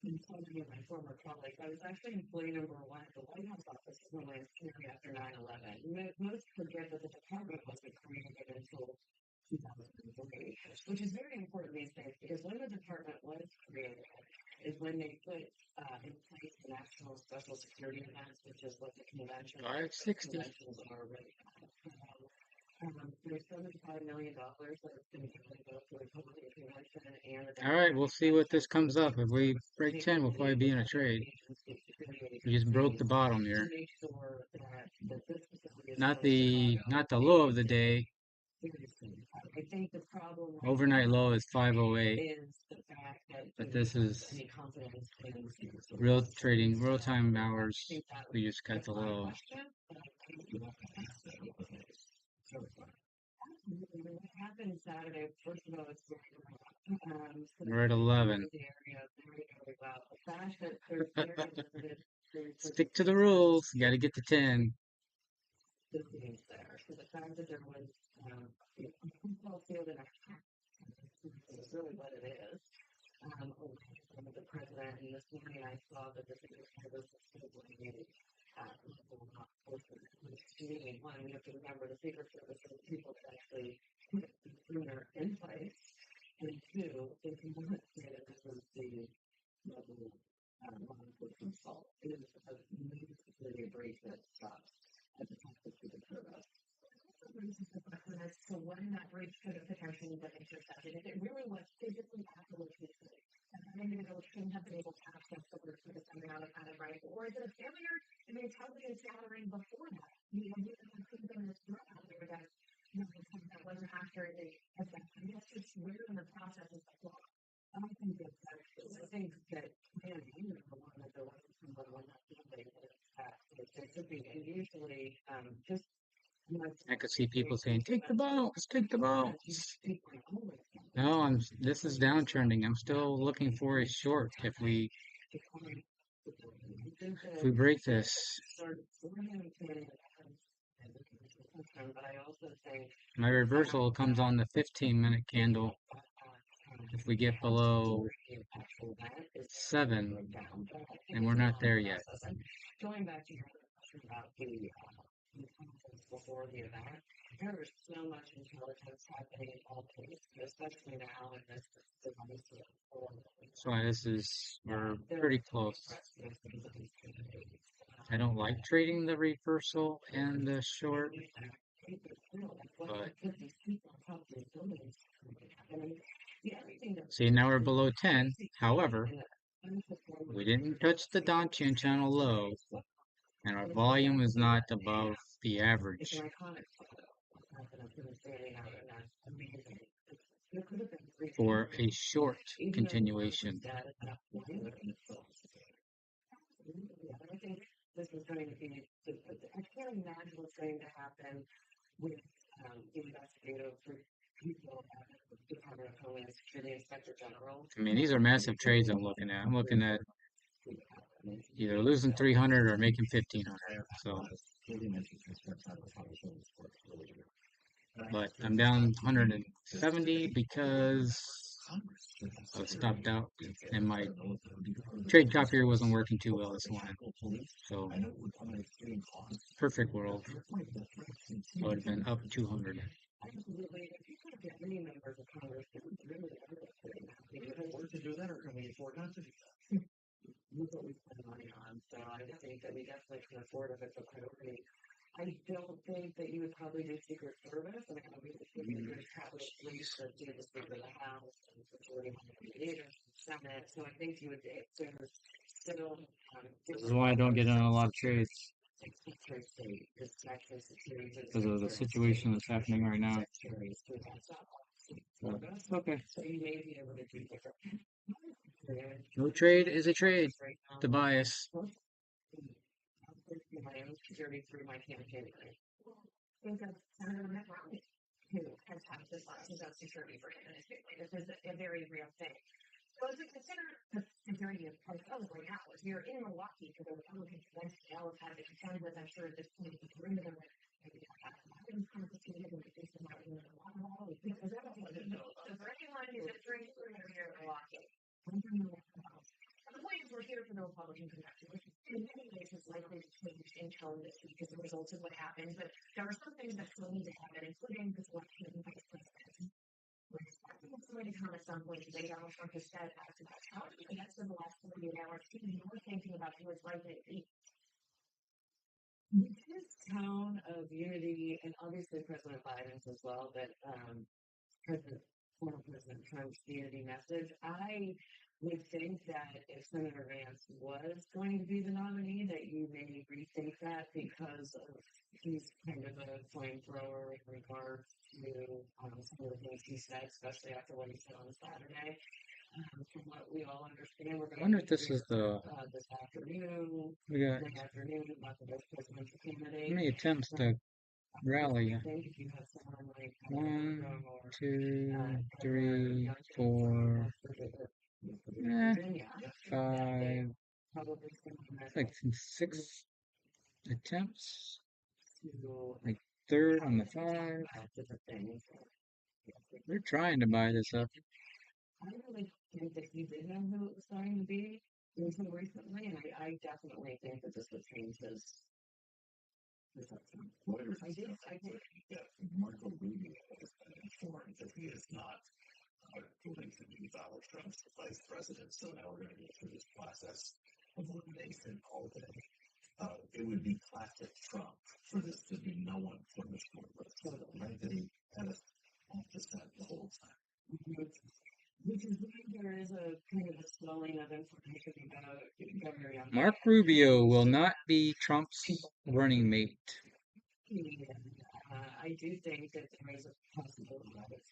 insult any of my former colleagues, I was actually employee number one at the White House office of Homeland Security after 9/11. Most forget that the department wasn't created until 2003, which is very important these days because when the department was created is when they put in place the National Special Security Events, which is what the convention 560. conventions are right now. There's $75 million that's going to go to the Republican convention and the All right, we'll see what this comes up. If we break 10, we'll probably be in a trade. We just broke the bottom here. to make sure that this facility is Not the low of the day. I think the problem Overnight low is 508. is the fact that But this is any confidence in real trading, real time hours. We just got the low. What happened Saturday, first of all, it's We're at 11. the area very, very well. The fact that there's very limited Stick to the rules. You got to get to 10. buildings there. So the fact that there was a football field and a half is really what it is. Away from the president, and this morning I saw that the Secret Service was still blaming local law enforcement. One, we have to remember the Secret Service are the people that actually put the perimeter in place. And two, if you want to say that this was the local law enforcement fault, it is a major security breach that stops at the top of the Secret Service. Raises the question as to when that breach could have potentially been intercepted. If it really was physically at the location, and that individual shouldn't have been able to access the work for the sending out of kind of rifle, or is it a failure in the intelligence gathering before that? There could have been this threat out there that wasn't accurately assessed. I guess just where in the process is the flaw. I don't think it's actually. I think that you know, one that there wasn't someone when that building was attacked. It could be, and usually just. I could see people saying, "Take the bounce, take the bounce." No, this is downtrending. I'm still looking for a short if we break this. My reversal comes on the 15-minute candle if we get below 7, and we're not there yet. Going back to your question about the before the event, there is so much intelligence happening in all places, especially now in this So we're pretty close. I don't like trading the reversal and the short, but see, now we're below 10. However, we didn't touch the Donchian channel low, and our volume is not above the average. been standing out, and that's amazing. There could have been three for people, a short even though the market continuation. was dead at that point, and it's still yeah, I think this is going to be, I can't imagine what's going to happen with investigative people at the Department of Homeland Security Inspector General. I mean, these are massive trades I'm looking at. I'm looking at either losing 300 or making 1,500. So, but I'm down 170 because I was stopped out and my trade copier wasn't working too well this morning. So, perfect world, I would have been up 200. Absolutely. If you could get many members of Congress that would really work to do that, or can we afford not to do that? That's what we spend money on. So I think that we definitely can afford if it's a priority. I don't think that you would probably do Secret Service. I mean, obviously, you would establish police to do the Speaker of the House and majority leaders, Senate. So I think you would still. This is why I don't get in a lot of trades. Because of the situation that's happening right now. Okay. So you may be able to do different. No trade is a trade. The bias. My own security through my campaign. I think that's Senator Mitt Romney, who has had this lots of security for him. This is a very real thing. So as we consider the security of ourselves right now, if you're in Milwaukee for the Republican convention, they all have to contend with, I'm sure at this point, the perimeter, maybe Biden's complicated and this is not even a lot of all. Is that what you know? So for anyone who's a drink here in Milwaukee, I'm from the White House. And the point is we're here for the Republican convention, which in many ways is likely to change in tone this week as a result of what happened. But there are some things that still need to happen, including this election of the vice president. We're expecting somebody to come at some point today. Donald Trump has said after that challenge, and that's in the last 48 hours, more thinking about who it's likely to be. With his tone of unity, and obviously President Biden's as well, but former President Trump's unity message, I would think that if Senator Vance was going to be the nominee, that you may rethink that because of he's kind of a flamethrower in regards to some of the things he said, especially after what he said on Saturday. From what we all understand, we're going I wonder if this is the. this afternoon, We got late afternoon, about the vice presidential candidate. how many attempts to rally? I think if you have someone like 1, 2, 3, 4, 5. It's like 6 attempts. Like third on the 5. They're trying to buy this up. I really think that he did know who it was going to be until recently, and I definitely think that this would change his perception. I did. That Marco Rubio has been informed that he is not going to be Donald Trump's vice president. So now we're going to go through this process of elimination all day. It would be classic Trump for this to be no one from the short list. Right? That he had us off the set the whole time. Which is why there is a kind of a swelling of information about Governor Young. Mark Rubio will not be Trump's running mate. I do think that there is a possibility of it.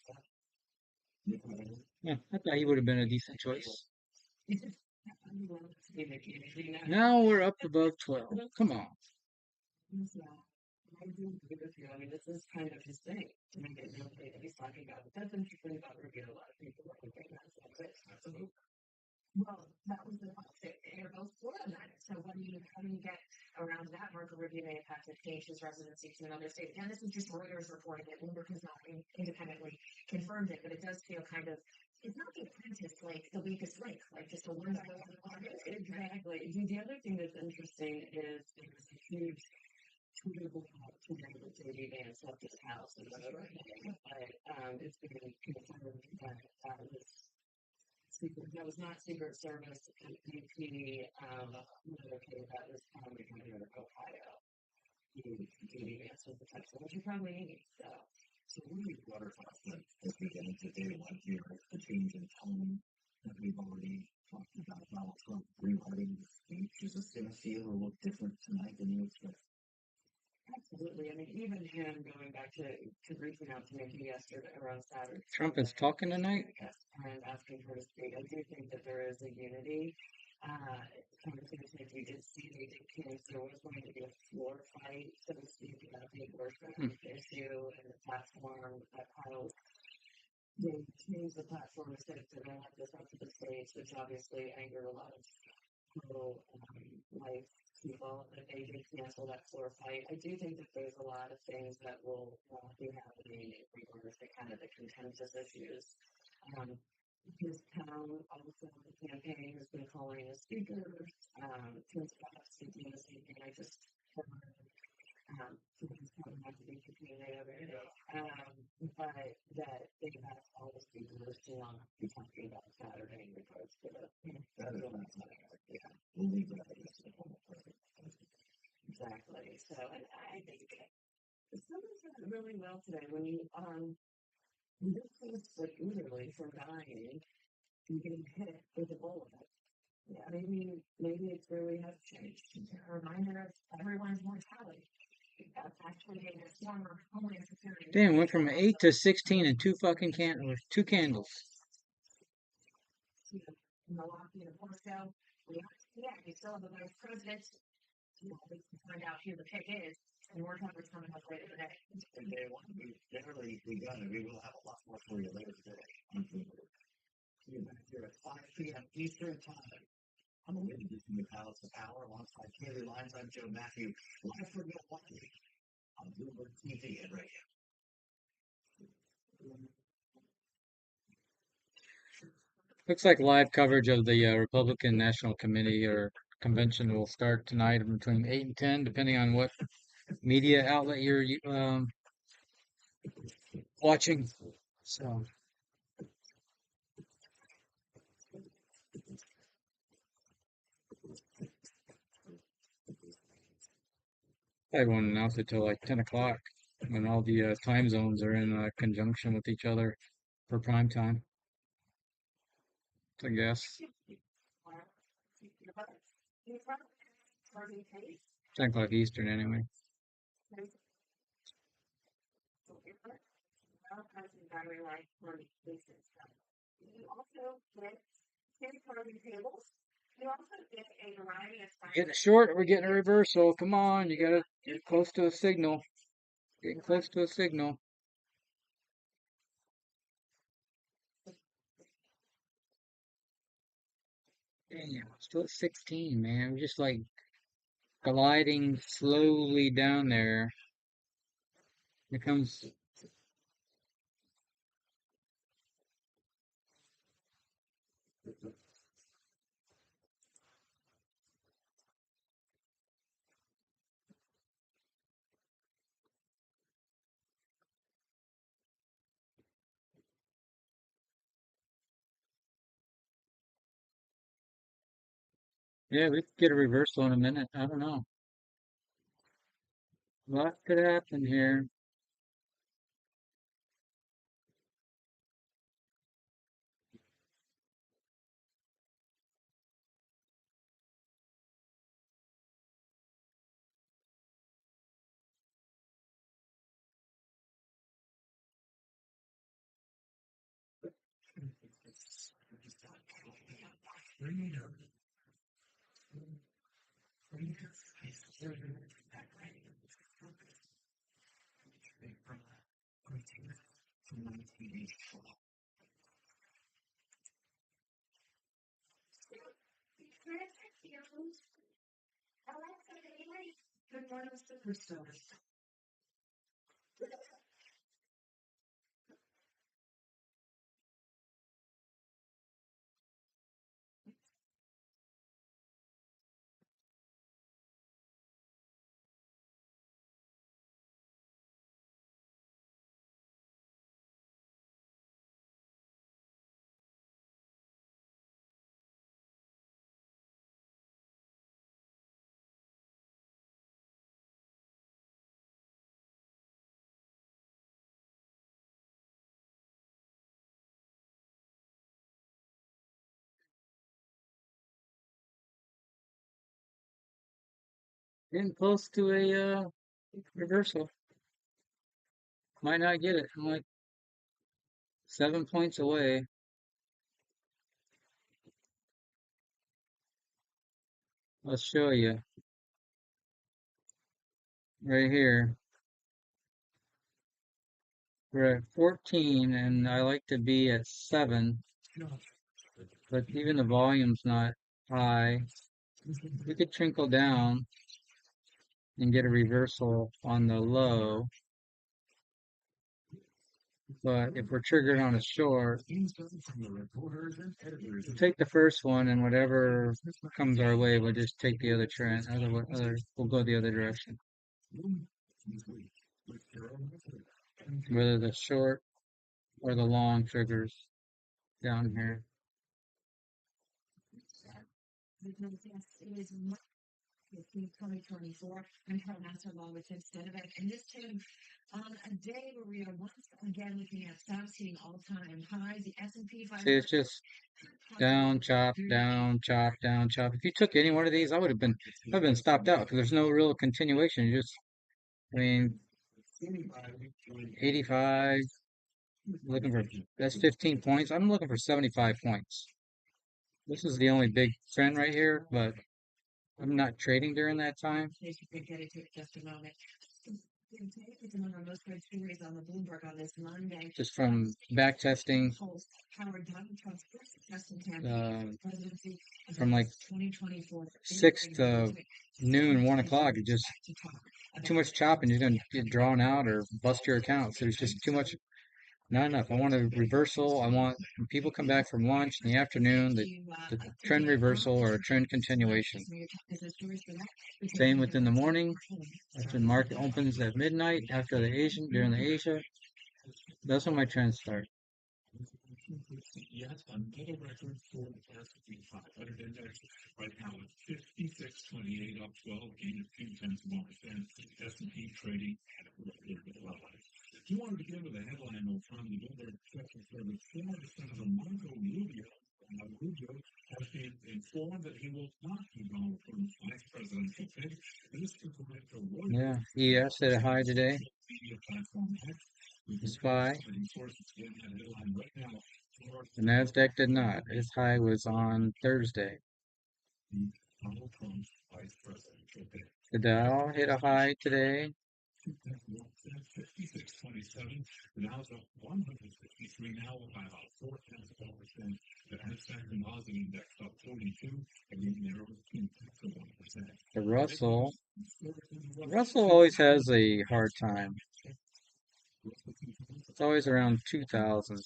Yeah, I thought he would have been a decent choice. It's just, Now we're up above 12. Come on. I do agree with you. I mean, this is kind of his thing to make it known that he's talking about. But that's interesting about Rubio. A lot of people are thinking that's it. Well, that was the opposite. They're both Florida men. So how do you get around that? Marco Rubio may have had to change his residency to another state. Again, this is just Reuters reporting it. Bloomberg has not independently confirmed it, but it does feel kind of, it's not the apprentice, like the weakest link, like just the one that goes on it. Exactly. The other thing that's interesting is there's a huge Twitter blowout today that J.D. Vance left his house and whatever. But it's been confirmed that that was not Secret Service. AP notified that was probably Governor of Ohio. J.D. Vance was the type of which you probably need. So what are your broader thoughts then as we get into day one here, the change in tone that we've already talked about Donald Trump rewriting the speech? Is this going to feel or look different tonight than you expect? Absolutely. I mean, even him going back to reaching out to me yesterday or on Saturday, Trump is talking tonight. yes, and asking her to speak. I do think that there is a unity conversation. If you did see the case, there was going to be a floor fight, so to speak, about the abortion issue and the platform that how they changed the platform instead of giving like this up to the states, which obviously angered a lot of pro-life people, that they did cancel that floor fight. I do think that there's a lot of things that will be happening in regards to kind of the contentious issues. Um, his town also, the campaign has been calling the speakers, Tim Scott speaking the same thing. I just he's probably not to be community over it. But that they've asked all the speakers to not be talking about Saturday in regards to the that is not yeah. We'll leave that as a whole exactly. So and I think someone said it really well today when you just seems like literally from dying and getting hit with a bullet. Yeah, maybe it's really has changed. It's a reminder of everyone's mortality. That's actually a former Homeland Security. Damn, went from 8 to 16 and two fucking candles, two candles. Milwaukee and Moscow. Yeah, you still have the vice president. You know, we can find out who the pick is, and more coverage coming up later today. And day one, we generally begun, and we will have a lot more for you later today. See you back here at 5 p.m. Eastern Time. I'm going to do the Palace of Power alongside Kaylee Lyons. I'm Joe Matthew, live from Milwaukee on Bloomberg TV and radio. Looks like live coverage of the Republican National Committee or convention will start tonight between 8 and 10, depending on what media outlet you're watching. So I won't announce it till like 10 o'clock when all the time zones are in conjunction with each other for prime time, I guess. 10 o'clock Eastern anyway. Battery life for basic stuff. You also get 10 carbon tables. You also get a variety of sizes. Getting it short, we're getting a reversal. Come on, you're close to a signal. Getting close to a signal. Damn, still at 16, man. We're just like gliding slowly down there. Here comes. Yeah, we could get a reversal in a minute. I don't know. A lot could happen here. Good morning, superstars. Getting close to a Reversal. Might not get it. I'm like 7 points away. I'll show you right here. We're at 14 and I like to be at 7, but even the volume's not high. We could trickle down and get a reversal on the low. But if we're triggered on a short, we'll take the first one and whatever comes our way, we'll just take the other trend. We'll go the other direction. Whether the short or the long triggers down here. Yes, it is 2024. I'm Carol Master along with Tim Stenovic. And this Tim, on a day where we are once again looking at stocks hitting all-time highs, the S&P 500. See, it's just down, chop, down, chop, down, chop. If you took any one of these, I've been stopped out because there's no real continuation. I mean, 85, that's 15 points. I'm looking for 75 points. This is the only big trend right here, but I'm not trading during that time. Get into it just a moment. It's one of our most read stories on the Bloomberg on this Monday. Just from back testing, from like 6 to noon, 1 o'clock, it just too much chopping. You're going to get drawn out or bust your account. So there's just too much. Not enough. I want a reversal. I want when people come back from lunch in the afternoon, the trend reversal or a trend continuation. Same within the morning, after the market opens at midnight, during the Asia. That's when my trends start. Yes, another record for the S&P 500 index. Right now it's 56.28, up 12, gain of 0.2%. S&P trading at a record level. If you want to begin with a headline from the Bloomberg Second Service, former Senator Marco Rubio has been informed that he will not be going for the vice presidential pick. This is Yeah, ES hit a high today. The SPY. The NASDAQ did not. Its high was on Thursday. The Dow hit a high today. 56.27. The Dow's up 163 now, by about 0.4%. The Nasdaq Composite Index up 42, again narrows 0.2%. The Russell always has a hard time. It's always around 2,000.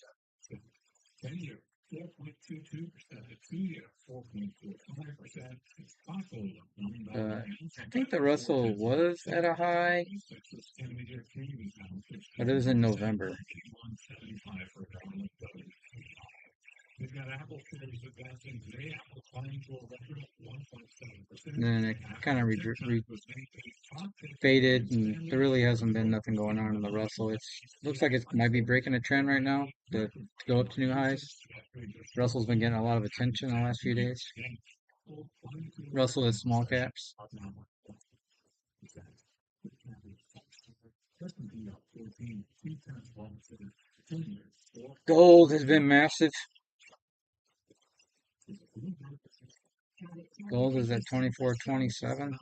10-year, 4.22%. The 2-year, 4.45%. I think the Russell was at a high, but it was in November. We've got Apple shares advancing today. Apple climbing to a record of 1.7%. And then it kind of faded, and there really hasn't been nothing going on in the Russell. It looks like it might be breaking a trend right now to go up to new highs. Russell's been getting a lot of attention in the last few days. Russell is small caps. Gold has been massive. Gold is at 24.27.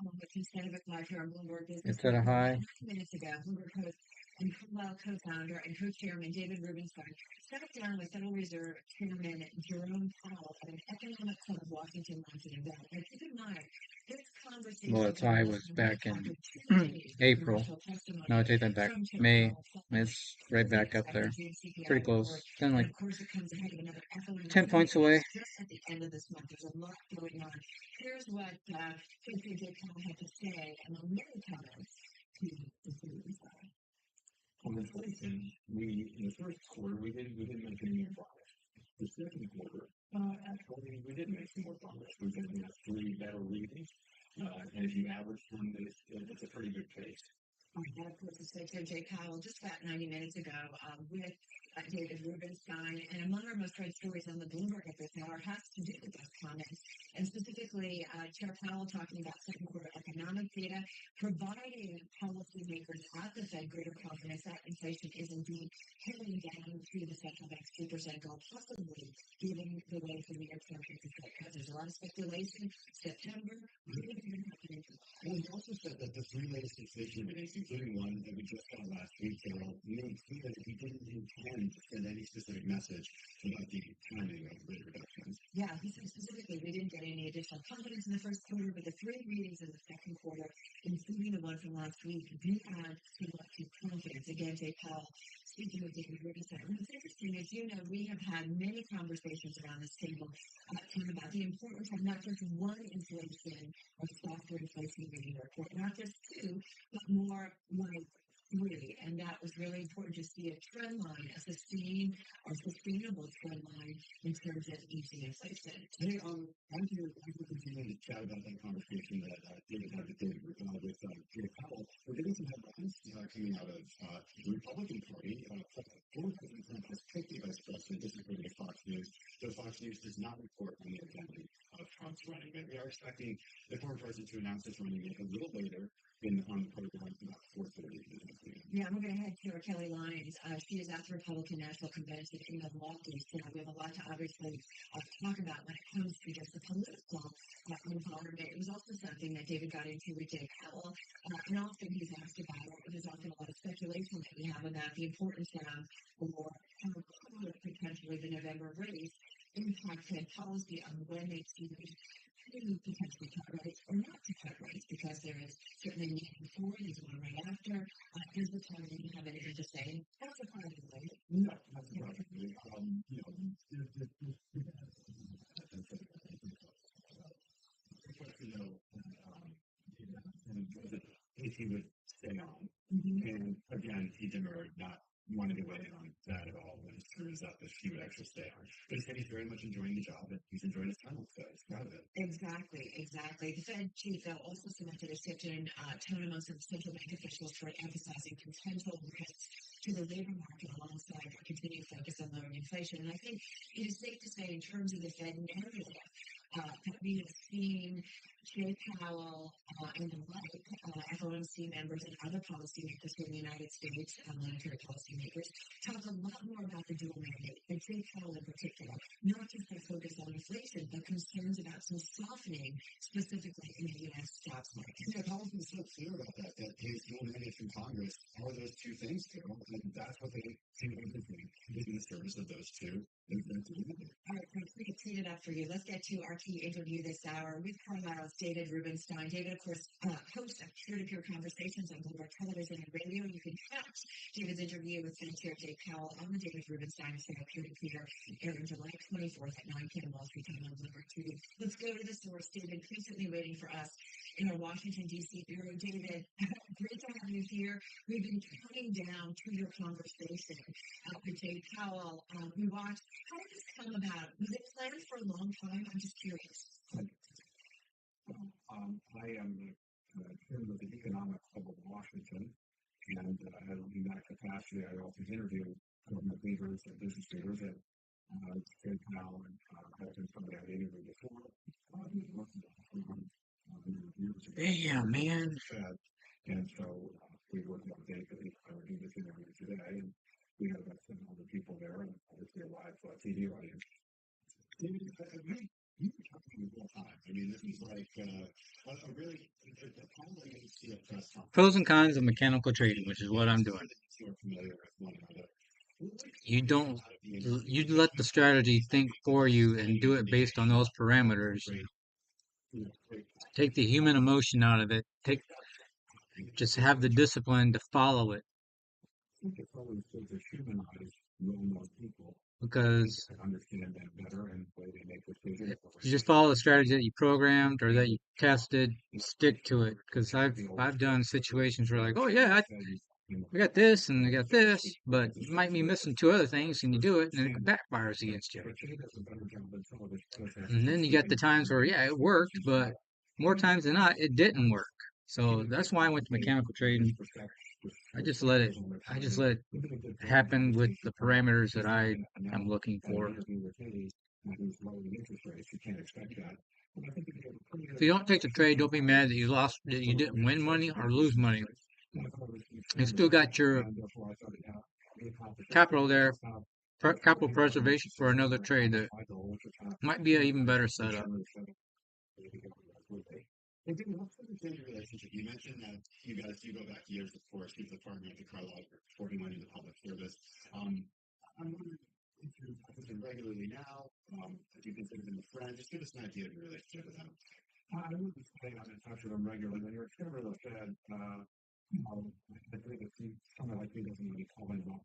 It's at a high. And Carlyle co-founder and co-chairman David Rubenstein sat down with Federal Reserve Chairman Jerome Powell at an economic club in Washington, Montana. And keep in mind, this conversation. Well, its high was back in April. No, I take that back. May. It's right back up there. Pretty close. Then like 10 points away. Just at the end of this month, there's a lot going on. Here's what J. Powell had to say, and on many comments to the city. On inflation, in the first quarter, we didn't make any progress. The second quarter, actually, we did make some more progress. We've been 3 better readings. And if you average from this, it's a pretty good pace. I had a close to J. Powell just about 90 minutes ago with David Rubenstein, and among our most read stories on the Bloomberg at this hour has to do with those comments, and specifically Chair Powell talking about second quarter economic data, providing policymakers at the Fed greater confidence that inflation is indeed heading down to the central bank's 2% goal, possibly giving the way for near-term interest rate cuts. There's a lot of speculation. September, really going to happen in July. And he also said that the three latest inflation readings, including one that we just got last week, Carol, made clear that he didn't intend to send any specific message about the timing of rate reductions. Yeah, he said specifically we didn't get any additional confidence in the first quarter, but the three readings in the second quarter, including the one from last week, do add somewhat to confidence. Again, Jay Powell speaking with David Rubenstein. What's interesting is, you know, we have had many conversations around this table about the importance of not just one inflation or softer inflation reading report, not just two, but more like three. And that was really important to see a trend line, a sustained or sustainable trend line in terms of easing inflation. Hey, as you continue to chat about that conversation that David had with Jay Powell, we're getting some headlines coming out of the Republican Party. Former President Trump has picked the vice president, this is according to Fox News. So Fox News does not report on the identity of Trump's running mate. We are expecting the former president to announce his running mate a little later on the program about 4:30 this afternoon. Yeah, we're going to head to our Kelly Lyons. She is at the Republican National Convention in Milwaukee, so we have a lot to obviously talk about when it comes to just the political environment. It was also something that David got into with Jay Powell, and often he's asked about it. There's often a lot of speculation that we have about the importance of or how could potentially the November race impact Fed policy on when they choose to potentially cut rates or not to cut rates, because there is certainly need before, there's one right after. Is the time that you have anything to say? Not surprisingly. No, not surprisingly. If he would stay on. And again, he demurred, not wanting to weigh in on that at all when it turns out that he would actually stay on. But he said he's very much enjoying the job and he's enjoying his time with the Fed. He's proud of it. Exactly. The Fed chief, though, also cemented a shift in tone among some central bank officials toward emphasizing potential risks to the labor market alongside a continued focus on lowering inflation. And I think it is safe to say, in terms of the Fed narrative, that we have seen Jay Powell and the like, FOMC members and other policymakers here in the United States, monetary policymakers, talk a lot more about the dual mandate, and Jay Powell in particular, not just their focus on inflation, but concerns about some softening, specifically in the U.S. jobs market. Yeah, Powell's been so clear about that his dual mandate from Congress are those two things, Carol, and that's what they do everything is in the service of those two. All right, folks, we can tee it up for you. Let's get to our key interview this hour with Carlisle's David Rubenstein. David, of course, hosts of peer-to-peer conversations on Bloomberg Television and radio. You can catch David's interview with Fed Chair Jay Powell on the David Rubenstein Show peer-to-peer airing July 24th at 9 p.m. Wall Street time on Bloomberg TV. Let's go to the source. David, patiently waiting for us in our Washington, D.C. bureau. David, great to have you here. We've been counting down to your conversation with Jay Powell. We watched. How did this come about? Was it planned for a long time? I'm just curious. I am the chairman of the Economic Club of Washington, and in that capacity, I also interview government leaders and business leaders. And Jay Powell has been somebody I've interviewed before. Yeah, man. And so we worked on Dave to do this interview today, and we have about 700 people there, and obviously a live TV audience. David, you were talking the whole time. I mean, this is like a really, the problem that you see at press conference. Pros and cons of mechanical trading, which is what I'm doing. You're familiar with one another. You let the strategy think for you and do it based on those parameters. Take the human emotion out of it. Just have the discipline to follow it. I think it's always good to humanize well-known people. Because Understand them better and the way they make decisions. you just follow the strategy that you programmed or that you tested, and stick to it. Because I've done situations where like, oh yeah, I got this and I got this, but you might be missing two other things, and you do it, and it backfires against you. And then you got the times where yeah, it worked, but more times than not, it didn't work. So that's why I went to mechanical trading. I just let it, I just let it happen with the parameters that I am looking for. If you don't take the trade, don't be mad that that you didn't win money or lose money. You still got your capital there, capital preservation for another trade that might be an even better setup. Hey, David, what's the extended relationship? You mentioned that you guys do go back years, of course. He's a partner at the Carlisle Group, 41 in the public service. I'm wondering if you're talking to him regularly now, if you consider him a friend, just give us an idea of your relationship with him. I wouldn't say I'm in touch with him regularly. When you're a chairman of the Fed, I think it's someone like me doesn't really call him up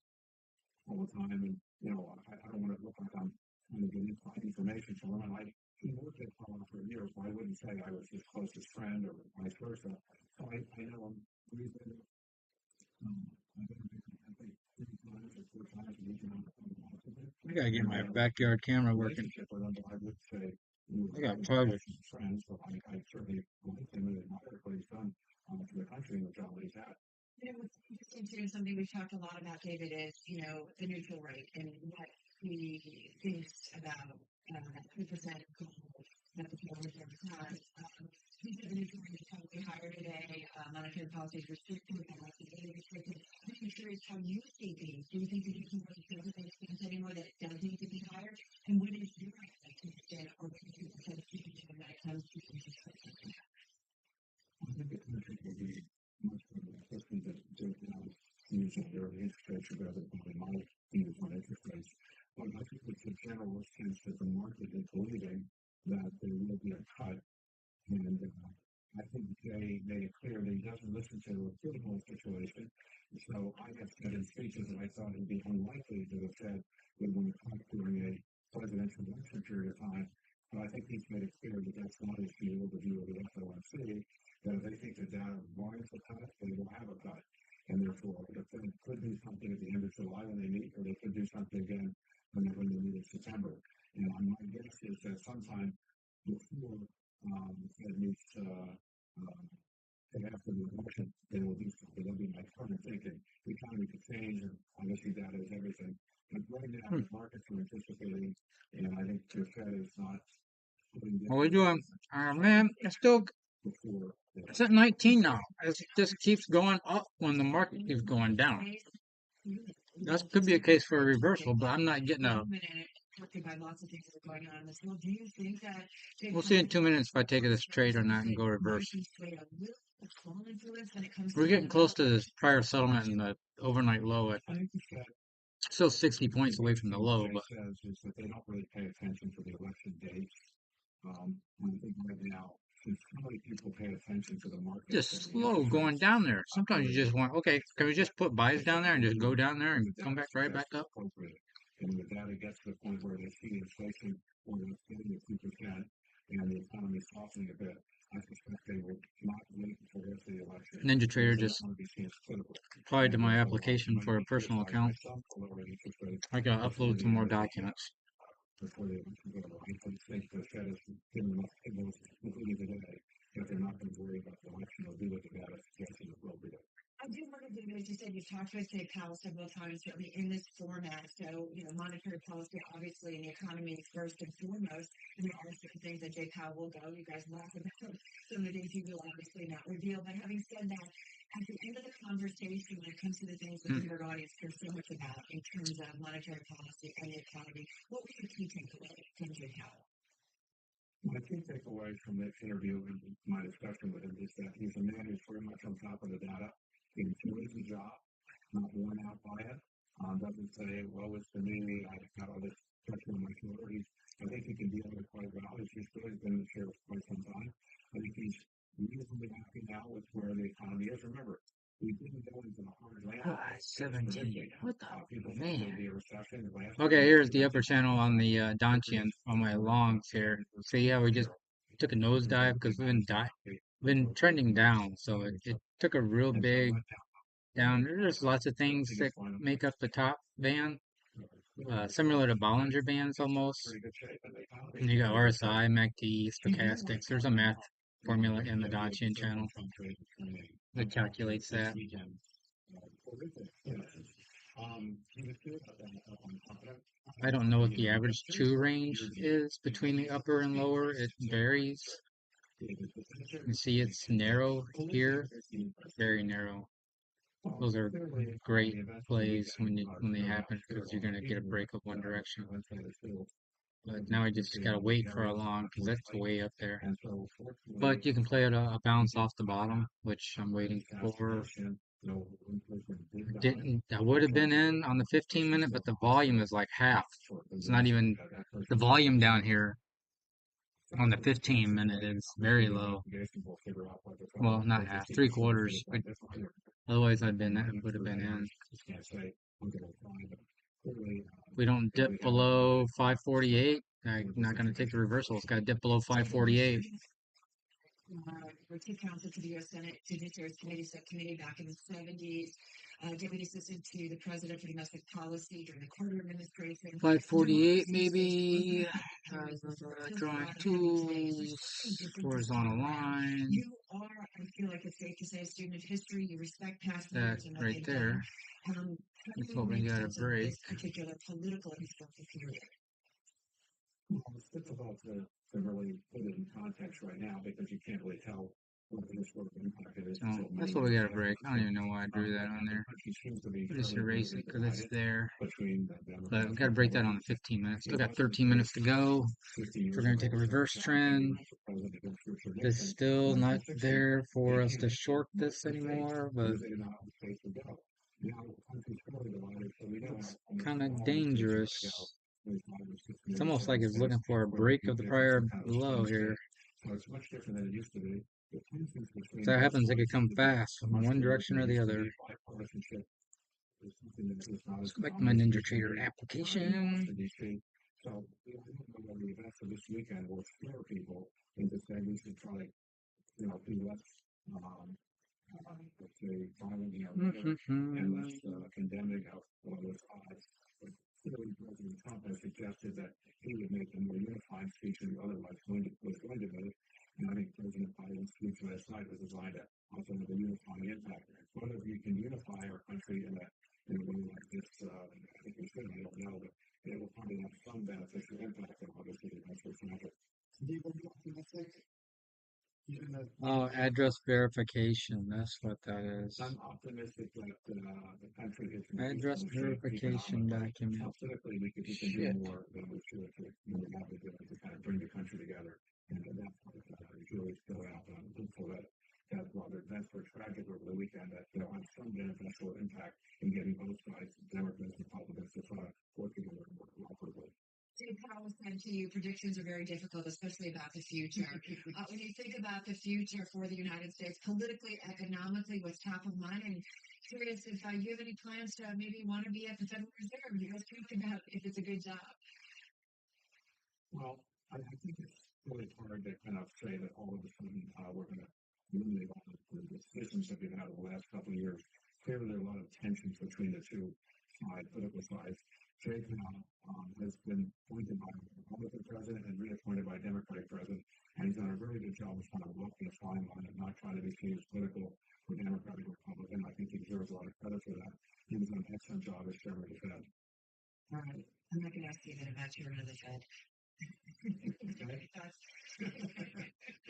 all the time, and I don't want to look like I'm trying to get inside information from him. And he worked at Carlisle for years, so I wouldn't say I was his closest friend or vice versa. So I know him. We've been, I think, 3 times or 4 times a week on the phone. I gotta get my backyard camera working. Relationship with him, but I would say I got plugged. friends, so I certainly like him and admire what he's done for the country and the job that he's had. What's interesting too, and something we've talked a lot about, David, is, the neutral rate and what he thinks about 3% that the Federal Reserve has. He said the neutral rate is probably higher today. Monetary policy is restricted, and restricted. I'm curious how you see things. Do you think the neutral rate doesn't make sense anymore, that it does need to be higher? And what is your expectation or what you kind of keeping when it comes to interest rates? I think the country will be much more accustomed to doing now using their interest rates rather than my views on interest rates. But I think it's a general sense that the market is believing that there will be a cut, and I think Jay made it clear that he doesn't listen to a political situation. So I have said in speeches that I thought it would be unlikely that the Fed would want to cut during a presidential election period of time. But I think he's made it clear that that's not his view, the view of the FOMC, that if they think the data warrants a cut, they will have a cut. And therefore, the Fed could do something at the end of July when they meet, or they could do something again when they meet in September. And my guess is that sometime before the Fed meets after the election, they will do something. That'll be my current thinking. The economy could change, and obviously data is everything. But right now, the markets are anticipating, and I think the Fed is not putting What we doing? Man, before. it's at 19 now. It just keeps going up when the market keeps going down. That could be a case for a reversal, but I'm not getting a. By lots of things that are going on in this world. Do you think that We'll see in 2 minutes if I take this trade or not and go reverse. We're getting close to this prior settlement and the overnight low at still 60 points away from the low, but says is that they don't really pay attention to the election dates. I think right now, since so many people pay attention to the market, just slow going down there. Sometimes you just want, okay, can we just put buys down there and just go down there and come back right back up? And the data gets to the point where they see inflation or it's getting to 2% and the economy softening a bit, I suspect they will not wait until after the election. Ninja Trader just applied to my application for a personal account. I gotta upload some more documents. Before the election is over, I think the Fed is giving enough signals, including today, that they're not going to worry about the election or do what the data suggests is appropriate. I do want to do, as you said, you've talked with Jay Powell several times, certainly in this format. So, monetary policy, obviously, and the economy is first and foremost. And there are certain things that Jay Powell will go. You guys laugh about some of the things he will obviously not reveal. But having said that, at the end of the conversation, when it comes to the things that the Bloomberg audience cares so much about in terms of monetary policy and the economy, what was your key takeaway from Jay Powell? My key takeaway from this interview and my discussion with him is that he's a man who's very much on top of the data. He enjoys the job, not worn out by it. Doesn't say, well, it's for me, I've got all this pressure on my shoulders. I think he can deal with it quite well. He's been in the chair for quite some time. I think he's reasonably happy now with where the economy is. Remember, we didn't go into the hard landing. 17. What the man? Okay, Okay, here's the upper channel on the Donchian on my longs here. So yeah, we just took a nosedive because we've been trending down. So it took a real big down. There's lots of things that make up the top band, similar to Bollinger Bands almost. And you got RSI, MACD, stochastics. There's a math formula in the Donchian channel that calculates that. horrific. You know, he was good about that on confident. I don't know what the average two range is between the upper and lower. It varies. You can see it's narrow here, very narrow. Those are great plays when they happen because you're gonna get a break of one direction. But now I just gotta wait for a long because that's way up there. But you can play it a bounce off the bottom, which I'm waiting for. Didn't I would have been in on the 15 minute, but the volume is like half. It's not even the volume down here on the 15 minute is very low. Well, not half, three quarters. Otherwise, would have been in. We don't dip below 548. I'm not going to take the reversal. It's got to dip below 548. Were two counsel to the U.S. Senate Judiciary Committee Subcommittee back in the 70s, deputy assistant to the president for domestic policy during the Carter administration. 548 maybe. Drawing tools, horizontal line. You are, I feel like it's safe to say, a student of history. You respect past That leaders and what right they've there. done. That's what we got a break. This particular political and historical period. Well, it's difficult to really put it in context right now because you can't really tell what the historical impact it is. So that's what we got to break. I don't even know why I drew that on there. Just erase it because it's there. But we got to break that on the 15 minutes. Still got 13 minutes to go. We're going to take a reverse trend. It's still not there for us to short this anymore, but it's kind of dangerous. It's almost like it's looking for a break of the prior low here. So it's much different than it used to be. So that happens, it could come fast from one direction or the other. Let's go back to my Ninja Trader application. So I don't know whether the events of this weekend will scare people into saying we should try, be less, let's say, violent, and less condemning of those odds. But clearly, President Trump has suggested that he would make a more unified speech than he otherwise was going to make. And I think President Biden's speech last night was designed to also have a unifying impact. Whether you can unify our country in a way like this, I think we should. I don't know, but it will probably have some beneficial impact on obviously the United States market. Do you believe optimistic? Oh, address verification. That's what that is. I'm optimistic that the country is address verification document. Politically, we can do more than we should when we have the ability to kind of bring the country together. And that part of that is really still out. I'm hopeful that while the events were tragic over the weekend, that they'll have some beneficial impact in getting both sides, Democrats and Republicans, to try to work together and work cooperatively. Dave Powell said to you, predictions are very difficult, especially about the future. When you think about the future for the United States, politically, economically, what's top of mind? And curious if you have any plans to maybe want to be at the Federal Reserve. You guys talked about if it's a good job. Well, I think it's really hard to kind of say that all of a sudden we're going to eliminate all the decisions that we've had over the last couple of years. Clearly, there are a lot of tensions between the two political sides. Jake now has been appointed by a Republican president and reappointed by a Democratic president, and he's done a really good job of kind of walking a fine line and not trying to be seen as political or Democratic or Republican. I think he deserves a lot of credit for that. He was done an excellent job as chairman of the Fed. All right. I'm not going to ask you that about chairman of the Fed.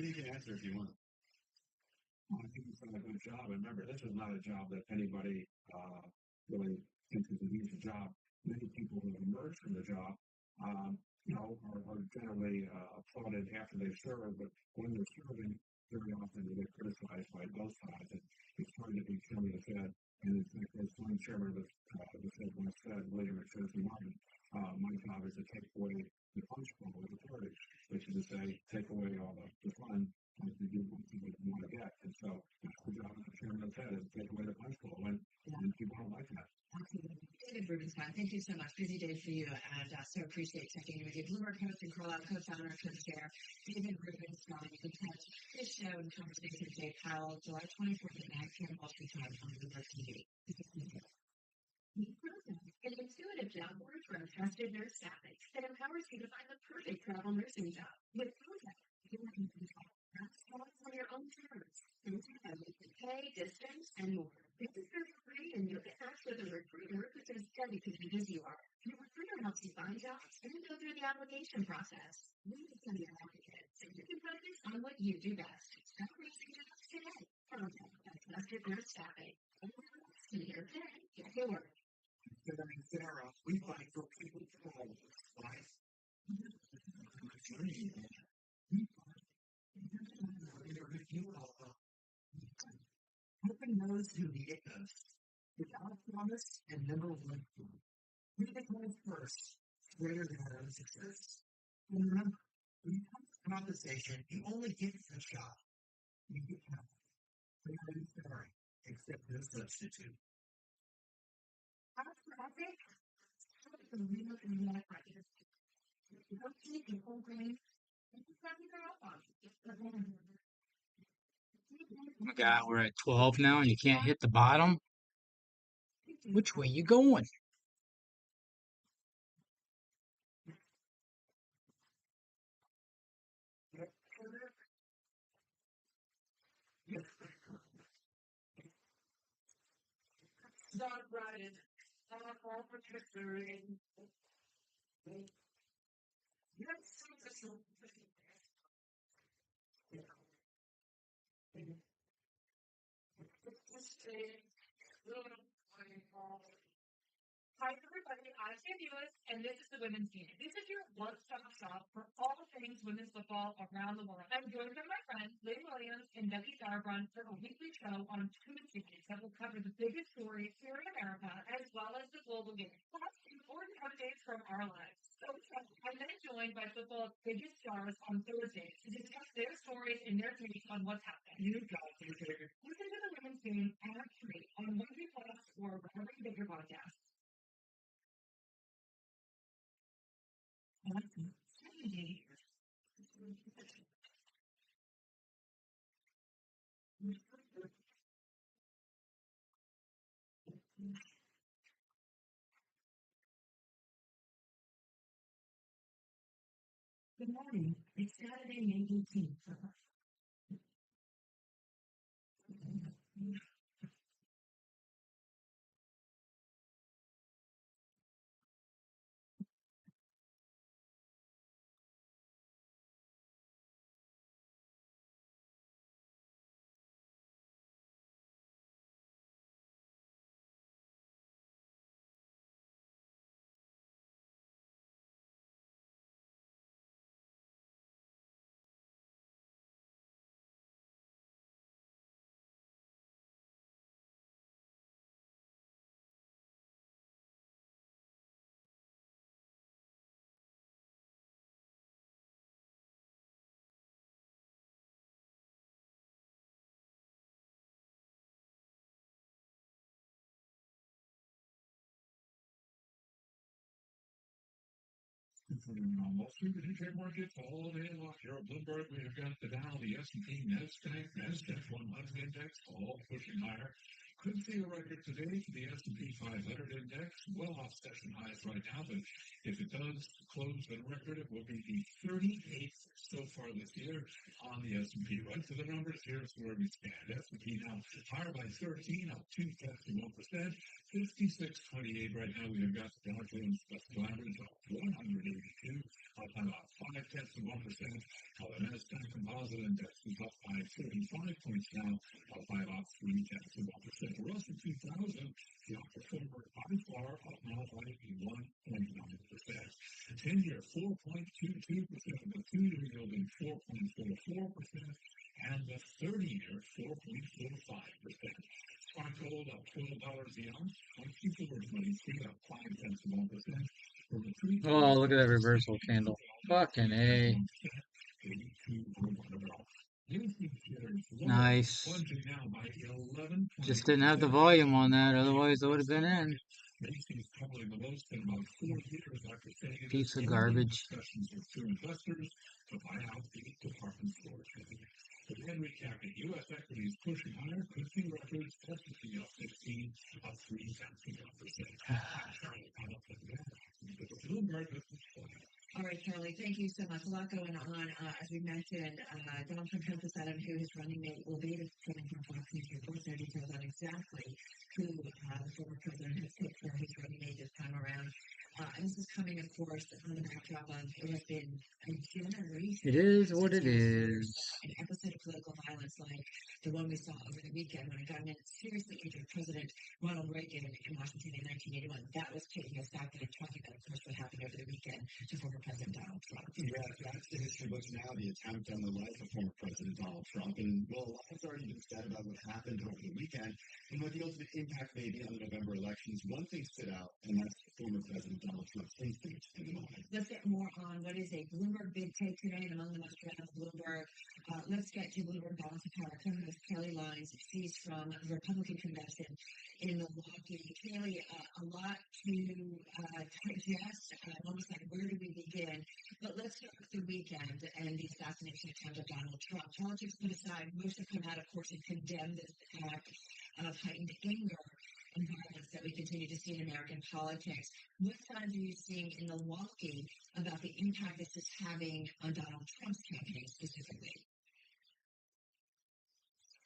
You can answer if you want. Well, I think he's done a good job. And remember, this is not a job that anybody really thinks is an easy job. Many people who have emerged from the job, are generally applauded after they've served, but when they're serving, very often they get criticized by both sides. And it's hard to be chairman of the Fed. And in fact, as one chairman of the Fed once said, William McPherson Martin, my job is to take away the punch bowl of authority, which is to say, take away all the fun and to do what you want to get. And so that's the job of the chairman of the Fed, is to take away the punch bowl. And people don't like that. Absolutely. David Rubenstein, thank you so much. Busy day for you, and so appreciate checking in with you. Bloomberg host and Carlisle co-founder of Co-Chair, David Rubenstein. You can catch his show and conversation with Dave Powell, July 24th at 9 p.m. Wall Street time on Bloomberg TV. An intuitive job board for a trusted nurse staffing that empowers you to find the perfect travel nursing job. With Contact, you can control jobs on your own terms, pay, distance, and more. This is free talented as you are. Your recruiter helps you find jobs and go through the application process. We become your advocate, so you can focus on what you do best. Start raising jobs today. Contact us, Trusted Nurse Staffing. See you today. Get to work. Considering Sarah, we fight for people to all life. Heaven knows who needed us. Without promise and never went through. We decide first, greater than our own success. And remember, when it comes to compensation, you only get a shot. You get half. Fair and fair, except no substitute. After epic, how to real and that practice. You don't see the whole grain. You just have to go up on it. Oh my God, we're at 12 now and you can't hit the bottom? Which way you going? Start riding. Start off with history. Yes, this is Hi everybody, I'm Sam Lewis, and this is the Women's Team. This is your one-stop shop for all things women's football around the world. I'm joined by my friends Lynn Williams and Becky Sauerbrunn for a weekly show on Tuesdays that will cover the biggest stories here in America, as well as the global game. Plus, important updates from our lives. So I'm then joined by football's biggest stars on Thursdays to discuss their stories and their takes on what's happening. You got it. Listen to the Women's Team ad-free on Monday Plus or wherever you get your podcasts. Good morning. It's Saturday, May 18th. Wall Street, the UK markets all day long. Here at Bloomberg, we have got the Dow, the S&P, NASDAQ 100 index, all pushing higher. Could see a record today for the S&P 500 index, well off session highs right now, but if it does close at a record, it will be the 38th so far this year on the S&P. Right to the numbers, here's where we stand. S&P now higher by 13, up 2.1%. 56.28 right now. We have got the Donchian special average up 182, up about 0.5%. The Nasdaq Composite Index is up by 35 points now, up by about 0.3%. The Russell 2000, the outperformer by far, up now by 1.9%. 10-year 4.22%, the 2-year yielding 4.44%, and the 30-year 4.45%. Spot gold up $12 the ounce. Silver 23 up 0.5%. Oh, look at that reversal candle. Fucking A. Nice. Just didn't have the volume on that, otherwise it would have been in. Piece of garbage. Again, recapping, U.S. equities pushing higher, could see records, S&P up 15, up 3.1%. Bloomberg, All right, Charlie, thank you so much. A lot going on. As we mentioned, Donald Trump has decided who his running mate will be. This is coming from Fox News reports. No details on exactly who the former president has picked for his running mate this time around. And this is coming, of course, on the backdrop of it has been a generation. It is what since it we first is. saw an episode of political violence like the one we saw over the weekend when a gunman seriously injured President Ronald Reagan in Washington in 1981. That was taking us back and talking about, of course, what happened over the weekend to former President Donald Trump. Yeah, that's the history books now, the attempt on the life of former President Donald Trump. And well, a lot has already been said about what happened over the weekend and what the ultimate impact may be on the November elections. One thing stood out, and that's former President Donald Trump's instinct in the moment. Let's get more on what is a Bloomberg big take today, and among the most read of Bloomberg. Let's get to Bloomberg Balance of Power. Co-host Kelly Lines, she's from the Republican Convention in Milwaukee. Kelly, a lot to digest. Almost like, where do we begin? But let's start with the weekend and the assassination attempt of Donald Trump. Politics put aside, most have come out, of course, and condemned this act of heightened anger and violence that we continue to see in American politics. What signs are you seeing in Milwaukee about the impact this is having on Donald Trump's campaign specifically?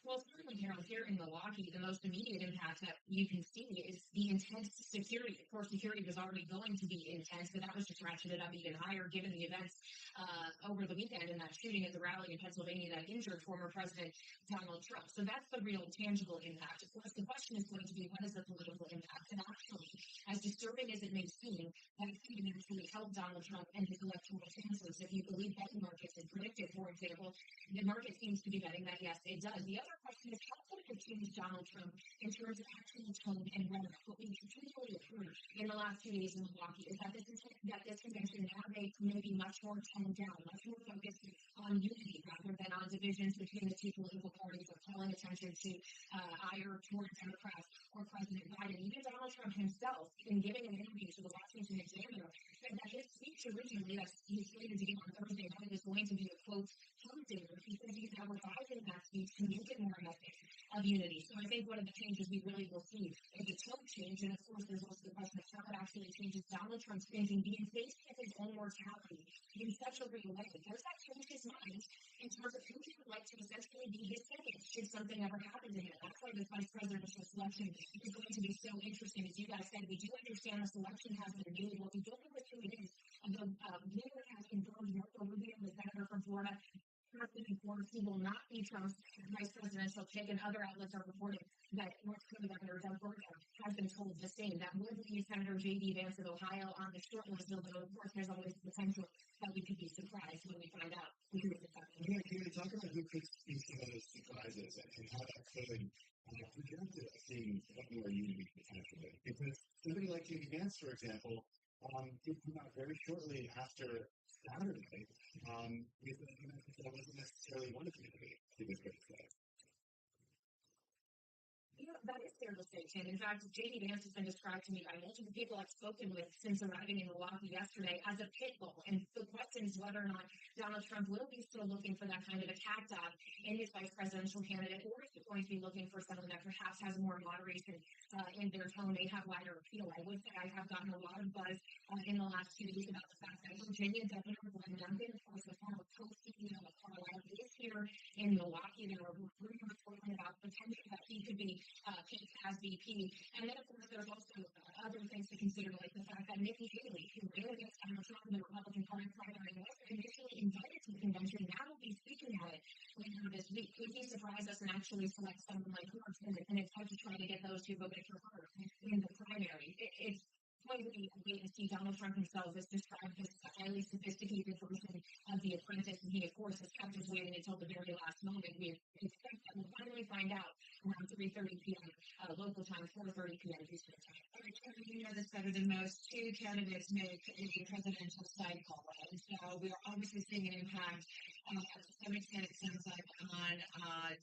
Well, certainly, Harold, here in Milwaukee, the most immediate impact that you can see is the intense security. Of course, security was already going to be intense, but that was just ratcheted up even higher given the events over the weekend and that shooting at the rally in Pennsylvania that injured former President Donald Trump. So that's the real tangible impact. Of course, the question is going to be, what is the political impact? And actually, as disturbing as it may seem, that could actually help Donald Trump and his electoral chances. If you believe betting markets and predicted, for example, the market seems to be betting that, yes, it does. The other question is, how could it change Donald Trump in terms of actual tone and rhetoric? What we continually have heard in the last 2 days in Milwaukee is that this convention now may be much more toned down, much more focused on unity rather than on divisions between the two political parties or calling attention to ire toward Democrats or President Biden. Even Donald Trump himself, in giving an interview to the Washington Examiner, said that his speech originally that he slated to give on Thursday night was going to be a quote humdinger. He said he's now revising that speech to make it more a message of unity. So I think one of the changes we really will see is a tone change, and of course there's also the question of how it actually changes Donald Trump's thinking, being faced with his own mortality in such a real way. Does that change his mind in terms of who he would like to essentially be his second should something ever happen to him? That's why this vice presidential selection is going to be so interesting. As you guys said, we do understand the selection has been made. What we don't know who it is. The winner has confirmed Marco Rubio, the senator from Florida, has been informed he will not be Trump's vice presidential pick, and other outlets are reporting that North Dakota Governor Doug Burgum has been told the same. That would leave Senator J.D. Vance of Ohio on the short list, although, of course, there's always the potential that we could be surprised when we find out who is the second. Yeah, can you talk about who could be some of those surprises and how that could project to seeing what more unity potentially? Because somebody like J.D. Vance, for example, did come out very shortly after Saturday with a message that wasn't necessarily one of unity, he was going to say. Yeah, that is fair to say, Tim. In fact, J.D. Vance has been described to me by multiple people I've spoken with since arriving in Milwaukee yesterday as a pit bull. And the question is whether or not Donald Trump will be still looking for that kind of a cacti in his vice presidential candidate, or is he going to be looking for someone that perhaps has more moderation in their tone, may have wider appeal. I would say I have gotten a lot of buzz in the last 2 weeks about the fact that Virginia Governor Glenn Youngkin, of course, the former co-CEO of Carlisle, is here in Milwaukee. There are rumors floating about potential that he could be picked as VP. And then, of course, there's also other things to consider, like the fact that Nikki Haley, who ran against Donald Trump in the Republican Party primary, was initially invited to the convention, now will be speaking at it later this week. Could he surprise us and actually select someone like her in an attempt to try to get those who voted for her in the primary? It's going to be a wait and see. Donald Trump himself is described as a highly sophisticated version of The Apprentice, and he, of course, has kept us waiting until the very last moment. We expect that we'll finally find out around 3:30 p.m. Local time, 4:30 p.m. Eastern time. All right, Kevin, you know this better than most. Two candidates make a presidential cycle, and so we are obviously seeing an impact, to some extent, it sounds like, on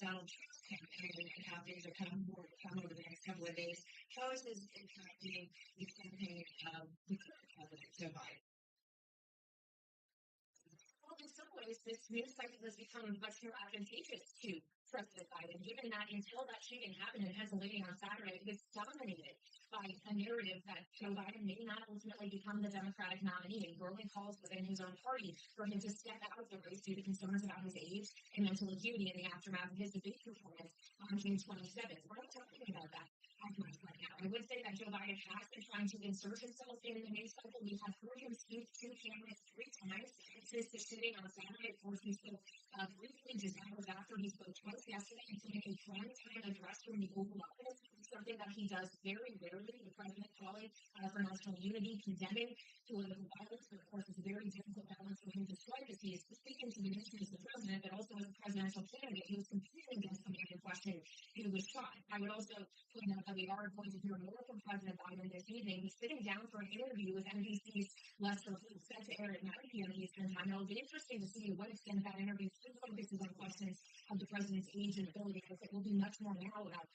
Donald Trump's campaign and how things are coming forward over the next couple of days. How is this impacting the campaign of the current president, Joe Biden? Well, in some ways, this news cycle has become much more advantageous to President Biden, given that until that shooting happened in Pennsylvania on Saturday, it was dominated by a narrative that Joe Biden may not ultimately become the Democratic nominee, and growing calls within his own party for him to step out of the race due to concerns about his age and mental acuity in the aftermath of his debate performance on June 27th. We're not talking about that as much right now. I would say that Joe Biden has been trying to insert himself in the news cycle. We have heard him speak to cameras 3 times since the shooting on Saturday. Of course, he spoke briefly just hours after. He spoke twice yesterday, including a prime-time address from the Oval Office, something that he does very rarely. The president calling for national unity, condemning political violence, but of course it's a very difficult balance for him to strike as he is speaking to the nation as the president, but also as a presidential candidate who is competing against the man in question who was shot. I would also point out that we are going to hear more from President Biden this evening. He's sitting down for an interview with NBC's Lester Holt, set to air at 9 p.m. Eastern Time. It'll be interesting to see to what extent that interview still focuses on questions of the president's age and ability, because it will be much more now about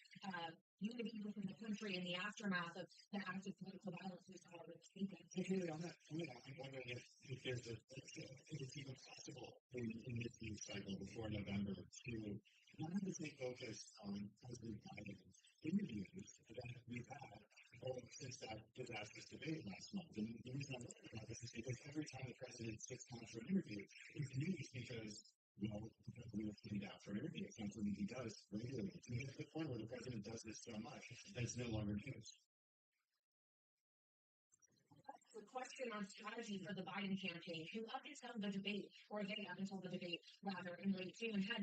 unity within the country in the aftermath of the active political violence we saw over this weekend. Really, on that point, I'm wondering if there's if it's even possible in this news cycle before November to not only focus on President Biden's interviews that we've had since that disastrous debate last month. And the reason I'm talking about this is because every time the president sits down for an interview, it's news because, well, we were sitting down for an interview. It's something he does regularly. To get to the point where the president does this so much that it's no longer news. The question on strategy for the Biden campaign, who up until the debate, or they up until the debate, rather, in late June, had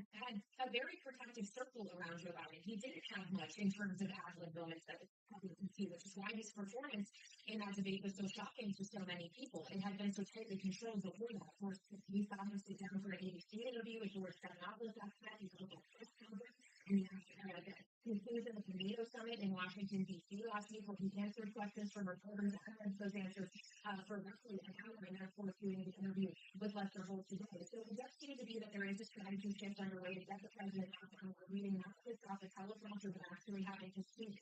a very protective circle around Joe Biden. He didn't have much in terms of ad-lib moments that you can see, which is why his performance in that debate was so shocking to so many people. It had been so tightly controlled before that. Of course, we saw him sit down for an ABC interview with George Stephanopoulos after that. He held a press conference in the conclusion of the NATO summit in Washington, D.C. last week, where he answered questions from reporters and those answers for roughly an hour, and then, of course, doing the interview with Lester Holt today. So it does seem to be that there is a strategy shift underway to get the president out and we're reading not just off the teleprompter, but actually having to speak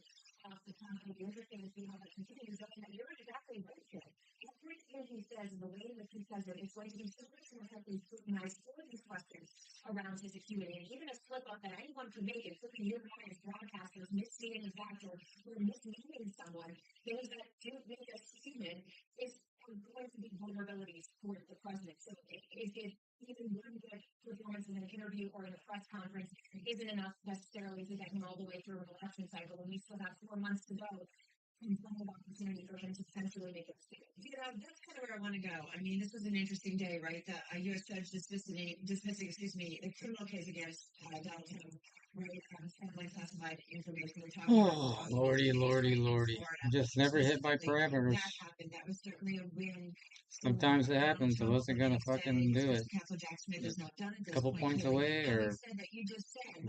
off the top. It'll be interesting to see how that continues. I mean, you're exactly right, Jim. Everything he says and the way in which he says it is going to be so much more heavily scrutinized for these questions around his acuity. And even a slip-up that anyone could make, including your guys, broadcasters, misstating a fact or misleading someone, things that do make us human, is going to be vulnerabilities for the president. So if even one good performance in an interview or in a press conference isn't enough necessarily to get him all the way through an election cycle, and we still have 4 months to go, and plenty of opportunity for him to potentially make a mistake. You know, that's kind of where I want to go. I mean, this was an interesting day, right? The U.S. judge dismissing, the criminal case against Donald Trump, right? Handling classified information. Oh, Lordy, Lordy, Lordy. Just never hit my parameters. That happened. That was certainly a win. Sometimes it happens. I wasn't going to fucking do it. Counsel Jack Smith has not done it. A couple points away, or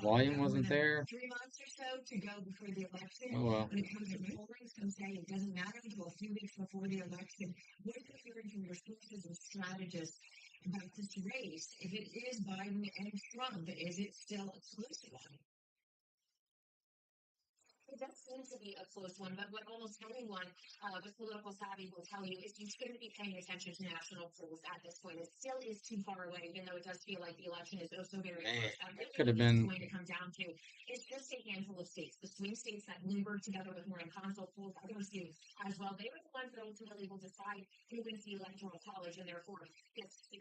volume wasn't there. 3 months or so to go before the election. Oh, well. When it comes to polling, some say it doesn't matter until a few weeks before the election. What are you hearing from your sources and strategists about this race? If it is Biden and Trump, is it still a close one? It does seem to be a close one, but what almost anyone with political savvy will tell you is you shouldn't be paying attention to national polls at this point. It still is too far away, even though it does feel like the election is so very close. It could have been. Going to come down to is just a handful of states. The swing states that Bloomberg, together with Warren Consult, polls others do as well. They were the ones that ultimately will decide who wins the electoral college, and therefore gets in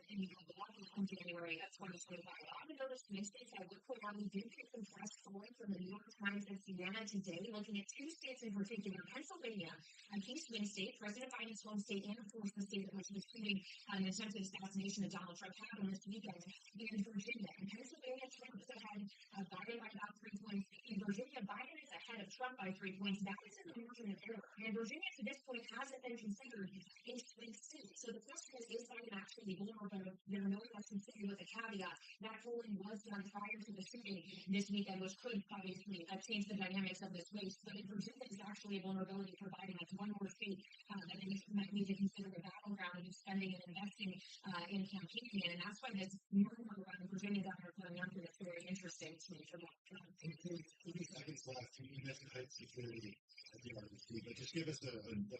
January of 2025. Even though the swing states, I would point out, we did get some press polling from the New York Times and CNN today, looking at 2 states in particular, Pennsylvania, a key swing state, President Biden's home state, and of course the state that was shooting an attempted assassination of Donald Trump happened this weekend in Virginia. In Pennsylvania, Trump is ahead of Biden by about 3 points. In Virginia, Biden is ahead of Trump by 3 points. That is an margin of error. And Virginia, to this point, hasn't been considered a swing state. So the question is Biden actually vulnerable? There are no elections city with a caveat. That polling was done prior to the shooting this weekend, which could obviously change the dynamics of this race. But in Virginia, is actually a vulnerability for Biden. That's one more state that they might need to consider a battleground of spending and investing in campaigning. And that's why this murmur around Virginia governor coming up is very interesting to me for that. 30 seconds left. You mentioned height security at the RBC, but just give us a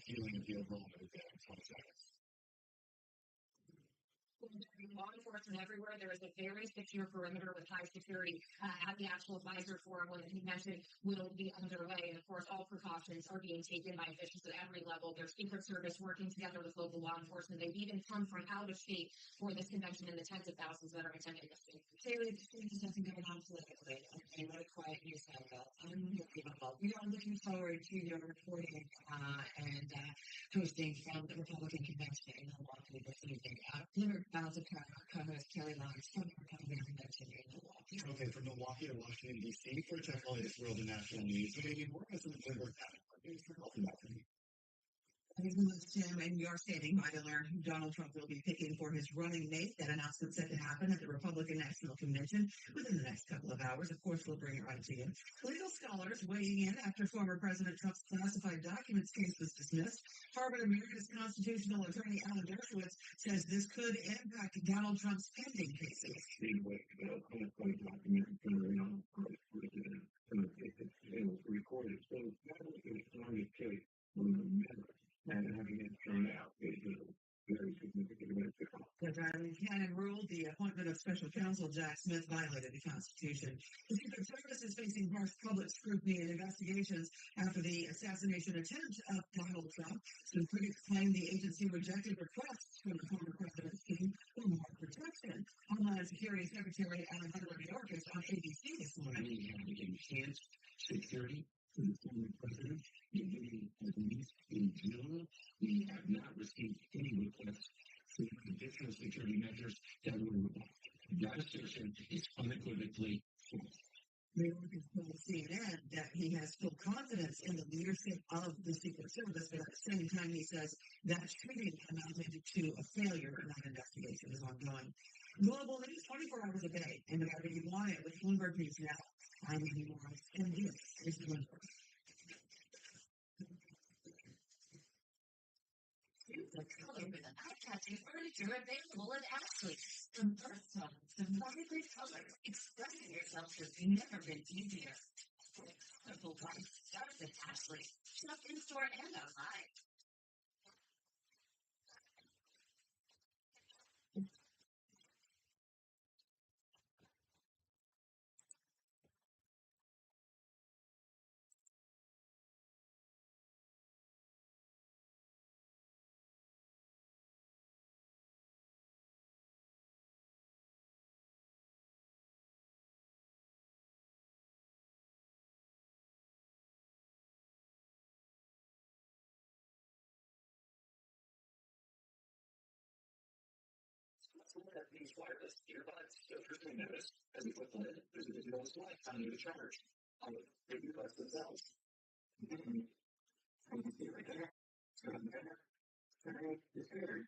feeling of the overall move there in 20 seconds. law enforcement everywhere. There is a very secure perimeter with high security at the actual advisor forum that he mentioned will be underway. And of course, all precautions are being taken by officials at every level. There's Secret Service working together with local law enforcement. They've even come from out of state for this convention in the tens of thousands that are attending this thing. Taylor, there's nothing going on politically. Okay, what a quiet news cycle. Unbelievable. We are looking forward to your reporting and hosting from the Republican convention in Milwaukee this evening. Bloomberg Bowser co-host Kelly Lawrence from the Republican convention in Milwaukee. Okay, from Milwaukee to Washington, D.C. for check all latest world and national news. Maybe more as a Bloomberg news for health and welfare. Thank you much, Tim. And we are standing by to learn who Donald Trump will be picking for his running mate. That announcement set to happen at the Republican National Convention within the next couple of hours. Of course, we'll bring it right to you. Legal scholars weighing in after former President Trump's classified documents case was dismissed. Harvard Emeritus constitutional attorney Alan Dershowitz says this could impact Donald Trump's pending cases. Recorded, so that was a strong case and having it thrown out is a very significant event. Judge Eileen Cannon ruled the appointment of special counsel Jack Smith violated the Constitution. The Secret Service is facing harsh public scrutiny and investigations after the assassination attempt of Donald Trump. Some critics claim the agency rejected requests from the former president's team for more protection. Homeland Security Secretary Alejandro Mayorkas on ABC this morning. Enhanced security for the former president, beginning at least in June. We have not received any requests for additional security measures that were requested. That assertion is unequivocally false. Mayorkas told CNN that he has full confidence in the leadership of the Secret Service, but at the same time he says that shooting amounted to a failure and that investigation is ongoing. Global news 24 hours a day and whenever you want it with Bloomberg News Now. I'm Amy Morris, and this is Bloomberg. The color with an eye-catching furniture available at Ashley. Some earth tones, some vibrant colors, expressing yourself has never been easier. Colorful life starts at Ashley. Shop in-store and online. These wireless earbuds, filters may notice, as we put the lid, there's a digital display telling you to charge. On the earbuds themselves. You can see it right there. It's got a banner. It's very.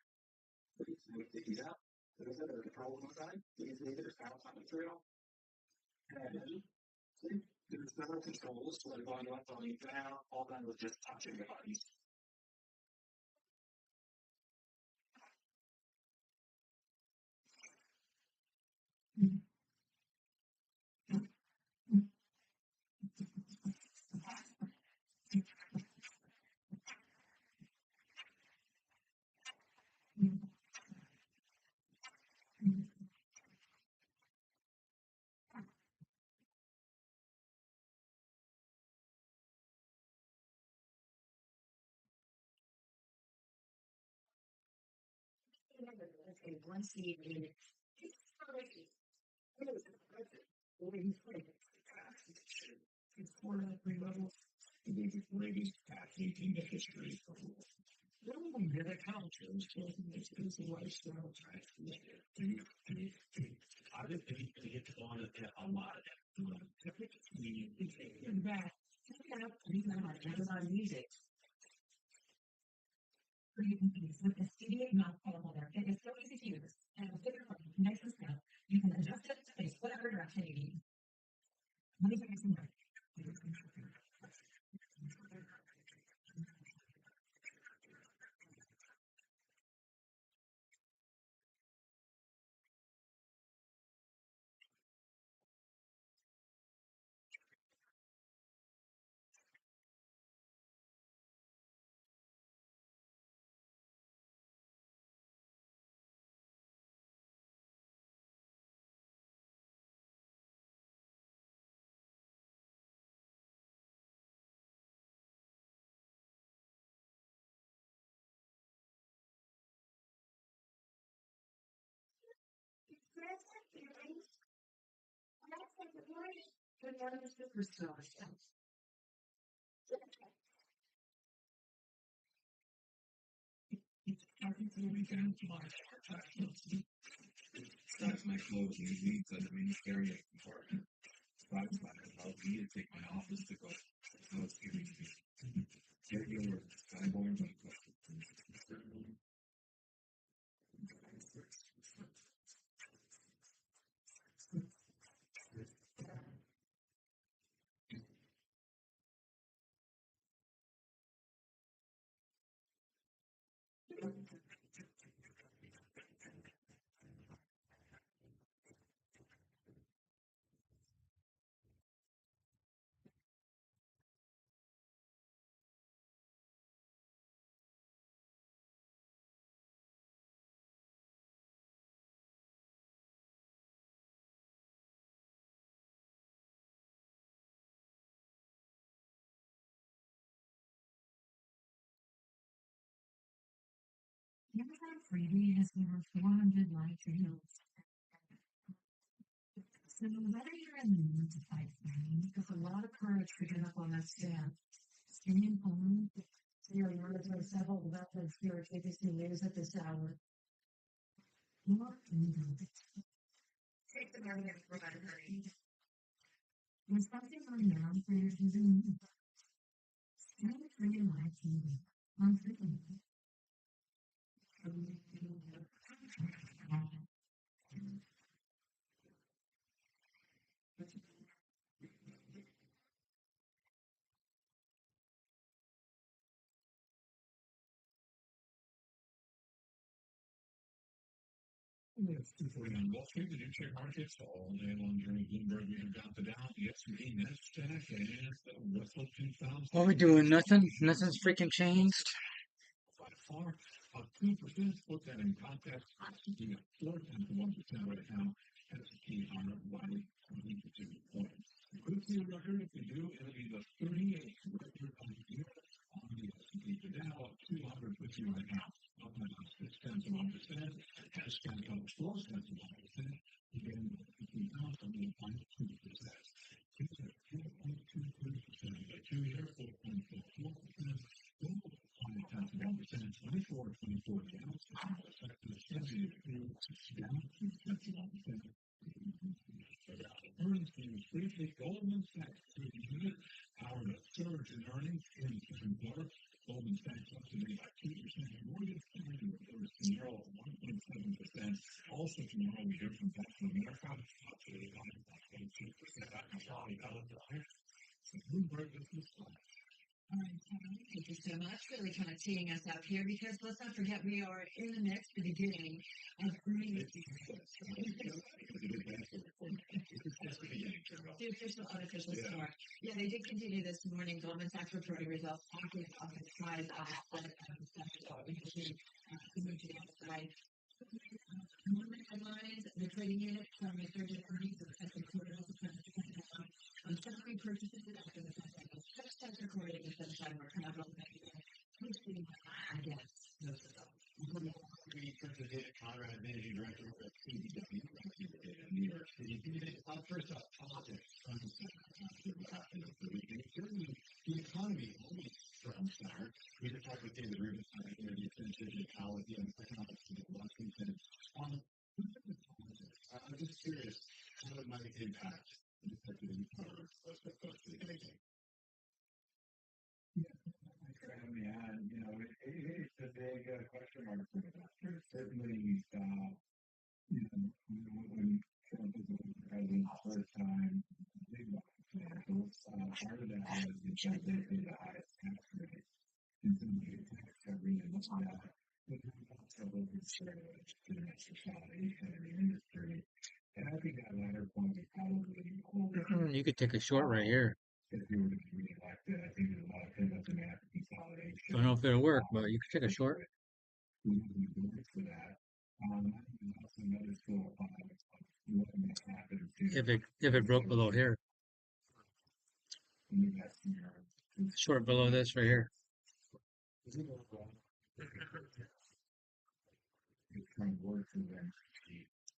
Please take these out. There's a control on the side. These meters out on the material. And see, there's several controls, like volume up, volume down, all done with just touching the buttons. Okay, one seed in it. It's one of the three levels. The greatest athlete in the history of the world. One of the cultures is a lifestyle transformation. I think they get to on it a lot of that. And that, everybody music. With the CD mouth holder, it is so easy to use and a bigger phone, nice and snug. You can adjust it to face whatever direction you need. Let me give you some more. Good morning, superstars. Every weekend, my starts my clothes usually because I'm in the area department. So I was like, I'll need to take my office to go. So it's giving me regular skyborn. Amazon Freebie has over 400 live channels. So whether you're in the mood to fight crime, it took a lot of courage to get up on that stand. Staying home, you know, there are several methods here at ABC News at this hour. More freedom. Take the money and run, honey. There's something on now for your TV. Stream free live TV on Freedom. It's 2:40 on Wall Street. The new share markets all day long during Bloomberg. We have got the Dow, the S&P, NASDAQ, and the Russell 2000. What are we doing? Nothing? Nothing's freaking changed? By far, 2%. Put that in context. S&P at 0.4% right now. S&P on by 22 points. Could see a record. If we do, it'll be the 38th record of the year on the S&P. The Dow up 250 right now. Up by 0.6%. Has spent up 4.1%. Again, between now and 1.2%. It's at 4.23%. The 2-year 4.44%. Gold 1.1%. 24 down. Effective 72 down to 51%. Earnings came as briefly. Goldman Sachs to the unit powered a surge in earnings in the second quarter. Goldman Sachs up today by 2%. Morgan Stanley reports tomorrow at 1.7%. Also tomorrow we hear from Bank of America up today by 1.2%. That's all we got on the higher. So Bloomberg is this one. All right, thank you so much. Really kind of teeing us up here because let's not forget we are in the midst, the beginning of earnings season. The official, unofficial start. Yeah, they did continue this morning. Goldman Sachs reporting results talking about the size of the sector. We can see the move to the outside. Morning headlines, the trading unit from the surge in earnings in the second quarter also kind of on salary purchases after the pandemic. That's recorded in the side where capital posting, I guess. That's the Data Conrad, Managing Director of CDW, New York City. First off, politics. The economy always front and center. We were talking with David Rubin, the sensitivity of how the economics of Washington. I'm just curious how it might impact the executive economics of the banking. Yeah, it's a big question mark for investors. Certainly, we saw, when Trump was the president the first time, big financials. Part of that was because they paid the highest tax rate in some of the tax recovery and looked at that. But also looking sort of to the next consolidation in the industry. And I think that latter point is probably older. You could take a short right here. If you were to be reelected, I think there's a lot of pivots in that consolidation. Don't know if it'll work, but you could take a short. We have the ability for that. Also another school of thought, what may happen If it broke below here. Short below this right here. It's trying to work for them.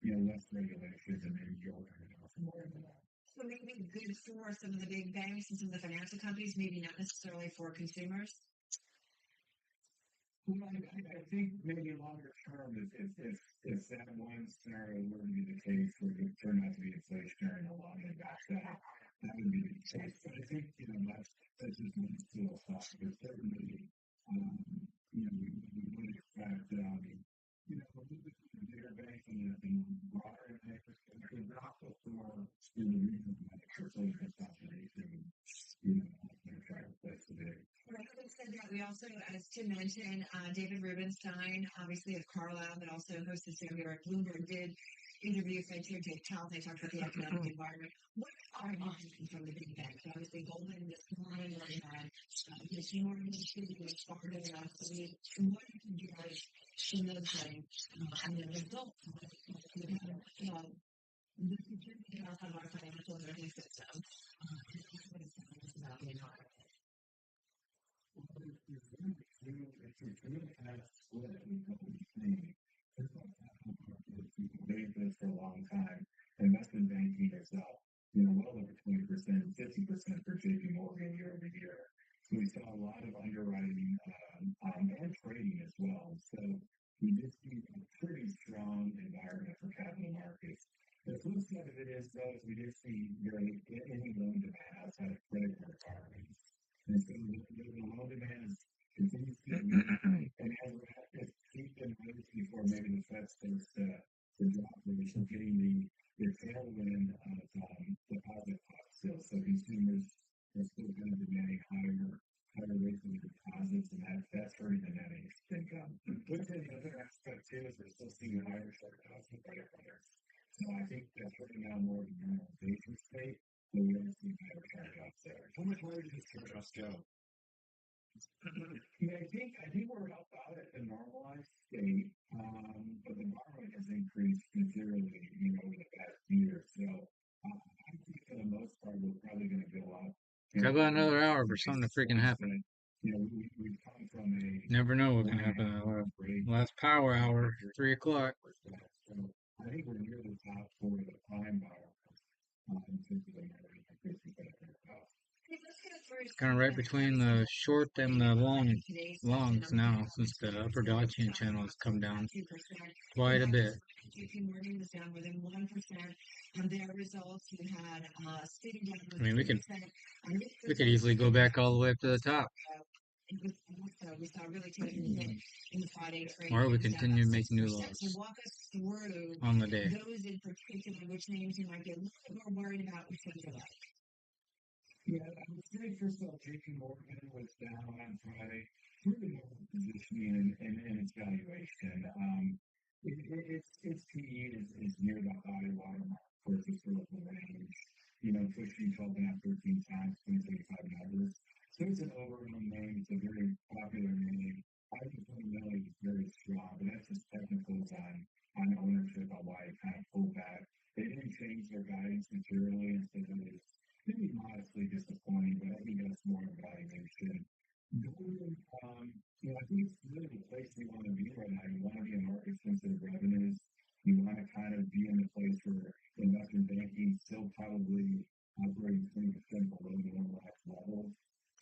Less regulations and maybe you'll have more of that. So maybe good for some of the big banks and some of the financial companies, maybe not necessarily for consumers. Well, I think maybe longer term, if that one scenario were to be the case, where it turned out to be inflationary and a lot of back that would be the case. But I think, that's just one school of thought. But certainly, we would expect, a little bit from the bigger banks and the broader banks, but also for the regional banks, for some consolidation, a try to place the big. Right. Having said that, we also, as Tim mentioned, David Rubenstein, obviously of Carlisle, but also hosted show here at Bloomberg, did interview Fed Chair Jake Powell. They talked about the economic environment. What are options from the big banks? Obviously, Goldman this morning, they had JP Morgan distributed Sparta last week. What do you guys in those things? And the results of this, this is just outside of our financial learning system. It's about the environment. It's really kind of split in what we've seen. There's a lot of markets who've made this for a long time. Investment banking itself, well over 20%, 50% for JP Morgan year over year. So we saw a lot of underwriting and trading as well. So we did see a pretty strong environment for capital markets. The flip side of it is, though, is we did see very any loan demand outside of credit requirements. And so the loan demand continues to be, and as we're at this peak in rates before maybe the Fed starts to drop rates, we're getting the tailwind of deposit costs still. So consumers are still kind of demanding higher rates of deposits, and that's hurting the net interest income. But then the other aspect too is we're still seeing higher charge-offs with credit cards. So I think that's right now more of a normalization state. So we are seeing higher charge-offs there. How much higher did these charge-offs go? Yeah, I think we're about at the normalized state, but the borrowing has increased materially, over the past year. So I think for the most part, we're probably going to go up. How about another hour for something to freaking happen? We've come from a Never know what can happen. Last power hour, 3 o'clock. So I think we're near the top for the prime borrower in terms of the market increases that are Kind of right between the short and the longs now, since the upper Donchian channel has come down quite a bit. JP Morgan was down more than 1% on their results. You had Citi down. I mean, we could easily go back all the way up to the top. We saw really taking hit in the Friday trade. Or we continue to make new lows So walk us through on the day. Those in particular, which names you might get a little bit more worried about, which ones are like. Yeah, I would say first of all, JP Morgan was down on Friday. Really over positioning and its valuation. Its PE is near the high watermark for its historical range. Pushing 12.5, 13 times 2035 numbers. So it's an overwhelming name. It's a very popular name. I think fundamentally it's very strong, but that's just technicals on ownership on why it kind of pulled back. They didn't change their guidance materially, and so that is maybe modestly disappointing, but I think that's more evaluation. Goldman, I think it's really the place you want to be right now. You want to be in market sensitive revenues. You want to kind of be in a place where investment banking still probably operating 20% below the normalized levels.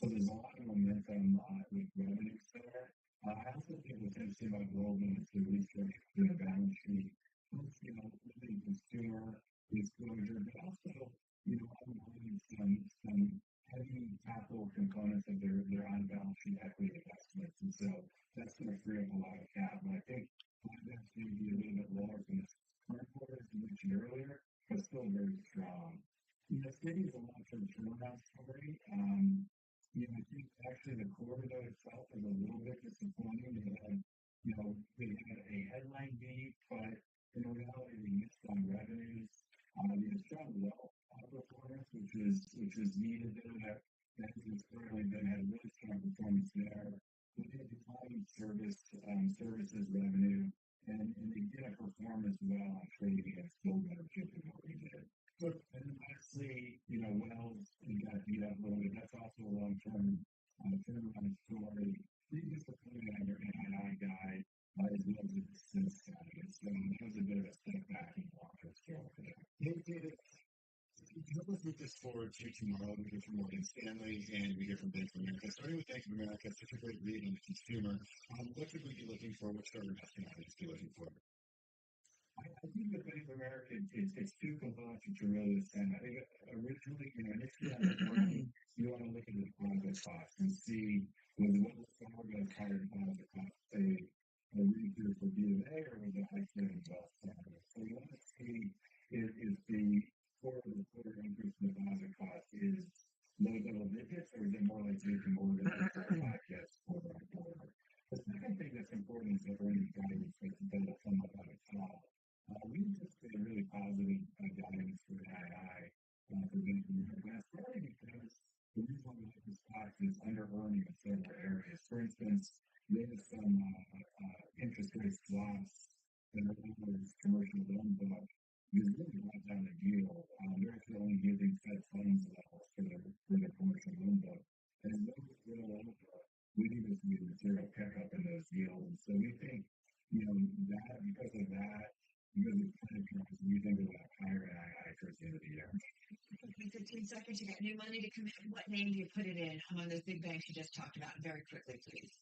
So there's a lot of momentum with revenues there. I also think what's interesting about Goldman is the restructure of the balance sheet. Really consumer exposure, but also unwinding some heavy capital components of their on-balance sheet equity investments. And so that's going to free up a lot of capital. I think that's going to be a little bit lower than the current quarter, as you mentioned earlier, but still very strong. Citi is a long-term turnaround story. I think actually the quarter though itself is a little bit disappointing. They had a headline beat, but in reality they missed on revenues. They had strong wealth performance, which is needed there. That has certainly had really strong performance there. They had declining services revenue, and they did a performance well on trading against Goldman or JP Morgan did. And then lastly, Wells got beat up a little bit. That's also a long-term turnaround story. They disappointed on their NII guide as well as the expense guide. So that was a bit of a step back in the long-term story for them. David, help us two tomorrow. We hear from Morgan Stanley and we hear from Bank of America. Starting with Bank of America, such a great read on the consumer. What should we be looking for? What should our investing audience be looking for? I think with Bank of America, it's two components that you really understand. I think originally, initially on the morning, you want to look at the deposit costs and see was what the Florida higher deposit costs a read-through for B of A or was it high savings wealth Florida? So you want to see is the quarter increase in deposit cost is low double digits or is it more like JP Morgan or 5 quarter on quarter? The second thing that's important is the earnings guidance that will come up on the top. We anticipate a really positive guidance for NII for Bank of America. That's partly because the reason why we like this stock is under earning in several areas. For instance, there's some interest rate swaps that are over this commercial loan book. There's really not down the yield. They're actually only giving Fed funds levels for the commercial loan book. And as those roll over, we need to see a material pickup in those yields. So we think, that because of that, because of credit cards, we think about higher NII towards the end of the year. In 15 seconds, you got new money to come in. What name do you put it in among those big banks you just talked about? Very quickly, please.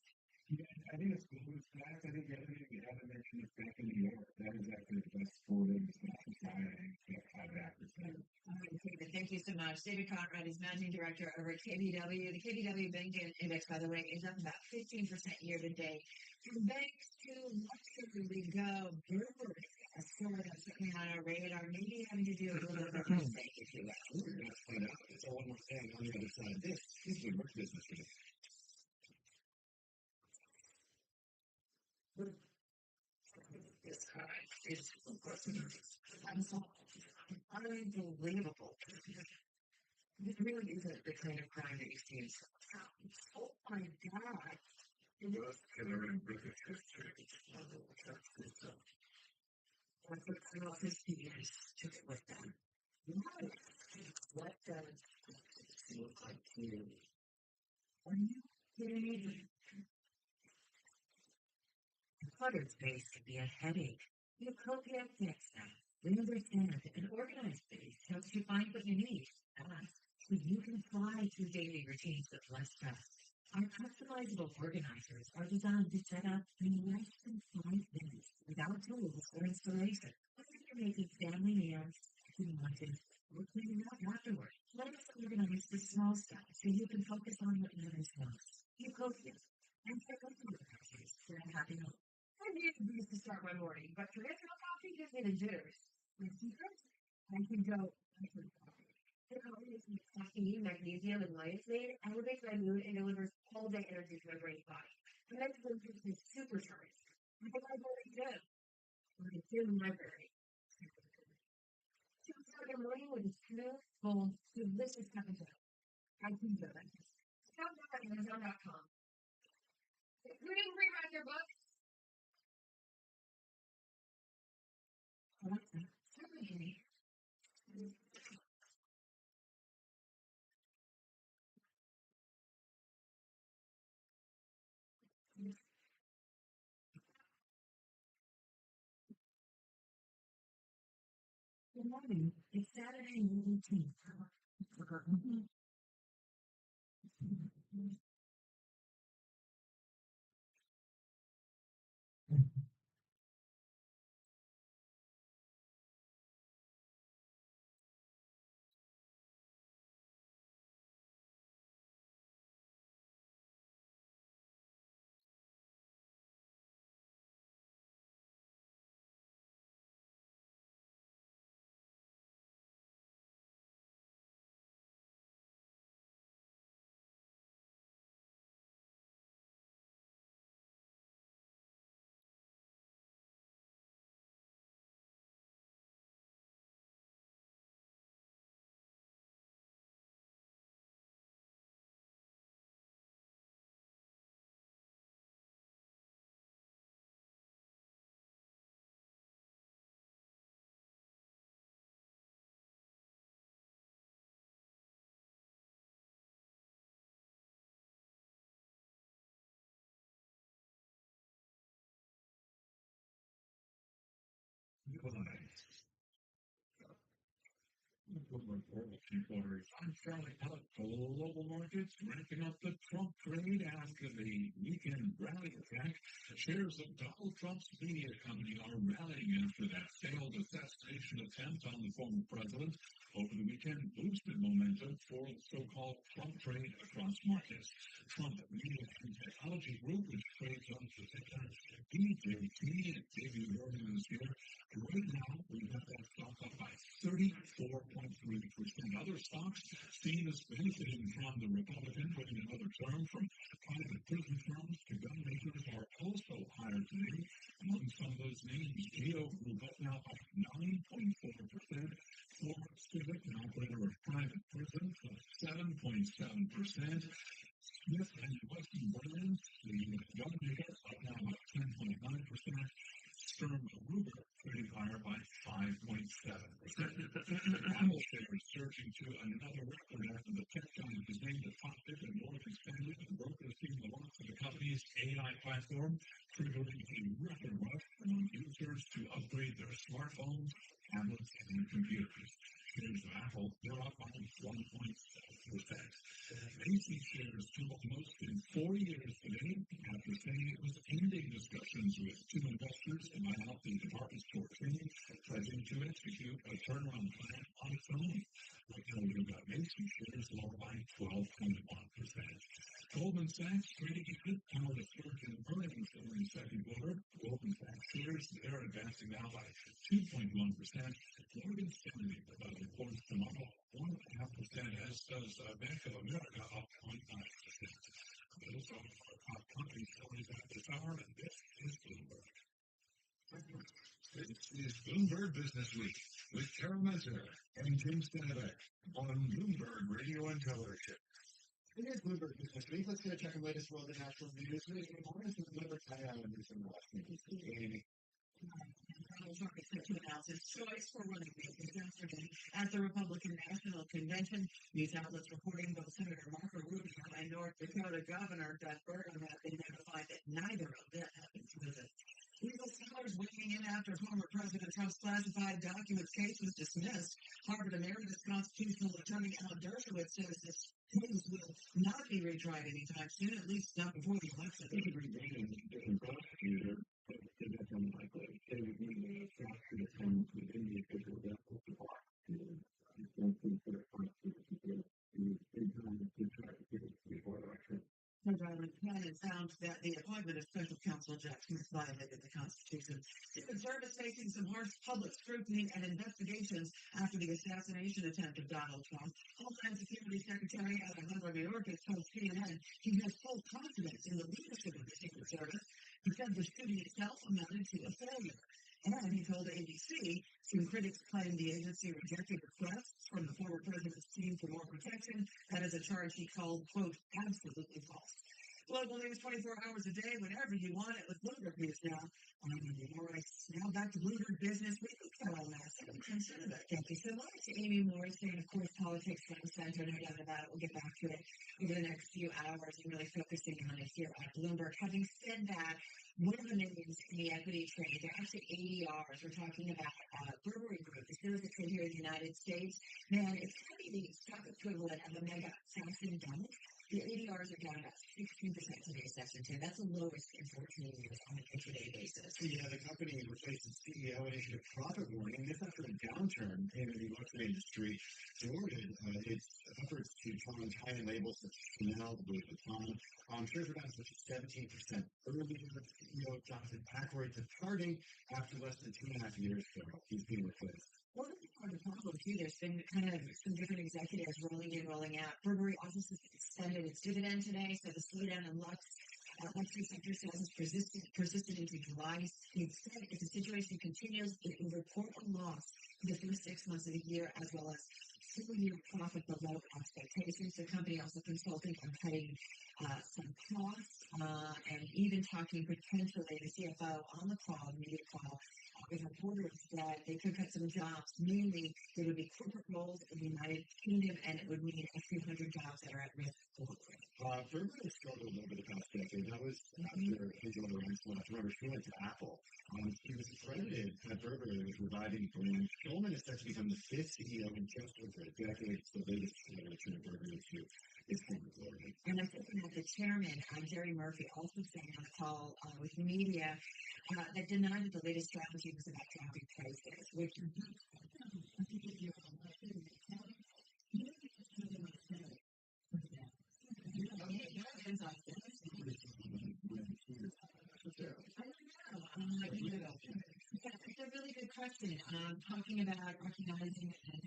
Yeah, I think it's Goldman Sachs. I think the other thing we haven't mentioned is Bank of New York. That is actually the best quarter stock on Friday at 5.5%. All right, David, thank you so much. David Conrad is Managing Director over at KBW. The KBW Bank Index, by the way, is up about 15% year to date. From banks to luxury we go. Brewery, a story that's certainly on our radar, maybe having to do a little bit of a bank, if you will. We're going to find out. So one more thing on the other side. This is the work business. This is unbelievable. This really isn't the kind of crime that you see in some. Oh my God. That's what criminal 50 years took it with them. What does this look like to you? Are you kidding me? Cluttered space can be a headache. Utopia fix that. We understand an organized space helps you find what you need fast, so you can fly through daily routines with less stress. Our customizable organizers are designed to set up in less than 5 minutes without tools or installation. Whether you're making family meals, packing lunches, or cleaning up afterward, let us organize the small stuff so you can focus on what matters most. Utopia. And for organizers for a happy home. I need these to start my morning, but traditional coffee gives me the jitters. My secret? I can go for coffee. The combination of caffeine, magnesium, and niacin elevates my mood and delivers all-day energy to my brain and body. The next one keeps me supercharged. I think I've already done. My gym library. So start your morning with a smooth, full, delicious cup of joe. I can do that. Stop by Amazon.com. If you didn't rewrite your book, good morning. It's Saturday, the 18th. I'm Charlie Pellet, global markets, wrapping up the Trump trade after the weekend rally attack. Shares of Donald Trump's media company are rallying after that failed assassination attempt on the former president. Over the weekend, boosted momentum for the so-called Trump trade across markets. Trump Media and Technology Group, which trades on the ticker DJT, debuted earlier this year. Right now, we have that stock up by 34.3%. Other stocks seen as benefiting from the Republican putting another term, from private prison firms to gun makers, are also higher today. Among some of those names, Geo Group up now by 9.4%. Ford Civic, an operator of private prisons, up 7.7%. Smith and Wesson Brands, the gun maker, up now by 10.9%. Sturm Ruger trading higher by 5.7%. Apple shares surging to another record after the tech giant is named the top pick in Morgan Stanley. The broker has seen the launch of the company's AI platform, triggering a record rush among users to upgrade their smartphones, tablets, and computers. Shares of Apple, they're up by 1.7%. Macy's shares tumbled most in 4 years today after saying it was ending discussions with two investors to buy out the department store chain, pledging to execute a turnaround plan on its own. Right now, we've got Macy's shares lower by 12.1%. Goldman Sachs trading a good pound of surge in earnings during the second quarter. Goldman Sachs shares, they're advancing now by 2.1%. Morgan Stanley reports tomorrow 1.5%, as does Bank of America, up 0.9%. Those are our top company stories at this hour, and this is Bloomberg. This is Bloomberg Business Week with Carol Messer and Tim Stanek on Bloomberg Radio and Television. It is Bloomberg Business Week. Let's get a check on the latest world and national news. Good morning to Bloomberg. I am in Washington. Amy. Donald Trump is set to announce his choice for running mate this afternoon at the Republican National Convention. News outlets reporting both Senator Marco Rubio and North Dakota Governor Doug Burgum have been notified that neither of them have been to visit. Legal scholars weighing in after former President Trump's classified documents case was dismissed. Harvard Emeritus Constitutional Attorney Al Dershowitz says this case will not be retried anytime soon, at least not before the election. He could remain a different prosecutor, but that's unlikely. They would need a prosecutor from within the official justice department. I don't think that a prosecutor should get in time to try to get it before election. Judge Eileen Cannon found that the appointment of special counsel Jack Smith violated the Constitution. Secret Service facing some harsh public scrutiny and investigations after the assassination attempt of Donald Trump. Homeland Security Secretary Alejandro Mayorkas told CNN he has full confidence in the leadership of the Secret Service. He said the shooting itself amounted to a failure. And he told ABC some critics claimed the agency rejected requests from the former president's team for more protection. That is a charge he called, quote, absolutely false. Global news 24 hours a day, whenever you want it, with Bloomberg News now. All right, now back to Bloomberg Business Week with Carol Massey and Tim Stanek. Thank you so much. Amy Morrison, of course, politics front and center, no doubt about it. We'll get back to it over the next few hours and really focusing on it here at Bloomberg. Having said that, one of the names in the equity trade, they're actually ADRs. We're talking about Brewery Group. This is a trade here in the United States. Man, it's kind of the stock equivalent of a mega fashion dump. The ADRs are down about 16% today, Section 10. That's the lowest in 14 years on an intraday basis. Yeah, the company replaced its CEO and issued a profit warning. This after a downturn in the luxury industry thwarted its efforts to challenge high-end labels such as Chanel, Louis Vuitton. Shares were down as much as 17%. Earlier, the CEO Jonathan Ackroyd departing after less than 2.5 years ago. He's being replaced. One of the part of the problem too, there's been kind of some different executives rolling in, rolling out. Burberry also extended its dividend today, so the slowdown in luxury sector sales has persisted into July. It said if the situation continues, it will report a loss for the first 6 months of the year, as well as full-year profit below expectations. The company also consulting on cutting some costs and even talking potentially, the CFO on the call, the media call, with reporters that they could cut some jobs. Mainly, there would be corporate roles in the United Kingdom, and it would mean a few hundred jobs that are at risk globally. Everybody struggled over the past decade. That was after Angela Ryan's left. Remember, she went to Apple. She was credited at Burberry with reviving the brand. Goldman has actually become the fifth CEO in just over a decade. So they just return of Burberry to its former glory. And I'm thinking that the chairman, Jerry Murphy, also said on a call with the media that denied that the latest strategy was about dropping prices, which it's a really good question. Talking about recognizing and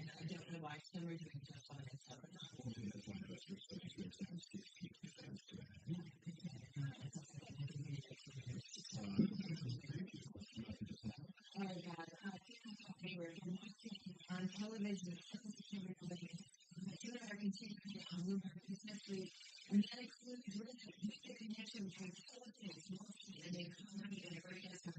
I don't know why some are doing just fine and some are not. On television, two that are continuing on Bloomberg Business Week, and that includes the connection between politics, and the economy, and the greatness of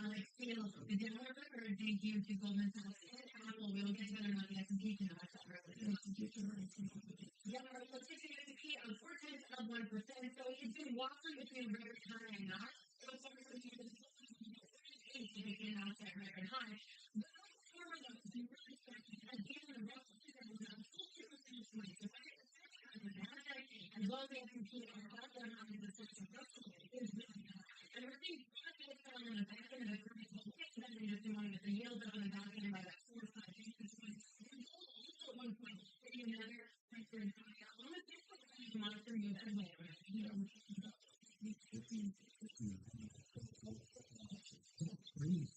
Alex Field, the Denver River, thank you to Goldman Sachs and Apple. We'll get to it on the S&P tonight. Yeah, let's take the S&P on 4 tenths of 1%. So it's been wobbling between record high and not. So far, so you can make an outside record high. But forward, though, to be really stressing, again, the Russell 2000 is on full 2 percentage points. So the Nasdaq, as well as the S&P, are all their highs. The Russell is really high. And we're seeing profits on the back end of the curve. We'll get to that in just a moment. The yields are on the back end by about 4 or 5 basis points. And gold also at one point hitting another record high. Almost this was a monster move as well. Really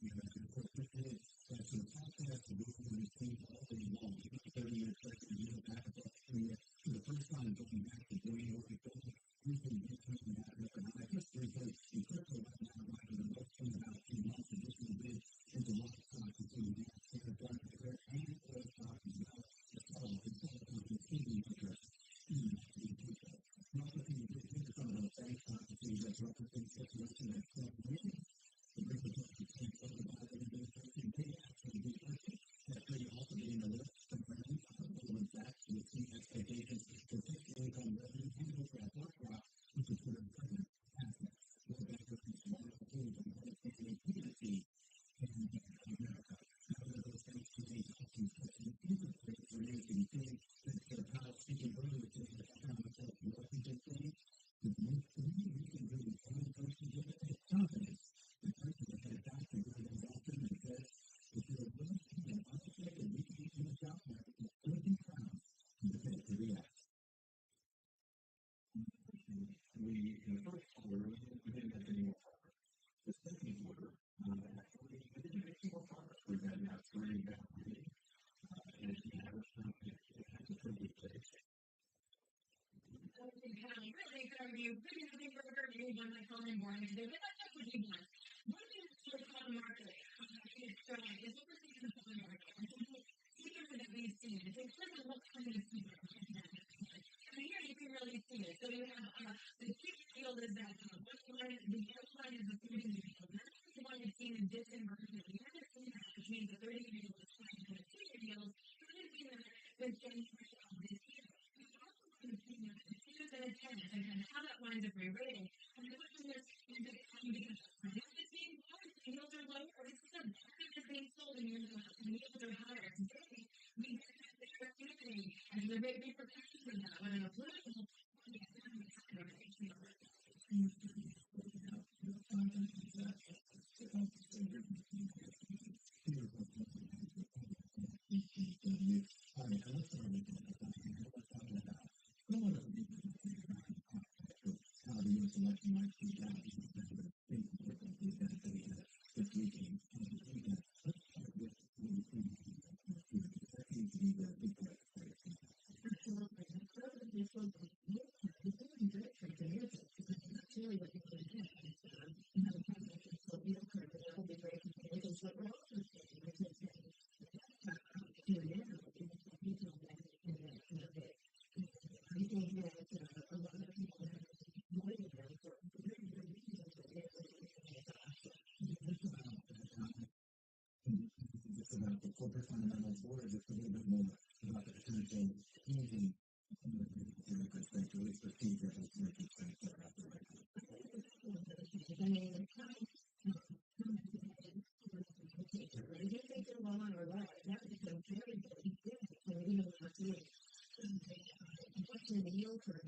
could argue, pretty nothing burger, maybe one might call him morning today, but that's what he wants. One thing that's sort of caught the market is what we're seeing in the public market. And so the fever that we've seen, it's important what kind of fever. And here you can really see it. So you have the cheap yield is that one line, the yellow line is the 30-year yield. And that's the one you've seen in disinversion. You haven't seen that, which means the 30-year yield is fine, and the 2-year yield, you haven't seen that since January of this year. And how that winds up re-rating. And the question is it come because it's being bought, the yields are lower, or is it the market is being sold and yields are higher? Today, we get that there activity, and there may be protections in that, but in a political, the economic It's about the corporate fundamentals, or is it a little bit more about the potential easing perspective, at least the fee difference that are out there right now? I mean, I do think they're well on our way. That is a very big thing. Even last week, watching the yield curve,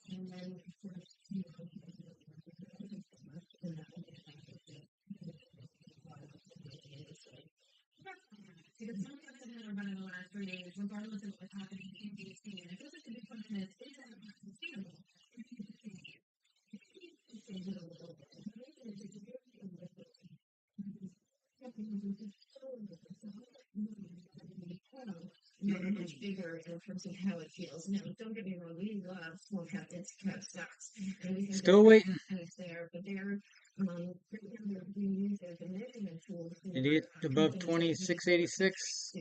and then, of course, because some companies that are running the last 3 days, regardless of what's happening in DC, and it feels like the big question is that sustainable? Much bigger in terms of how it feels. Now, don't get me wrong, we love small cap, it's cap stocks. And we think Still waiting. it's there, but they're being used as a measurement tool. Did you get above 2686?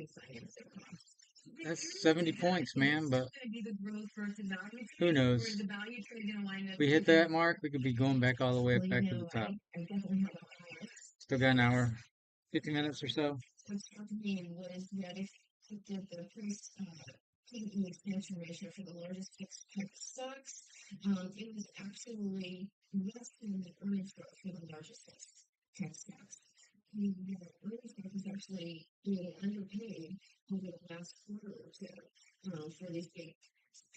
That's 70 points, man, but who knows? We hit that mark, we could be going back all the way back to the top. Still got an hour, 50 minutes or so. What struck me was that if you did the price PE expansion ratio for the largest fixed cap stocks, it was actually less than the earnings growth for the largest fixed cap stocks. The earnings growth was actually being underpaid over the last quarter or two for these big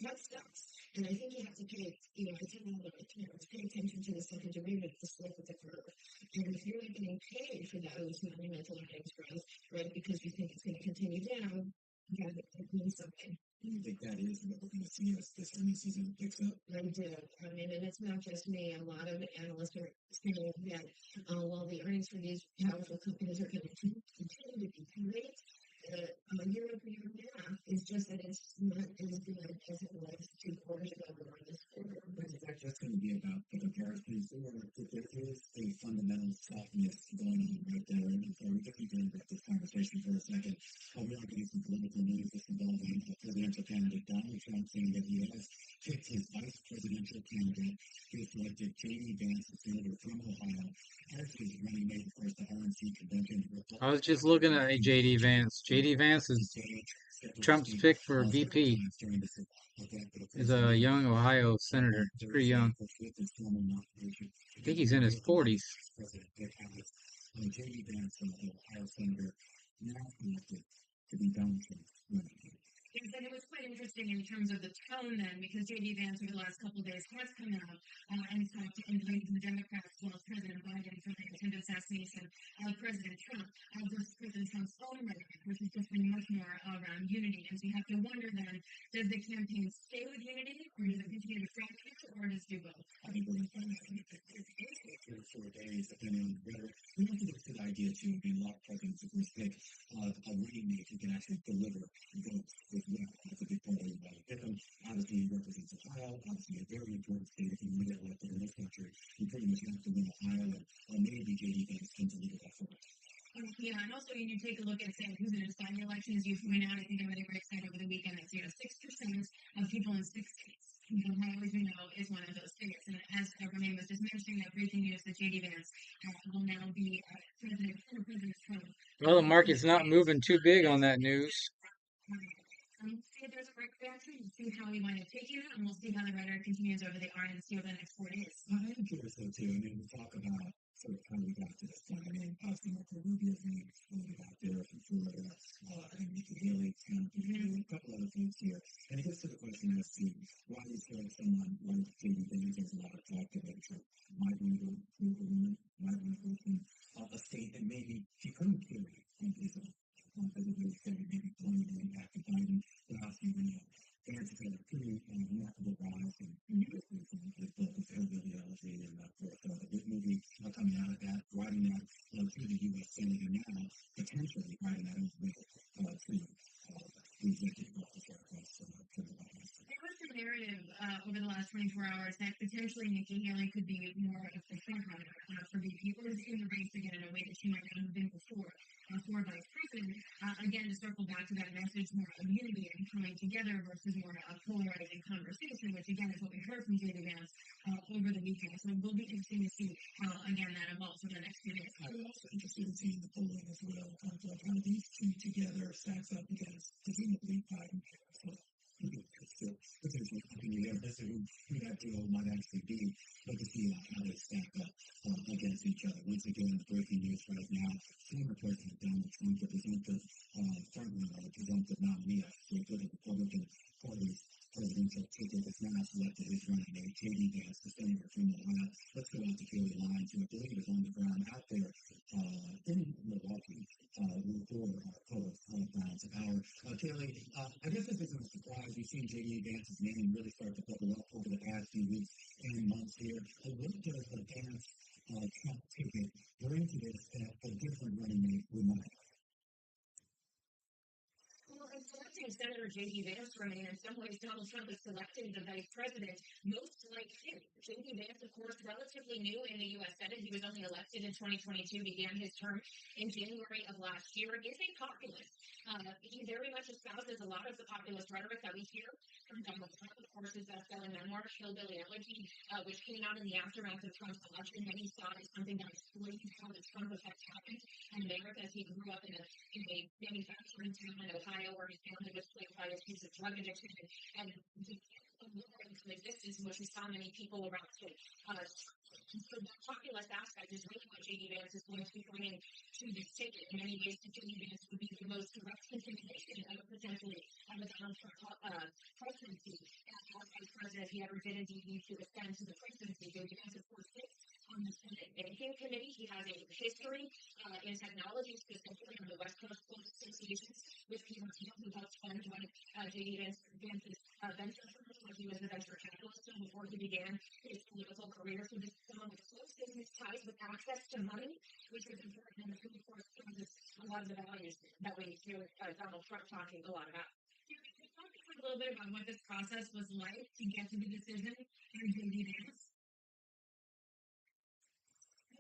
cap stocks. And I think you have to pay, pay attention to the second derivative, the slope of the curve. And if you're not getting paid for those monumental earnings growth, right, because you think it's going to continue down, you got to mean something. Do you think that is what we're going to see as this earnings season picks up? I do. I mean, and it's not just me. A lot of analysts are saying that while the earnings for these powerful companies are going to continue to be great, year-over-year math is just that it's not as good as it was 2 quarters ago or this quarter. But is that just going to be about the comparisons, or if there is a fundamental softness going on right there? And so we just need to interrupt this conversation for a second. We are getting some political news that's involving presidential candidate Donald Trump saying that he has picked his vice presidential candidate. He has selected J.D. Vance, a senator from Ohio, as his running mate for the RNC convention. I was just looking at J.D. Vance. J.D. Vance is Trump's pick for VP. He's a young Ohio senator. He's pretty young. I think he's in his 40s. J.D. Vance, an Ohio senator, now elected to be Donald Trump's running mate. Yes, and it was quite interesting in terms of the tone then, because J.D. Vance over the last couple of days has come out and talked to the Democrats, as well as President Biden, for the attempted assassination of President Trump, versus President Trump's own rhetoric, which has just been much more around unity. And so you have to wonder then, does the campaign stay with unity, or does it continue to fracture, or does it do both? I think we're going to find out in 3 or 4 days, depending on the rhetoric. I think it's a good idea, too, being a lot of presidents, if we pick a running mate who can actually deliver votes with well. That's a big part of everybody. Obviously, he represents Ohio, obviously a very important state. If you want to get elected in this country, you pretty much have to win Ohio, and maybe J.D. Vance can deliver that for us. Yeah, and also when you take a look at, say, who's going to decide the election, as you point out, I think everybody very excited over the weekend that 6% of people in 6 states. Ohio, as we know, is one of those states. And as Renee was just mentioning, that breaking news that J.D. Vance will now be President Trump. Well, the market's not moving too big on that news. See if there's a break reaction, see how we wind up taking it, and we'll see how the rhetoric continues over the RNC over the next 4 days. I am curious, though, too. I mean, we talk about sort of how we got to this point. I mean, obviously Marco Rubio's name floated out there from Florida, and Nikki Haley, and a couple other folks here. And it gets to the question as to why you feel like someone like Katie Higgins, there's a lot of talk that Trump might want to go through the woman, might want to go from a state that maybe she couldn't carry on his own. Everybody's saying maybe pulling the impact of Biden, but obviously, Vance has had a pretty remarkable rise in U.S. his book of hillbilly elegy and of course the movie coming out of that, riding that through the U.S. Senate and now potentially riding that over to the executive office across the White House. There was some narrative over the last 24 hours that potentially Nikki Haley could be more of the front runner for VP or is in the race again in a way that she might not have been before for vice president. Again, to circle back to that message more of unity and coming together versus more of a polarizing conversation, which again is what we heard from J.D. Vance over the weekend. So it will be interesting to see how, again, that evolves over the next few days. I'm also interested in seeing the polling as well, of how these two together stacks up against presumably Biden. So, still potentially continue there as to who that duo might actually be, but to see how they stack up against each other. Once again, the breaking news right now, former President Donald Trump, the presumptive frontrunner, the presumptive nominee, for the Republican Party's presidential ticket, has now selected his running mate, J.D. Vance, the senator from Ohio. Let's go out to Kelly Lyons, who I believe is on the ground out there in Milwaukee, for Brown's Hour. Kelly, I guess this isn't a surprise. We've seen J.D. Vance's name really start to bubble up over the past few weeks and months here. What does the Vance Trump ticket bring to this that a different running mate would not have? Well, in selecting Senator J.D. Vance for me, in some ways, Donald Trump has selected the vice president most like him. J.D. Vance, of course, relatively new in the U.S. Senate. He was only elected in 2022, began his term in January of last year, is a populist. He very much espouses a lot of the populist rhetoric that we hear from Donald Trump. Of course, his best-selling memoir, Hillbilly Elegy, which came out in the aftermath of Trump's election. Many saw it as something that explained how the Trump effect happened in America as he grew up in a manufacturing town in Ohio where his family was plagued by a piece of drug addiction and lure into existence in which we saw many people around him. So the populist aspect is really what J.D. Vance is going to be bringing to this ticket. In many ways, J.D. Vance would be the most direct continuation of potentially of the Donald Trump presidency as vice president if he ever did indeed need to ascend to the presidency. J.D. Vance, of course, sits on the Senate Banking Committee. He has a history in technology, specifically on the West Coast Sports Associations with Peter Thiel, who helped fund one J.D. Vance's venture firm when he was a venture capitalist before he began his political career. So this is someone with close business ties with access to money, which is important and who, of course, causes a lot of the values that we hear Donald Trump talking a lot about. Can you talk to us a little bit about what this process was like to get to the decision on J.D. Vance?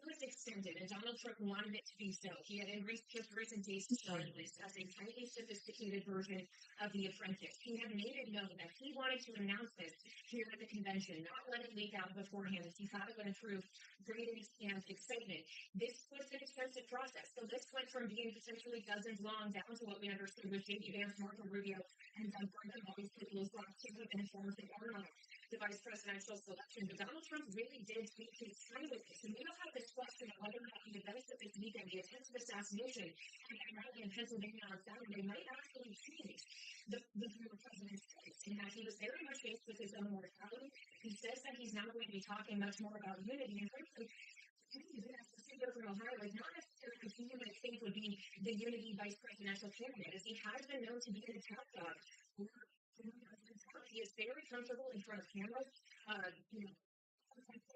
It was extended, and Donald Trump wanted it to be so. He had in just recent days described this as a highly sophisticated version of The Apprentice. He had made it known that he wanted to announce this here at the convention, not let it leak out beforehand. He thought it would improve ratings and excitement. This was an expensive process. So this went from being potentially dozens long down to what we understood was J.D. Vance, Marco Rubio, and Doug Burgum, obviously those last two have been formed that are not the vice presidential selection. But Donald Trump really did take his time with this. And we don't have this question of whether or not the events of this weekend, the attempted assassination and that rally in Pennsylvania on Saturday might actually change the former president's case, in that he was very much faced with his own mortality. He says that he's now going to be talking much more about unity, and frankly, the speaker from Ohio is not necessarily who you might think would be the unity vice presidential candidate, as he has been known to be an attack dog. He is very comfortable in front of cameras.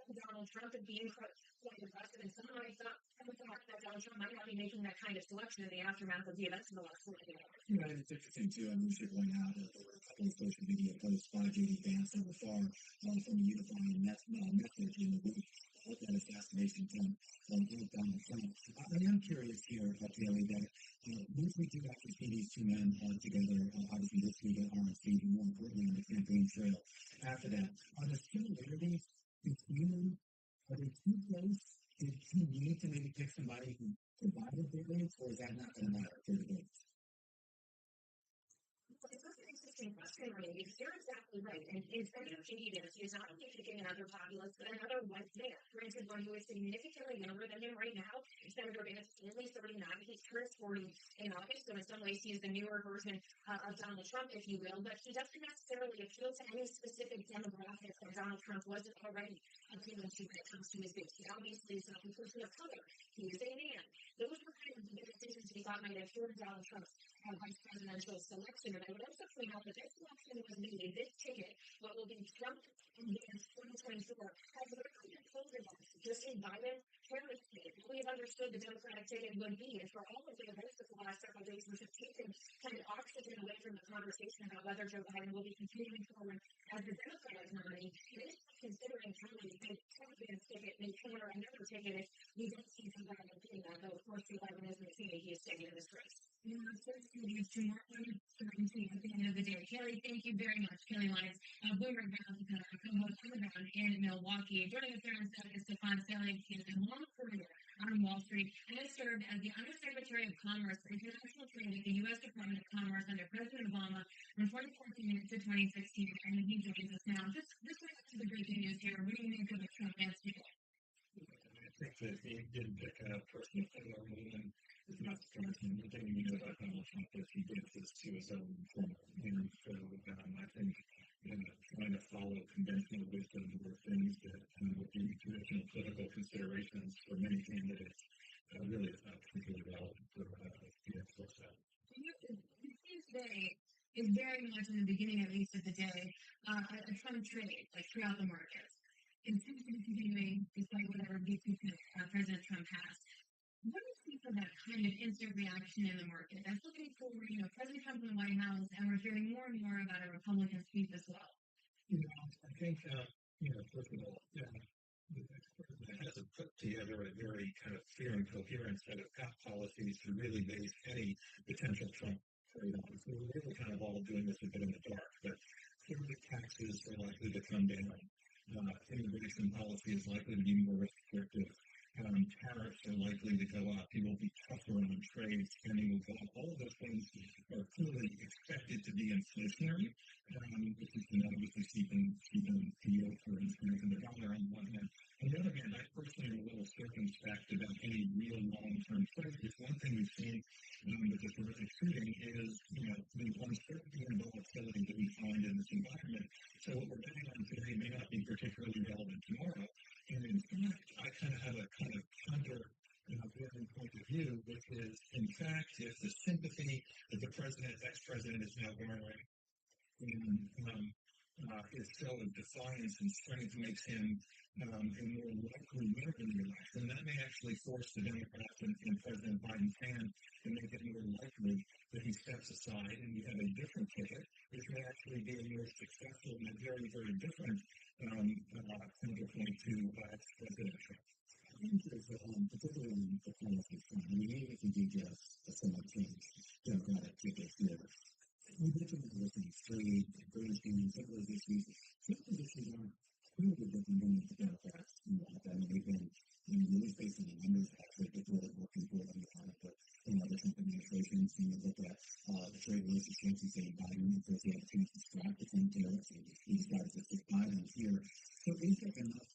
Donald Trump and being quite aggressive, and some might thought that Donald Trump might not be making that kind of selection in the aftermath of the events of the last 48 hours. Yeah, and it's interesting too. I mean, we should point out that there were a couple of social media posts by J.D. Vance that were far from a unifying message in the week of that assassination attempt of Donald Trump. I am curious here, Kelly, that once we do actually see these two men together, obviously this week at RNC, but more importantly on the campaign trail after that, are the similarities between them, are they too close? Did he need to maybe pick somebody who provided their rates, or is that not going to matter for the votes? It's interesting question, Marie, because you're exactly right. And Senator J.D. Vance is not only picking another populist, but another white man. Granted, one who is significantly younger than him right now. Senator Vance is only 39. He turns 40 in August, so in some ways he's the newer version of Donald Trump, if you will. But he doesn't necessarily appeal to any specific demographic that Donald Trump wasn't already appealing to when it comes to his base. He obviously is not a person of color. He is a man. Those were kind of the decisions we thought might have hurt Donald Trump's vice presidential selection. And I would also point out that this election was made, this ticket, what will be Trump and Vance 2024, has literally been pulled against just a Biden Harris ticket. We have understood the Democratic ticket would be, and for all of the events of the last several days, which have taken kind of oxygen away from the conversation about whether Joe Biden will be continuing forward as the Democratic nominee, it is considering really the Trump Vance ticket may counter another ticket if we don't see Joe Biden doing that, though of course Joe Biden isn't saying he is staying in this race. Yeah, first to lead to more uncertainty at the end of the day. Kelly, thank you very much. Kelly Lyons, Boomer Ground, co-host on the ground in Milwaukee. Joining us there instead is Stefan Selig. He has a long career on Wall Street and has served as the Undersecretary of Commerce for International Trade at the U.S. Department of Commerce under President Obama from 2014 to 2016. And he joins us now. Just right up to the breaking news here. What do you think of the Trump Vance ticket? I think that he did pick a person of color, and it's not surprising. The thing we know about Donald Trump is he gives this to his own corner. And so I think trying to follow conventional wisdom were things that would be traditional political considerations for many candidates really is not particularly relevant for the actual set. It seems today is very much in the beginning, at least of the day, a Trump trade, like throughout the markets. It seems to be continuing despite whatever VP President Trump has. What do you see for that kind of instant reaction in the market? That's looking for, President Trump in the White House, and we're hearing more and more about a Republican sweep as well. I think, first of all, the president hasn't put together a very kind of fair and coherent set of policies to really base any potential Trump trade on. So we're really kind of all doing this a bit in the dark, but clearly taxes are likely to come down. Immigration policy is likely to be more restrictive. Tariffs are likely to go up. People will be tougher on trade. Spending will go up. All of those things are clearly expected to be inflationary, which is obviously keeping yield for and the dollar on the one hand. On the other hand, I personally am a little circumspect about any real long-term trade. Just one thing we've seen with this terrific shooting is, the uncertainty and volatility that we find in this environment. So what we're betting on today may not be particularly relevant tomorrow. And in fact, I kind of have a kind of counter point of view, which is, in fact, if the sympathy that the ex-president is now garnering his show of defiance and strength makes him a more likely winner in the election, that may actually force the Democrats and President Biden's hand to make it more likely that he steps aside and we have a different ticket, which may actually be a more successful and a very, very different counterpoint to ex-President Trump. I think there's particularly in the policy front, even if you do just a somewhat changed Democratic ticket here, we mentioned the looking trade, Donchian, some of those issues. Some of those issues aren't clearly different than the Democrats. They've been really facing the numbers actually before they're working for them on it. But the Trump administration, you look at the trade relationships, you say Biden, of course, he had a chance to scrap the Trump tariffs, and he decided to stick Biden here. So is there enough,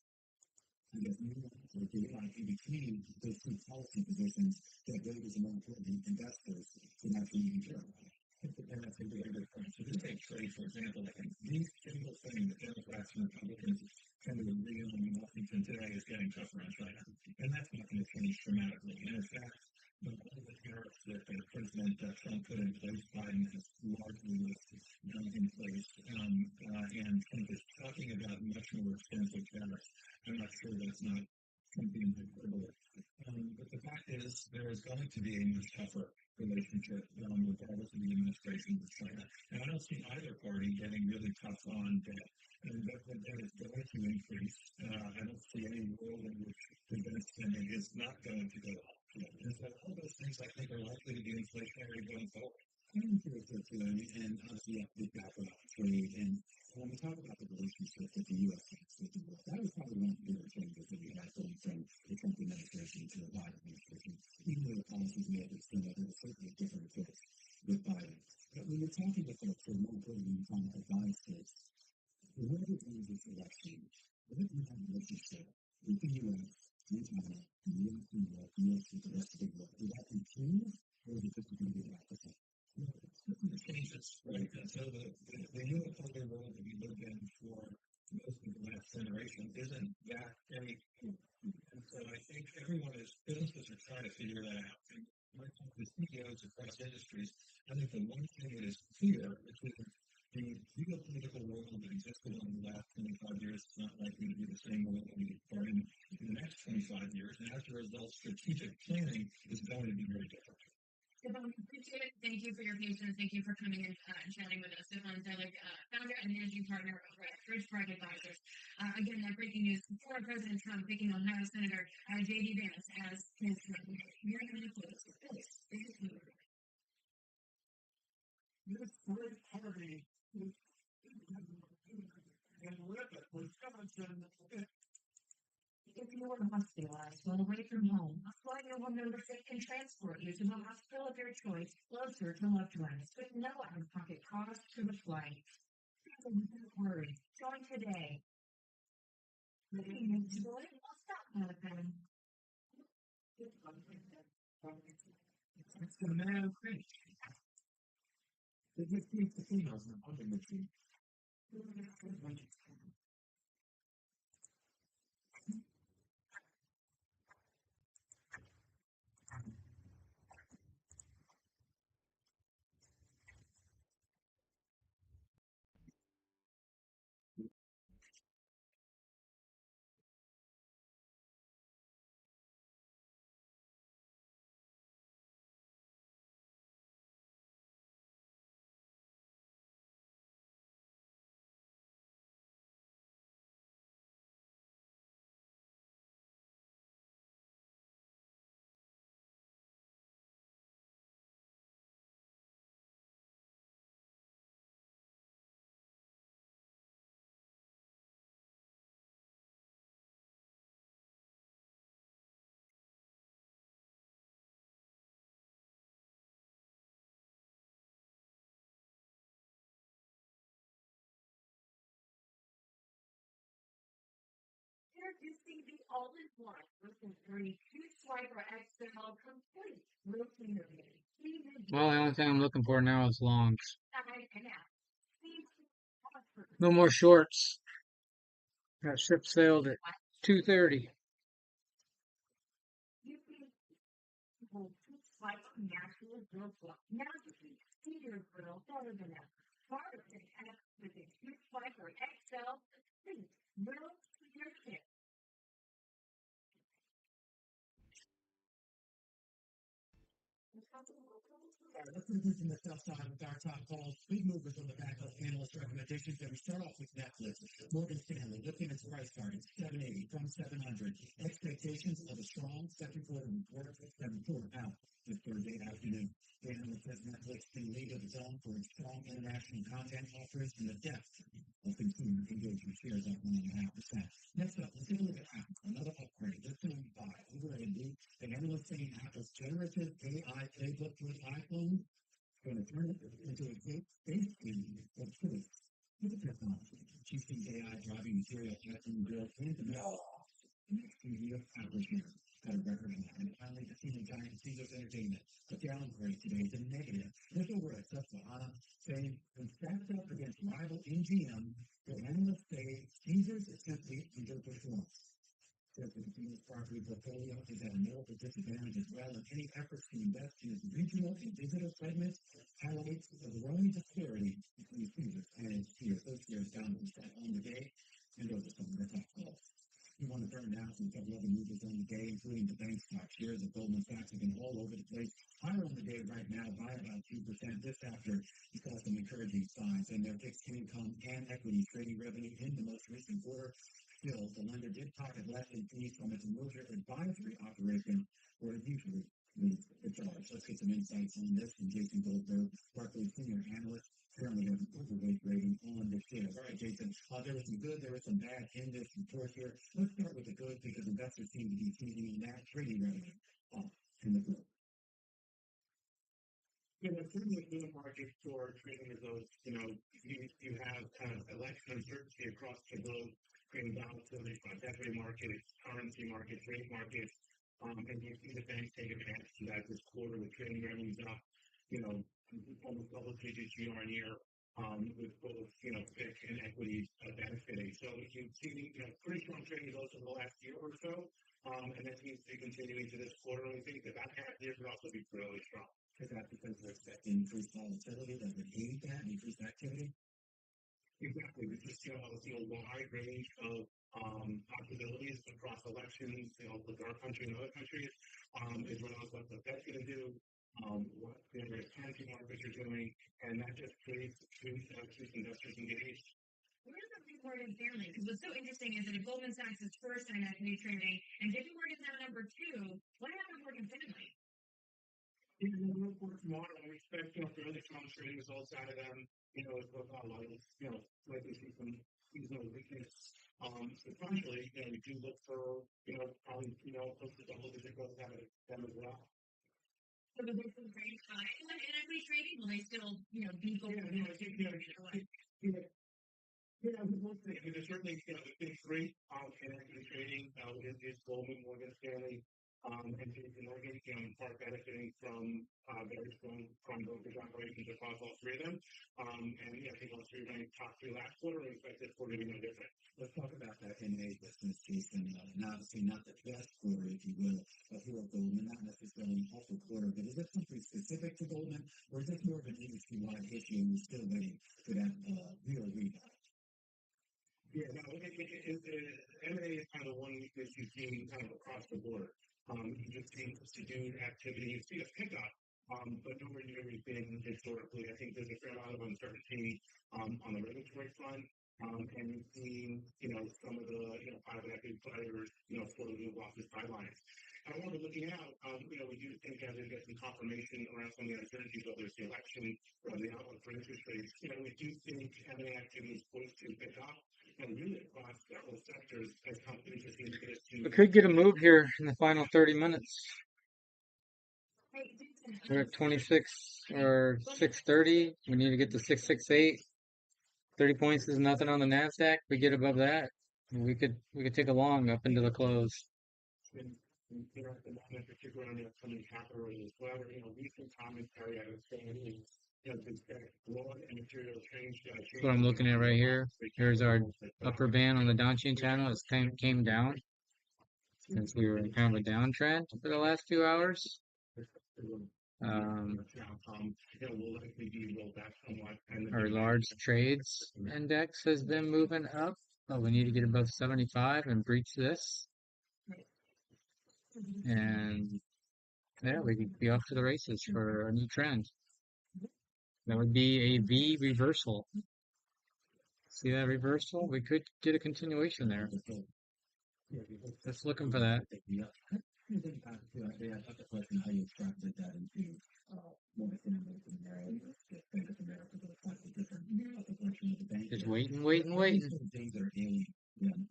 I guess, nuance or daylight in between those two policy positions that voters and more importantly investors can actually even care about? And that's a very good point. So this take trade, for example, I think the single thing that Democrats and Republicans tend to agree on in Washington today is getting tougher on China. And that's not going to change dramatically. And in fact, all of the tariffs that President Trump put in place, Biden has largely in place. And Trump is talking about much more extensive tariffs. I'm not sure that's not something hyperbole. But the fact is, there is going to be a much tougher relationship regardless of the administration with China. And I don't see either party getting really tough on debt. And that is going to increase. I don't see any world in which defense spending is not going to go up. And so all those things I think are likely to be inflationary going forward. I'm curious and obviously you have big background on trade. And when we talk about the relationship that the U.S. has with the world, that was probably one of the bigger changes that we had going from the Trump administration to the Biden administration. Even though the policies may have been similar, there was certainly a different approach with Biden. But when you're talking to folks who are more including some advice is, whoever wins this election, what if you have a relationship with the U.S., with China, the U.S. and Europe, the U.S. with the rest of the world? Will that continue, or is it just going to be the opposite? It changes, right? And so the unipolar world that we lived in for most of the last generation isn't that any. And so I think businesses are trying to figure that out. And when I talk to CEOs across industries, I think the one thing that is clear is that the geopolitical world that existed in the last 25 years is not likely to be the same world that we are in the next 25 years. And as a result, strategic planning is going to be very different. Stefan, appreciate it. Thank you for your patience. Thank you for coming in and chatting with us. Stefan Zelig, founder and managing partner over at Bridgepark Advisors. Again, that breaking news: former President Trump picking Ohio Senator J.D. Vance as his running mate. You're going to close with this. This great party is and with it was Wisconsin. If you are hospitalized while away from home, a flight your membership can transport you to the hospital of your choice, closer to loved ones, with no out-of-pocket cost to the flight. Don't worry. Join today. Maybe you need to go in. I'll stop nothing. It's the man creek. It just keeps the females in the pumping machine. Introducing the all-in-one version 32 Swiper XL complete rotator blade. Well, the only thing I'm looking for now is longs. No more shorts. Got ship sailed at 2:30. Swiper natural growth block. Now you can see your grill better than ever. Smarter than ever with a Swiper XL complete grill to your kit. Let's move from the south side with our top calls. Big movers on the back of analyst recommendations. And we start off with Netflix. Morgan Stanley lifting its price target 780 from 700. Expectations of a strong second quarter report that report out this Thursday afternoon. The analyst says Netflix can lead of its own for its strong international content offers and the depth of consumer engagement. Shares up 1.5%. Next up, let's take a look at Apple. Another upgrade. This time by over AMD. The analyst saying Apple's generative AI playbook for its iPhone is going to turn it into a base game of choice for the technology. She sees AI driving material iPhone built into the next few years. Apple shares at a record high. And finally, the senior giant Caesars Entertainment. A downgrade today is a negative. There's over at Susquehanna saying when stacked up against rival MGM, the analysts say Caesars is simply underperformed. Says the Caesars property portfolio is at a notable disadvantage as well, and any efforts to invest in its regional and digital segments highlights the growing disparity between Caesars and its peers. Those shares down on the day, and those are some of the top calls. We want to turn now to a couple other movers on the day, including the bank stock shares of Goldman Sachs have been all over the place. Higher on the day right now by about 2%. This after we saw some encouraging signs in their fixed income and equity trading revenue in the most recent quarter. Still, the lender did pocket less in fees from its merger advisory operation, where it usually leads the charge. Let's get some insights on this from Jason Goldberg, Barclays senior analyst. Currently has an overweight rating on the shares. All right, Jason, there was some good, there was some bad in this report here. Let's start with the good because investors seem to be seeing that trading revenue in the group. You know, certainly in the market for trading of those, you have kind of election uncertainty across the globe, creating volatility across equity markets, currency markets, rate markets, and you see the banks take advantage of that this quarter with trading revenues up, you know, almost double digits year on year, with both, FIC and equities benefiting. So you've seen, pretty strong trading results in the last year or so, and that seems to be continuing to this quarter. And we think that that half year could also be really strong. Is that because they're expecting increased volatility that would aid that increased activity? Exactly. We just see a wide range of possibilities across elections, with our country and other countries, as well as what the Fed's going to do, what the currency markets are doing, and that just keeps investors engaged. Where does that leave Morgan Stanley? Because what's so interesting is that if Goldman Sachs is first in equity trading and JP Morgan's now number two, what happened to Morgan Stanley? In the report tomorrow, we expect fairly strong trading results out of them. As well as likely see some seasonal weakness. Sequentially, we do look for probably close to double-digit growth out of them as well. So is there some great time in equity trading? Will they still be Goldman? I think there's certainly the big three in equity trading is Goldman, Morgan Stanley, and JP Morgan, in part benefiting from very strong prime brokerage operations across all three of them. And I think all three ranked top three last quarter, and expect this quarter to be no different. Let's talk about that M&A business, Jason. And obviously not the best quarter, if you will, here at Goldman, not necessarily an awful quarter, but is it something specific to Goldman, or is this more of an industry-wide issue and we're still waiting for that real rebound? Yeah, no, M&A is kind of one weakness you've seen kind of across the board. You just see subdued activity. You see a pickup, but nowhere near as big historically. I think there's a fair amount of uncertainty on the regulatory front, and you've seen, some of the private equity players, sort of move off the sidelines. However, looking out, we do think as we get some confirmation around some of the uncertainties, whether it's the election or the outlook for interest rates, we do think M&A activity is poised to pick up. And really across several sectors as companies are seeing this to. We could get a move here in the final 30 minutes. We're at 26 or 630. We need to get to 668. 30 points is nothing on the NASDAQ. We get above that, we could take a long up into the close. At the moment, particularly on the upcoming capital raise, whether recent commentary I would say is broad and material change. That's what I'm looking at right here. Here's our upper band on the Donchian channel. It's came down since we were in kind of a downtrend for the last 2 hours. Our large trades index has been moving up, but we need to get above 75 and breach this. And yeah, we could be off to the races for a new trend. That would be a V reversal. See that reversal? We could get a continuation there. Just looking for that. I thought the question how you extracted that into just waiting. Things are alien.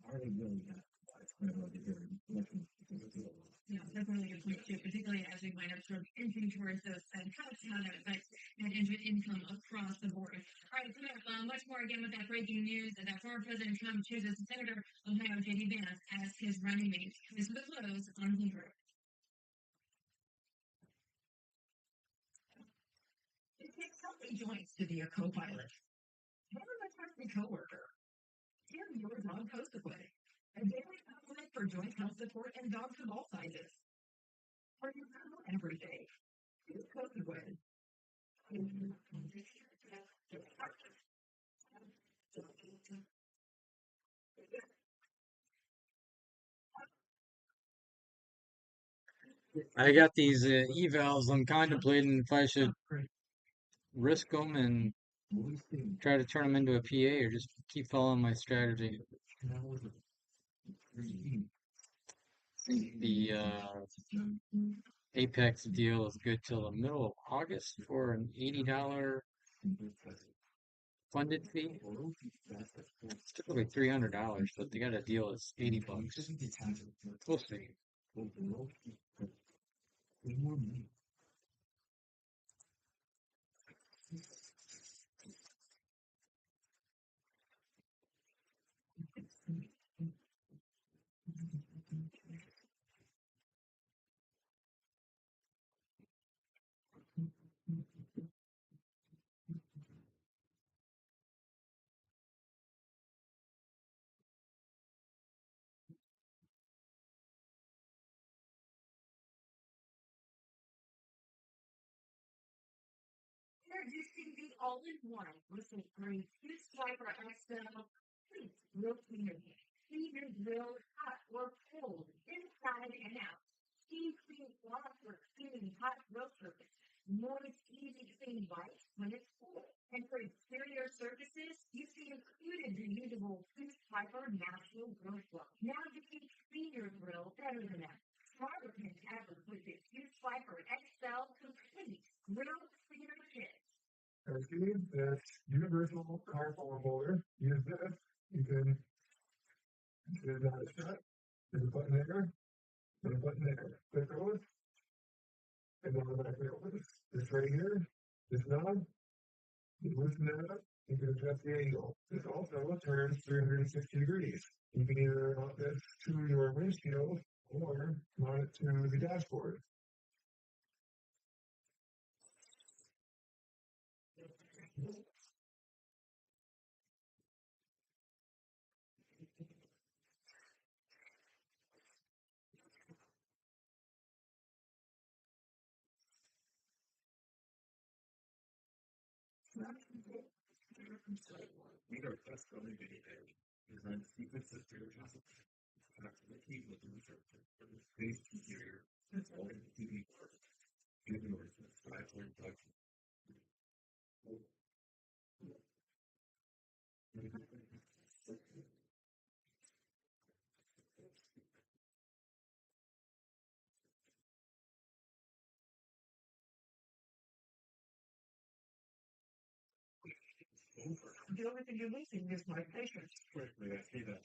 Are they really that widespread or Yeah, that's a really good point too, particularly as we wind up sort of inching towards those Fed cuts, how that affects net interest income across the board. All right, coming up, much more again with that breaking news that former President Trump chooses Senator Ohio J.D. Vance as his running mate. This is the close on Bloomberg. It takes healthy joints to be a co-pilot. Never a trusted coworker. Give your dog Coastaway, a daily supplement for joint health support and dogs of all sizes. For your animal every day. Use Coastaway. I got these evals. I'm contemplating if I should risk them and try to turn them into a PA or just keep following my strategy. The Apex deal is good till the middle of August for an $80 funded fee. It's typically $300, but they got a deal that's $80. We'll see. introducing the all-in-one listen-free Fuse Swiper XL Fleet Grill Cleaner Kit. Clean your grill hot or cold, inside and out. Steam clean water for cleaning hot grill surface. Moist, easy clean wipes when it's full. And for exterior surfaces, you see included reusable Fuse Swiper natural grill flow. Now you can clean your grill better than ever. Smarter than ever with the Fuse Swiper XL Complete Grill Cleaner Kit. Okay, that's universal car form holder. Use this. You can get it out of shut. There's a button there. And a button there. Click those. And then automatically opens. This right here. This knob. You loosen that up. You can adjust the angle. This also turns 360 degrees. You can either mount this to your windshield or mount it to the dashboard. We are just going to be there. Design sequences to your castle. That's the key with the research. The space interior. That's all in TV first. Give yours a stifling touch. The only thing you're losing is my patience. Quickly, I see that.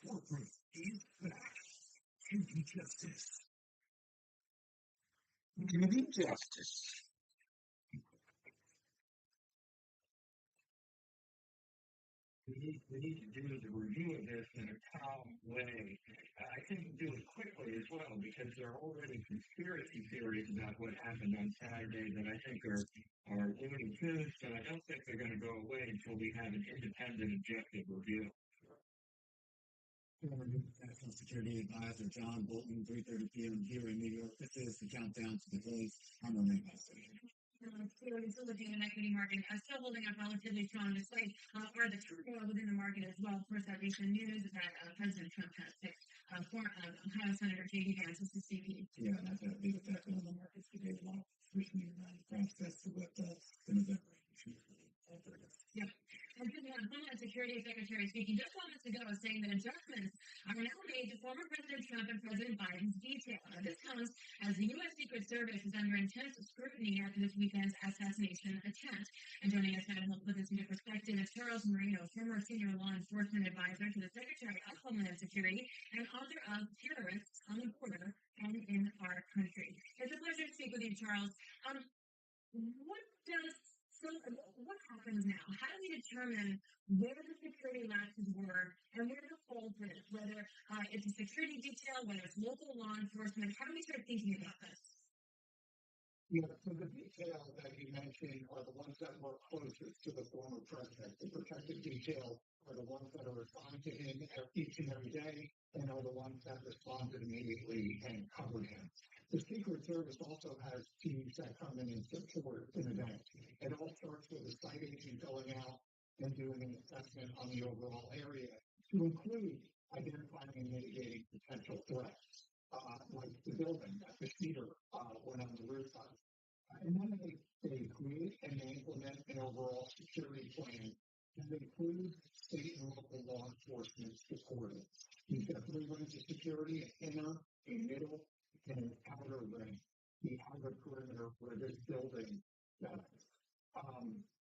Corporate is back. To be justice. To be justice. We need to do the review of this in a calm way. I think do it quickly as well because there are already conspiracy theories about what happened on Saturday that I think are looming soon, so I don't think they're going to go away until we have an independent, objective review. Former National Security Advisor John Bolton, 3:30 p.m. here in New York. This is the countdown to the close. I'm on the station. Still looking at equity market, still holding up relatively strong despite or the turmoil within the market as well. Of course, that recent news is that President Trump has picked former Ohio Senator J.D. Vance as his CP. Yeah, that's a big effect on the markets today. A lot of swishing around the process to what the November election Yep. And Homeland Security Secretary speaking just moments ago saying that adjustments are now made to former President Trump and President Biden's detail. This comes as the U.S. Secret Service is under intense scrutiny after this weekend's assassination attempt. And joining us now to help put this into perspective is Charles Marino, former senior law enforcement advisor to the Secretary of Homeland Security and author of Terrorists on the Border and in Our Country. It's a pleasure to speak with you, Charles. What happens now? How do we determine where the security lapses were and where the fault is? Whether it's a security detail, whether it's local law enforcement, how do we start thinking about this? Yeah, so the detail that you mentioned are the ones that were closest to the former president. The protective detail are the ones that are assigned to him each and every day and are the ones that responded immediately and covered him. The Secret Service also has teams that come in and support an event. It all starts with a site agent going out and doing an assessment on the overall area to include identifying and mitigating potential threats, like the building that the shooter went on the rooftop. And then they create and they implement an overall security plan that includes state and local law enforcement supporting. You've got three rings of security: an inner, a middle, and an outer ring. The outer perimeter where this building does.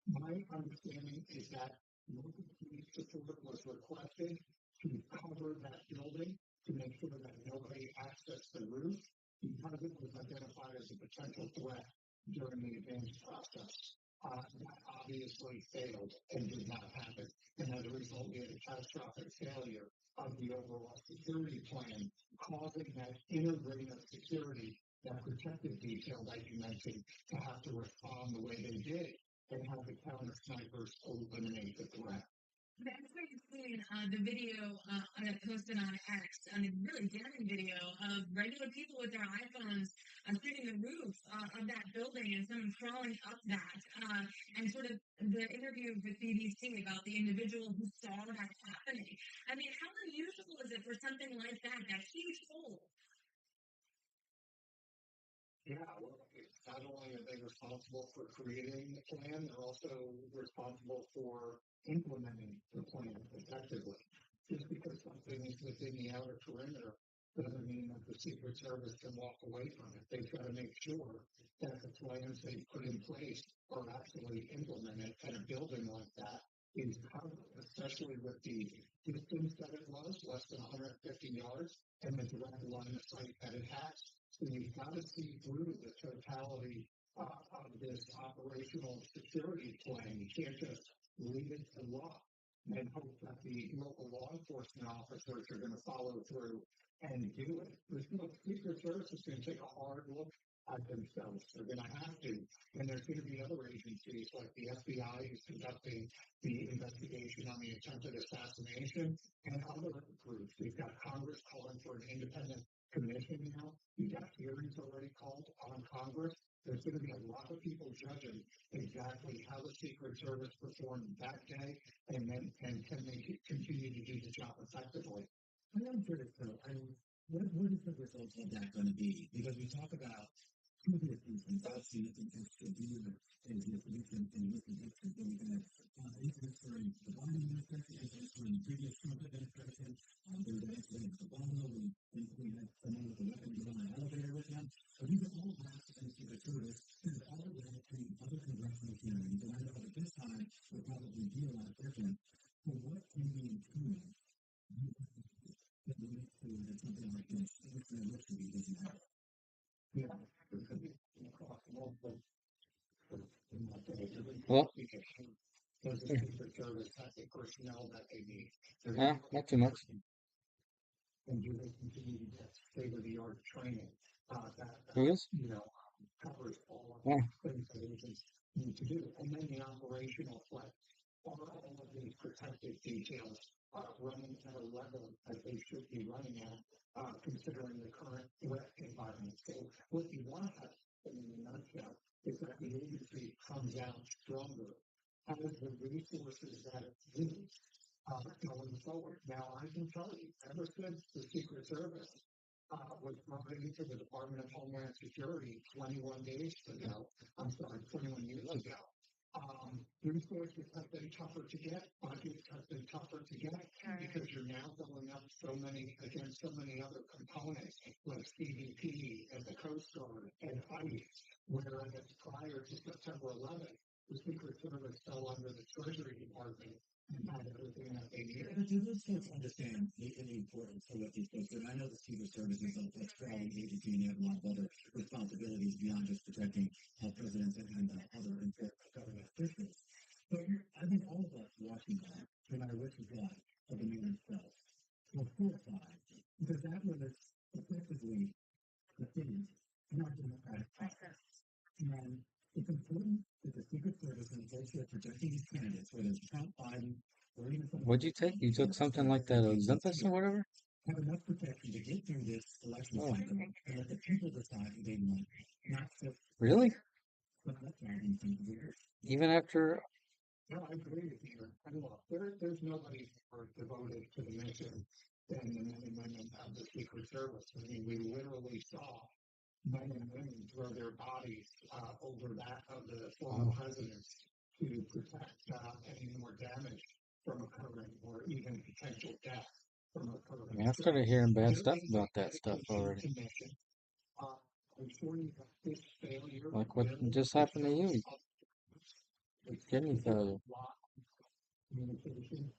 My understanding is that local police support was requested to cover that building to make sure that nobody accessed the roof because it was identified as a potential threat during the advance process. That obviously failed and did not happen. And as a result, we had a catastrophic failure of the overall security plan, causing that inner ring of security, that protective detail that you mentioned, to have to respond the way they did and have the counter snipers eliminate the threat. That's where you've seen the video that posted on X, a really damning video of regular people with their iPhones shooting the roof of that crawling up that, and sort of the interview with BBC about the individual who saw that happening. I mean, how unusual is it for something like that, that huge hole? Yeah, well, not only are they responsible for creating the plan, they're also responsible for implementing the plan effectively. Just because something is within the outer perimeter doesn't mean that the Secret Service can walk away from it. They've got to make sure that the plans they put in place are actually implemented, and a building like that is covered, especially with the distance that it was, less than 150 yards, and the direct line of sight that it has. So you've got to see through the totality of this operational security plan. You can't just leave it to luck and hope that the local law enforcement officers are going to follow through and do it. The Secret Service is going to take a hard look at themselves. They're going to have to. And there's going to be other agencies like the FBI who's conducting the investigation on the attempted assassination and other groups. We've got Congress calling for an independent commission now. We've got hearings already called on Congress. There's going to be a lot of people judging exactly how the Secret Service performed that day and can they continue to do the job effectively. I'm curious though, I mean, what is the result of that going to be? Because we talk about previous incidents, I've seen it in history, and recent history, so we had incidents during the Biden administration, incidents during the previous Trump administration, there was an incident with Obama, we had someone with a weapon get on an elevator with him. So these are all past in the Secret Service, and it's all led to other congressional hearings, and I know at this time, we'll probably be a lot different. So what can we improve that leads to something like this, if there looks to be doesn't happen? Yeah, it could be across multiple. Well, Does the Secret Service have the personnel that they need? not too much. And do they continue to get state-of-the-art training that Who is? covers all of Yeah. the things that agents need to do? And then the operational flex. Are all of these protective details running at a level that they should be running at, considering the current threat environment? So what you want to have in a nutshell is that the agency comes out stronger, has the resources that it needs going forward. Now, I can tell you, ever since the Secret Service was brought into the Department of Homeland Security 21 years ago, resources have been tougher to get, budgets have been tougher to get, because you're now going up against so many other components like CBP and the Coast Guard and ICE, whereas prior to September 11th, the Secret Service fell under the Treasury Department and had everything that they needed. But do those folks understand the importance of what these folks do? And I know the Secret Service is a strong agency and they have a lot of other responsibilities beyond just protecting presidents and other important government officials. But I think all of us watching that, no matter which side of the man himself, were horrified because that was effectively the thing in our democratic process. And it's important that the Secret Service and those who are protecting these candidates, whether it's Trump, Biden, or even some. What'd you take? You took something like that Ozempic or whatever? Have enough protection to get through this election cycle and let the people decide who they want, not just. Really? Weird. Even after? No, I agree with you. And look, there's nobody more devoted to the mission than the men and women of the Secret Service. I mean, we literally saw men and women throw their bodies over that of the former presidents to protect any more damage from occurring or even potential death from occurring. I started hearing bad stuff about that stuff already. I'm sure you have this failure. Like what just happened to you? Kidney failure. Communication.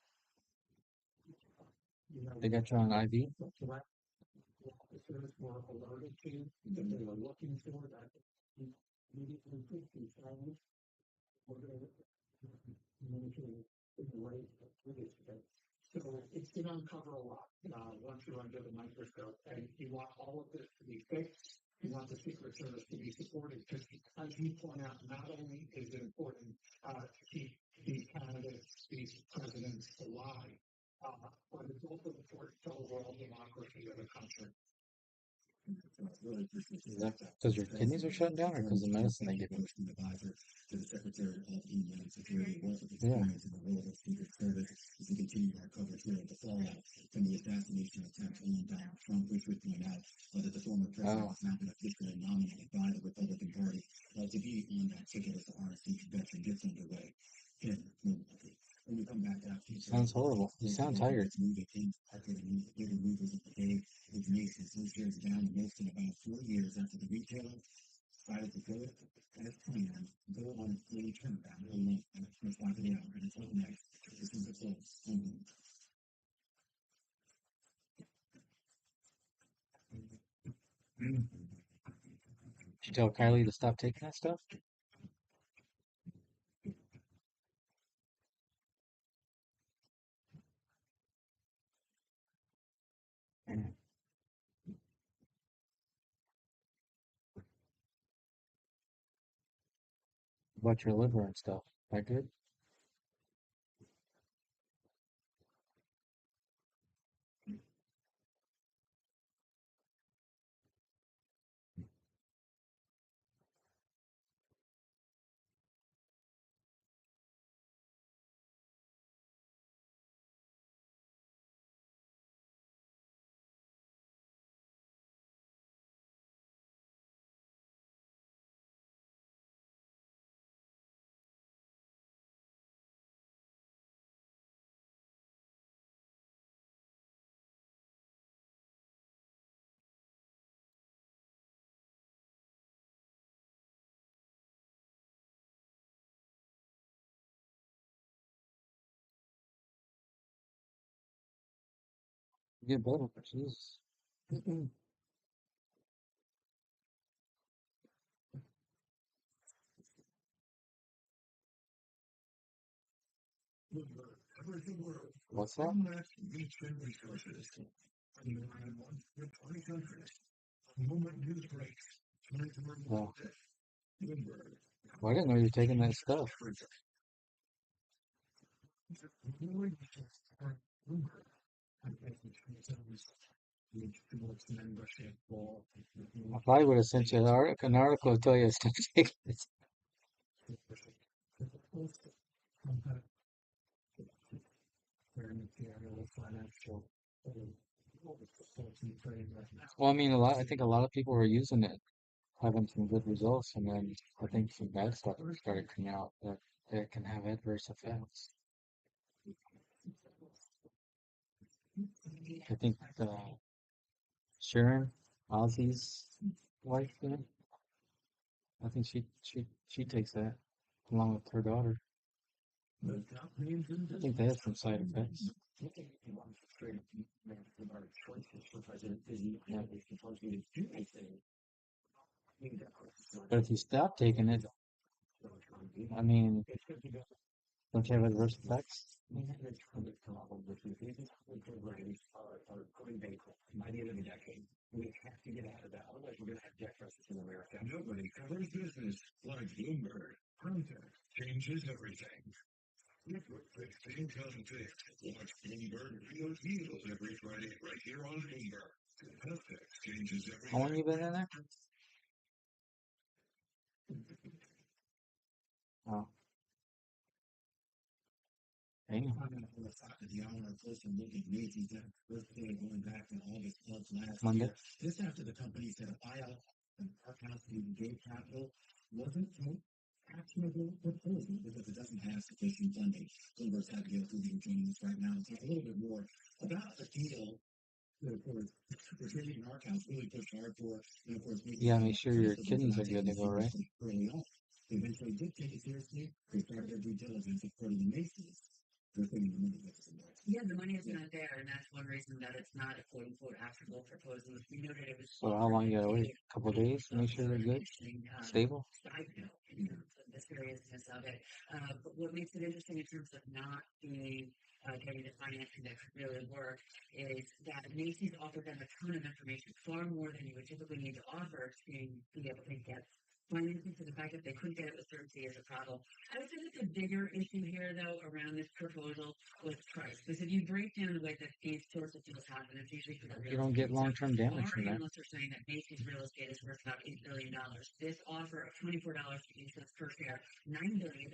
They got you on IV? Officers were alerted to that they were looking for that immediately could be found. Communicating in the way that British did. So it's going to uncover a lot once you're under the microscope. And you want all of this to be fixed. You want the Secret Service to be supported because, as you point out, not only is it important to keep these candidates, these presidents alive, but it's also important to overall democracy of the country. really appreciate Is the that fact because your kidneys are shutting down or because of the medicine they give you? Enforcement advisor to the Secretary of Homeland Security, wealth of Yeah. experience in the world of Secret Service as we continue our coverage here of the fallout from the assassination attempt on Donald Trump. We should point out that the former president Oh, has now been officially nominated by the Republican Party to be on that ticket as the RNC convention gets underway. Again, when we come back after sounds horrible. You sound tired. moving in after the bigger movers of the day with Macy's. Those shares down the most in about 4 years after the retailer decided to go as planned, go on a free turnaround alone at 25 an hour. And until next, this is the close. Did you tell Kylie to stop taking that stuff? Mm. About your liver and stuff. That good? You get better. Jesus. Everything world. What's that? Unmatched reach and resources. From the line one to 20 countries. Moment news breaks. 24 Oh. Bloomberg. Well, I didn't know you were taking that stuff. I probably would have sent you an article to tell you to stop taking it. Well, I mean, I think a lot of people were using it, having some good results, and then I think some bad stuff started coming out that it can have adverse effects. I think Sharon, Ozzy's wife, I think she takes that along with her daughter. I think they have some side effects. Yeah. But if you stop taking it, I mean, don't you have adverse effects? Nobody covers business like Bloomberg. Contact changes everything. Network fixed income fixed. Watch Bloomberg Real Deals every Friday right here on Bloomberg. Contact changes everything. How long you been in there? Oh, damn. Monday. This after the company said a buyout and capacity to gain capital wasn't an actionable proposal because it doesn't have sufficient funding. Bloomberg's happy to go through joining us right now and talk a little bit more about the deal that, of course, Virginia and Arkansas really pushed hard for, and of course, Yeah, make sure your kidneys are good to go, right? early on. They eventually did take it seriously. They started their due diligence according to Macy's. Yeah, the money is not there, and that's one reason that it's not a quote unquote actionable proposal. We noted it was. So how long you gotta wait? A couple of days to make sure they're good, stable? Side note, the seriousness of it. But what makes it interesting in terms of not being getting the financing that could really work is that Macy's offered them a ton of information, far more than you would typically need to offer to be able to get financing for the fact that they couldn't get it with certainty is a problem. I would say that the bigger issue here, though, around this proposal was price. Because if you break down the way that these sorts of deals happen, it's usually for the You real don't estate. get long-term damage Our from that. analysts are saying that Macy's real estate is worth about $8 billion. This offer of $24.50 per share, $9 billion,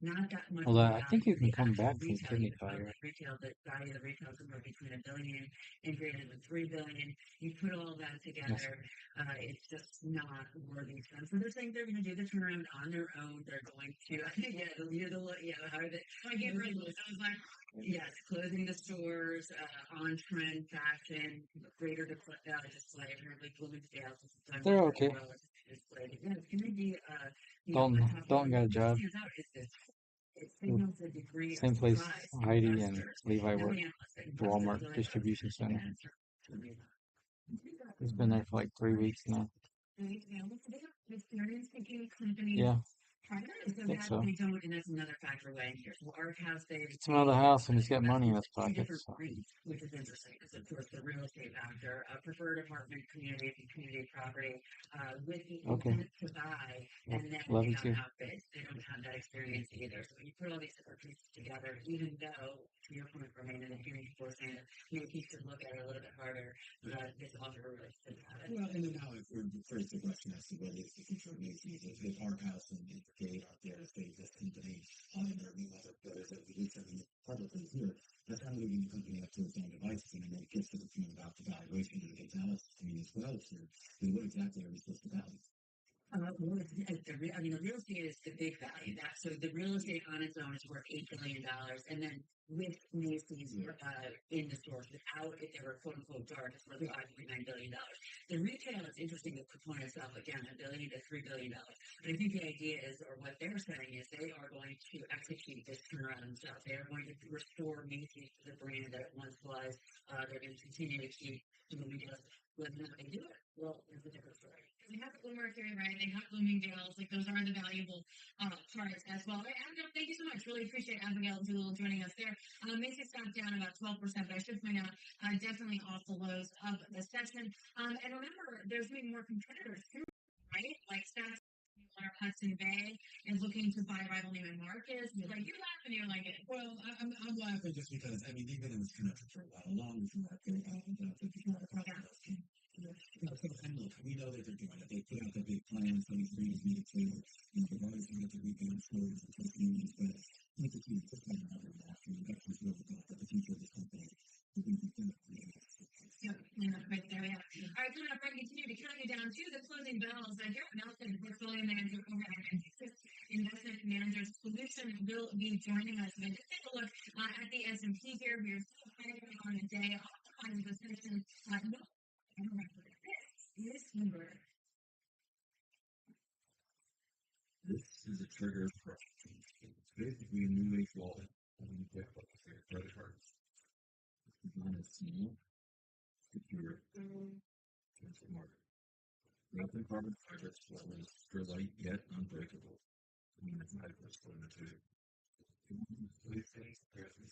not that much Well, more I value think you for can the come actual back from retail. kidney You failure. the value of the retail is somewhere between $1 billion and greater than $3 billion. You put all that Yes. together, it's just not worthy spend. So they're saying they're going to do the turnaround on their own. They're going to, how are they? I get really loose. I was like, yes, closing the stores, on trend fashion, greater display. Apparently, Bloomingdale's is the time They're okay. display. Yeah, it's going to be, Dalton got a job. stands out is this. It signals a degree of Same place surprise. Heidi and Investors Levi and work, the analysts that investors Walmart really distribution center. trust. He's been there for like 3 weeks now. They also have experience taking companies Yeah, private, so think that so. they don't, and that's another factor weighing here. So ARC has It's another house and he's got money in his two pocket. different So. REITs, which is interesting, because of course the real estate factor, preferred apartment communities and community property, with the Okay. intent to buy, and then Love they you got too. outbids. They don't have that experience either. So when you put all these different pieces together, even though, to your point, Romaine, and hearing people saying that maybe you should look at it a little bit harder, this offer really should have it. Well, and then now if we're first the question as to whether it's the future of Macy's, if our house and the gate out there, if they just company on their new other pillars that we do something publicly here, that's how leaving the company up to its own devices. And then it gets to the point about the valuation and it's analysis, as well here. Then what exactly are we supposed to value? The real estate is the big value. So the real estate on its own is worth $8 billion, and then with Macy's in the stores, without if they were quote unquote dark, it's worth $5.9 billion. The retail is interesting. The component itself, again, $1 billion to $3 billion. But I think the idea is, or what they're saying is, they are going to execute this turnaround themselves. They are going to restore Macy's to the brand that it once was. They're going to continue to keep Bloomingdale's. Whether or not they do it, well, it's a different story. They have the Mercury, right? They have Bloomingdale's. Like, those are the valuable parts as well. Right, Abigail, thank you so much. Really appreciate Abigail Doolittle joining us there. Macy's stock down about 12%, but I should point out, definitely off the lows of the session. And remember, there's been more competitors too, right? Like Saks Hudson Bay is looking to buy rival Neiman Marcus. Like, you're laughing, you're like it. Well, I'm laughing just because, they've been in this connection for a while, long before I came out and look, we know that they're doing it. They put out the big plans, so these things needed to, they've always wanted to rebound stores and take unions, but I think the key is just kind of another laugh. Investors really thought that the future of this company would be Right there, yeah. All right, coming up, we're going to continue to count you down to the closing bells. Garrett Nelson, portfolio manager over at Investment Managers Solution, will be joining us. And just take a look at the S&P here. We're still higher on the day, occupying the session. This number. This is a trigger for it's basically a new age wallet. Credit cards. It's not a small, secure, transfer market. Wrapped in carbon fiber, so it's light yet unbreakable. It's not just for the two. There's a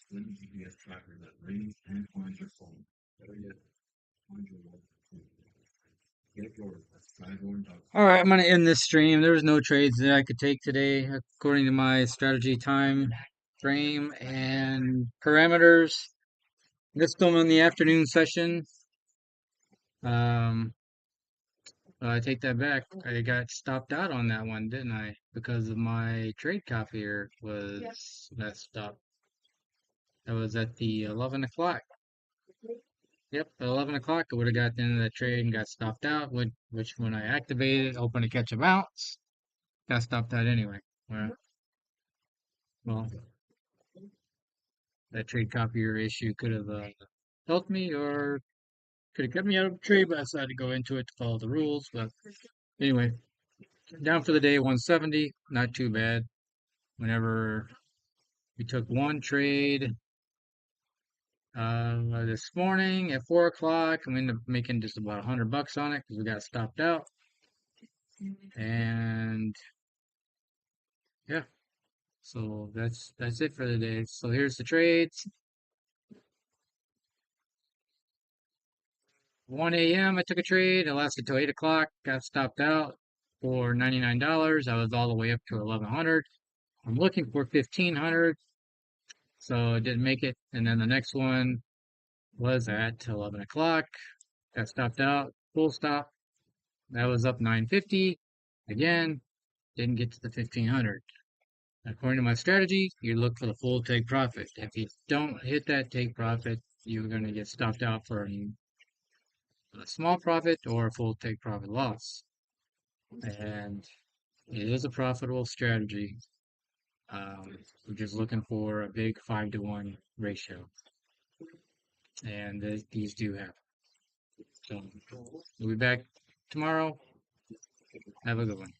slim GPS tracker that rings and finds your phone. Better yet, find your wallet. Get yours at skyborn.com. All right, I'm gonna end this stream. There was no trades that I could take today, according to my strategy time frame and parameters. This film in the afternoon session. I take that back. I got stopped out on that one, didn't I? Because of my trade copier was messed up. That was at the 11 o'clock. Yep, at 11 o'clock, I would have got the end of the trade and got stopped out, which when I activated, open to catch a bounce, got stopped out anyway. Well, that trade copier issue could have helped me or could have kept me out of the trade, but I decided to go into it to follow the rules. But anyway, down for the day, 170, not too bad. Whenever we took one trade this morning at 4 o'clock, and we ended up making just about $100 on it because we got stopped out. And yeah, so that's it for the day. So here's the trades. 1 a.m. I took a trade. It lasted till 8 o'clock. Got stopped out. for $99. I was all the way up to 1100. I'm looking for 1500, so I didn't make it. And then the next one was at 11 o'clock. Got stopped out, full stop. That was up 950. Again, didn't get to the 1500. According to my strategy, you look for the full take profit. If you don't hit that take profit, you're going to get stopped out for a small profit or a full take profit loss. And it is a profitable strategy. We're just looking for a big 5-to-1 ratio. And these do happen. So we'll be back tomorrow. Have a good one.